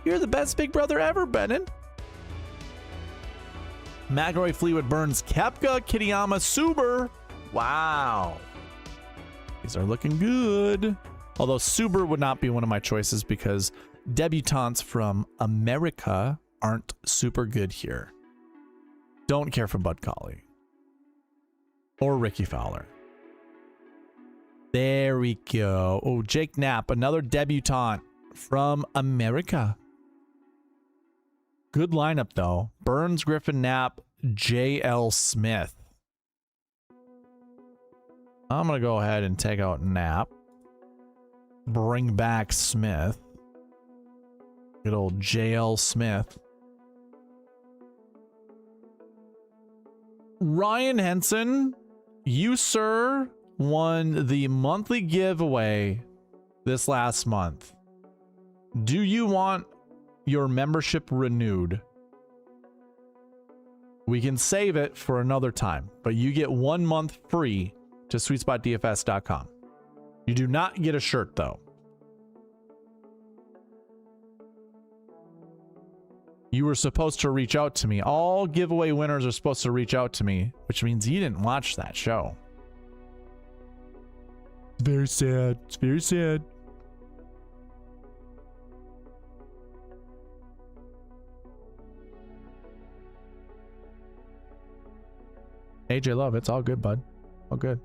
You're the best big brother ever, Brennan. McIlroy, Fleetwood, Burns, Koepka, Kitayama, Suber. Wow. These are looking good. Although Suber would not be one of my choices because debutantes from America aren't super good here. Don't care for Bud Colley. Or Ricky Fowler. There we go. Oh, Jake Knapp, another debutante from America. Good lineup, though. Burns, Griffin, Knapp, J.L. Smith. I'm going to go ahead and take out Knapp. Bring back Smith. Good old J.L. Smith. Ryan Henson, you, sir, won the monthly giveaway this last month. Do you want your membership renewed? We can save it for another time, but you get 1 month free to SweetSpotDFS.com. You do not get a shirt, though. You were supposed to reach out to me. All giveaway winners are supposed to reach out to me, which means you didn't watch that show. It's very sad. It's very sad. AJ Love, it's all good, bud. All good.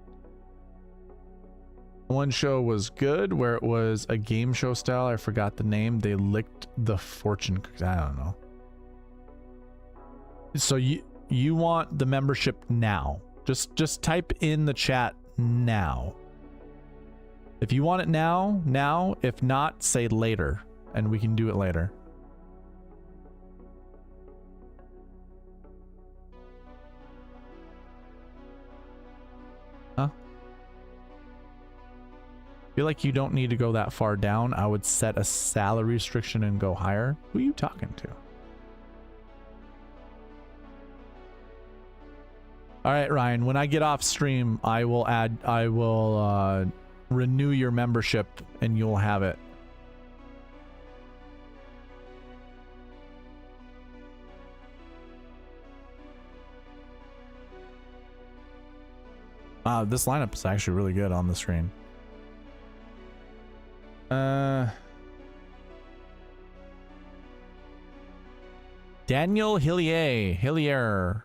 One show was good where it was a game show style. I forgot the name. They licked the fortune. I don't know. So you want the membership now. Just type in the chat now. If you want it now, now. If not, say later, and we can do it later. Huh? Feel like you don't need to go that far down. I would set a salary restriction and go higher. Who are you talking to? All right, Ryan, when I get off stream, I will renew your membership and you'll have it. This lineup is actually really good on the screen. Daniel Hillier.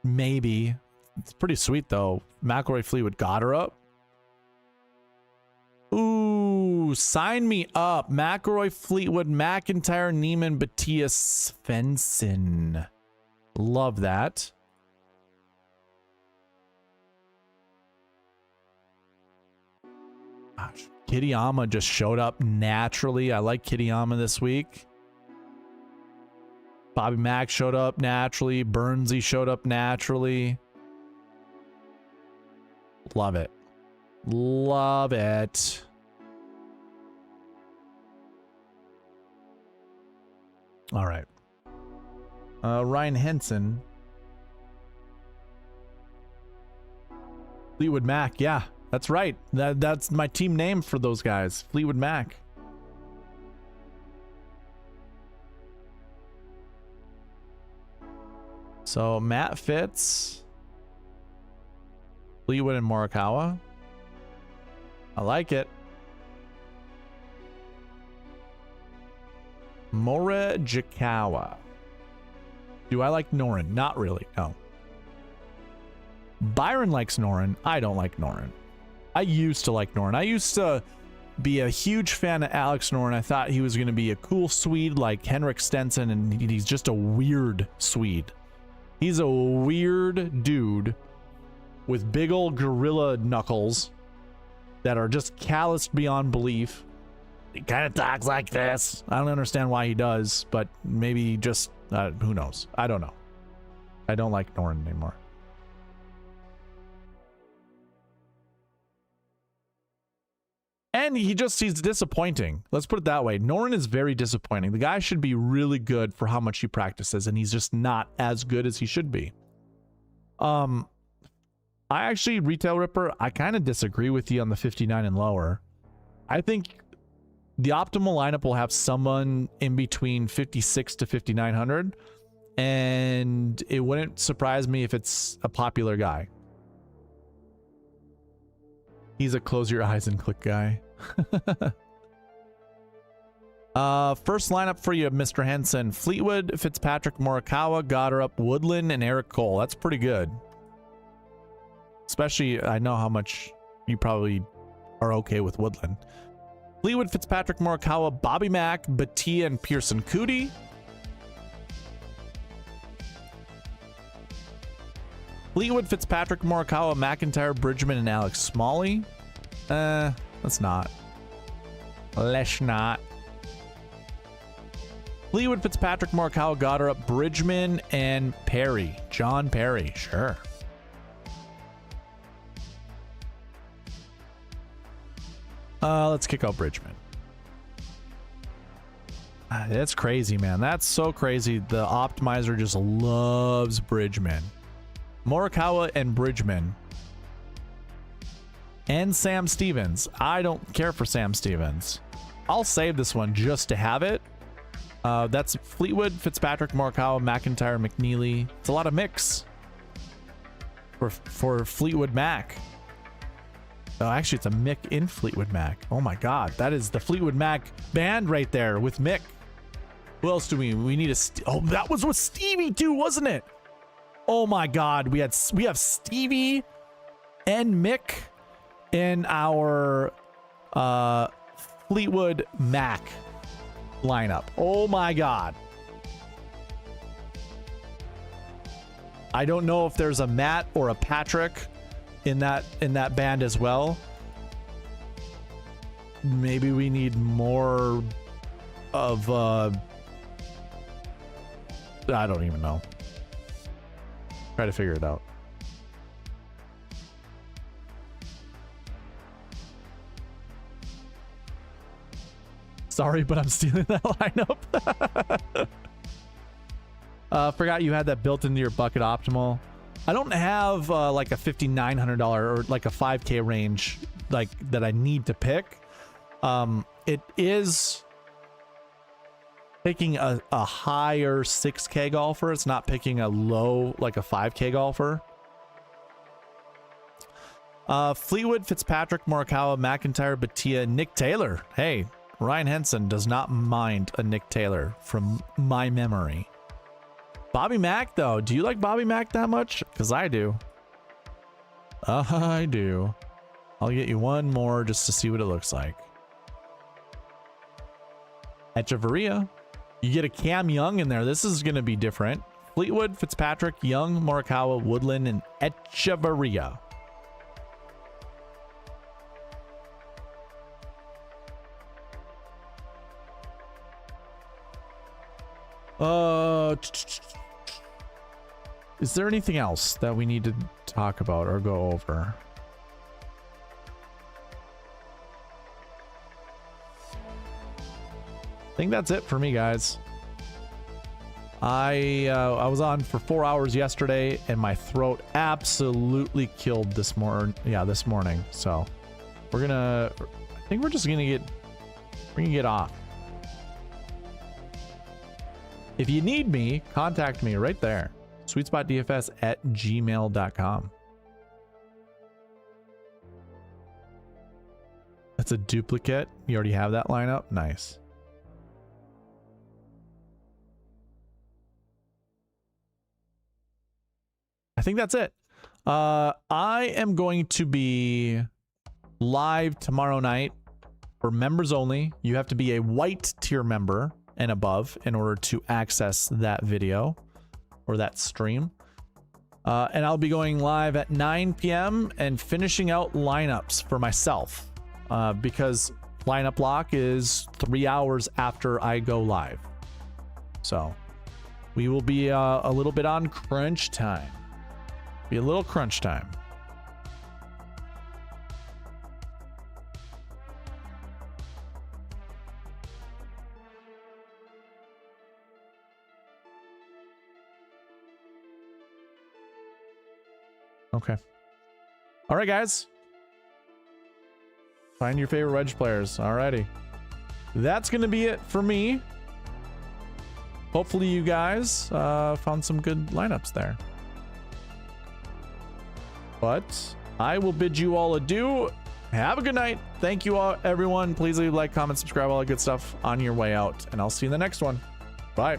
Maybe. It's pretty sweet though. McIlroy, Fleetwood, Goddard. Ooh, sign me up. McIlroy, Fleetwood, McIntyre, Neiman, Batia, Svensson. Love that. Gosh, Kitayama just showed up naturally. I like Kitayama this week. Bobby Mack showed up naturally. Burnsy showed up naturally. Love it. Love it. All right. Ryan Henson. Fleetwood Mac. Yeah, that's right. That's my team name for those guys. Fleetwood Mac. So Matt Fitz, Fleetwood and Morikawa. I like it. Morikawa. Do I like Noren? Not really, no. Byron likes Noren. I don't like Noren. I used to like Noren. I used to be a huge fan of Alex Noren. I thought he was going to be a cool Swede like Henrik Stenson, and he's just a weird Swede. He's a weird dude with big old gorilla knuckles that are just calloused beyond belief. He kind of talks like this. I don't understand why he does, but maybe just, who knows? I don't know. I don't like Noren anymore. And he's disappointing. Let's put it that way. Noren is very disappointing. The guy should be really good for how much he practices, and he's just not as good as he should be. I actually, Retail Ripper, I kind of disagree with you on the 59 and lower. I think the optimal lineup will have someone in between 56 to 5,900, and it wouldn't surprise me if it's a popular guy. He's a close your eyes and click guy. First lineup for you, Mr. Henson. Fleetwood, Fitzpatrick, Morikawa, Goddard, Woodland, and Eric Cole. That's pretty good. Especially, I know how much you probably are okay with Woodland. Fleetwood, Fitzpatrick, Morikawa, Bobby Mack, Batia, and Pearson Cootie. Fleetwood, Fitzpatrick, Morikawa, McIntyre, Bridgman, and Alex Smalley. Let's not. Let's not. Fleetwood, Fitzpatrick, Morikawa, Goddard, Bridgman, and Perry. John Perry, sure. Let's kick out Bridgman. That's crazy, man. That's so crazy. The optimizer just loves Bridgman. Morikawa and Bridgman. And Sam Stevens. I don't care for Sam Stevens. I'll save this one just to have it. That's Fleetwood, Fitzpatrick, Morikawa, McIntyre, McNeely. It's a lot of mix for Fleetwood Mac. Oh, actually, it's a Mick in Fleetwood Mac. Oh my God, that is the Fleetwood Mac band right there with Mick. Who else do we need? Oh, that was with Stevie too, wasn't it? Oh my God, we have Stevie and Mick in our Fleetwood Mac lineup. Oh my God. I don't know if there's a Matt or a Patrick in that band as well. Maybe we need more of I don't even know. Try to figure it out. Sorry, but I'm stealing that lineup. Forgot you had that built into your bucket optimal. I don't have like a $5,900 or like a 5K range like that I need to pick. It is picking a higher 6K golfer. It's not picking a low, like a 5K golfer. Fleetwood, Fitzpatrick, Morikawa, McIntyre, Batia, Nick Taylor. Hey, Ryan Henson does not mind a Nick Taylor from my memory. Bobby Mack, though. Do you like Bobby Mack that much? Because I do. I do. I'll get you one more just to see what it looks like. Echeverria. You get a Cam Young in there. This is going to be different. Fleetwood, Fitzpatrick, Young, Morikawa, Woodland, and Echeverria. Is there anything else that we need to talk about or go over? I think that's it for me, guys. I was on for 4 hours yesterday, and my throat absolutely killed this morning. Yeah, this morning. So I think we're just gonna get off. If you need me, contact me right there. SweetSpotDFS@gmail.com. That's a duplicate. You already have that lineup. Nice. I think that's it. I am going to be live tomorrow night for members only. You have to be a white tier member and above in order to access that video or that stream. And I'll be going live at 9 p.m. and finishing out lineups for myself because lineup lock is 3 hours after I go live. So we will be a little bit on crunch time. Be a little crunch time. Okay. All right, guys. Find your favorite wedge players. Alrighty. That's going to be it for me. Hopefully you guys found some good lineups there. But I will bid you all adieu. Have a good night. Thank you all, everyone. Please leave a like, comment, subscribe, all that good stuff on your way out. And I'll see you in the next one. Bye.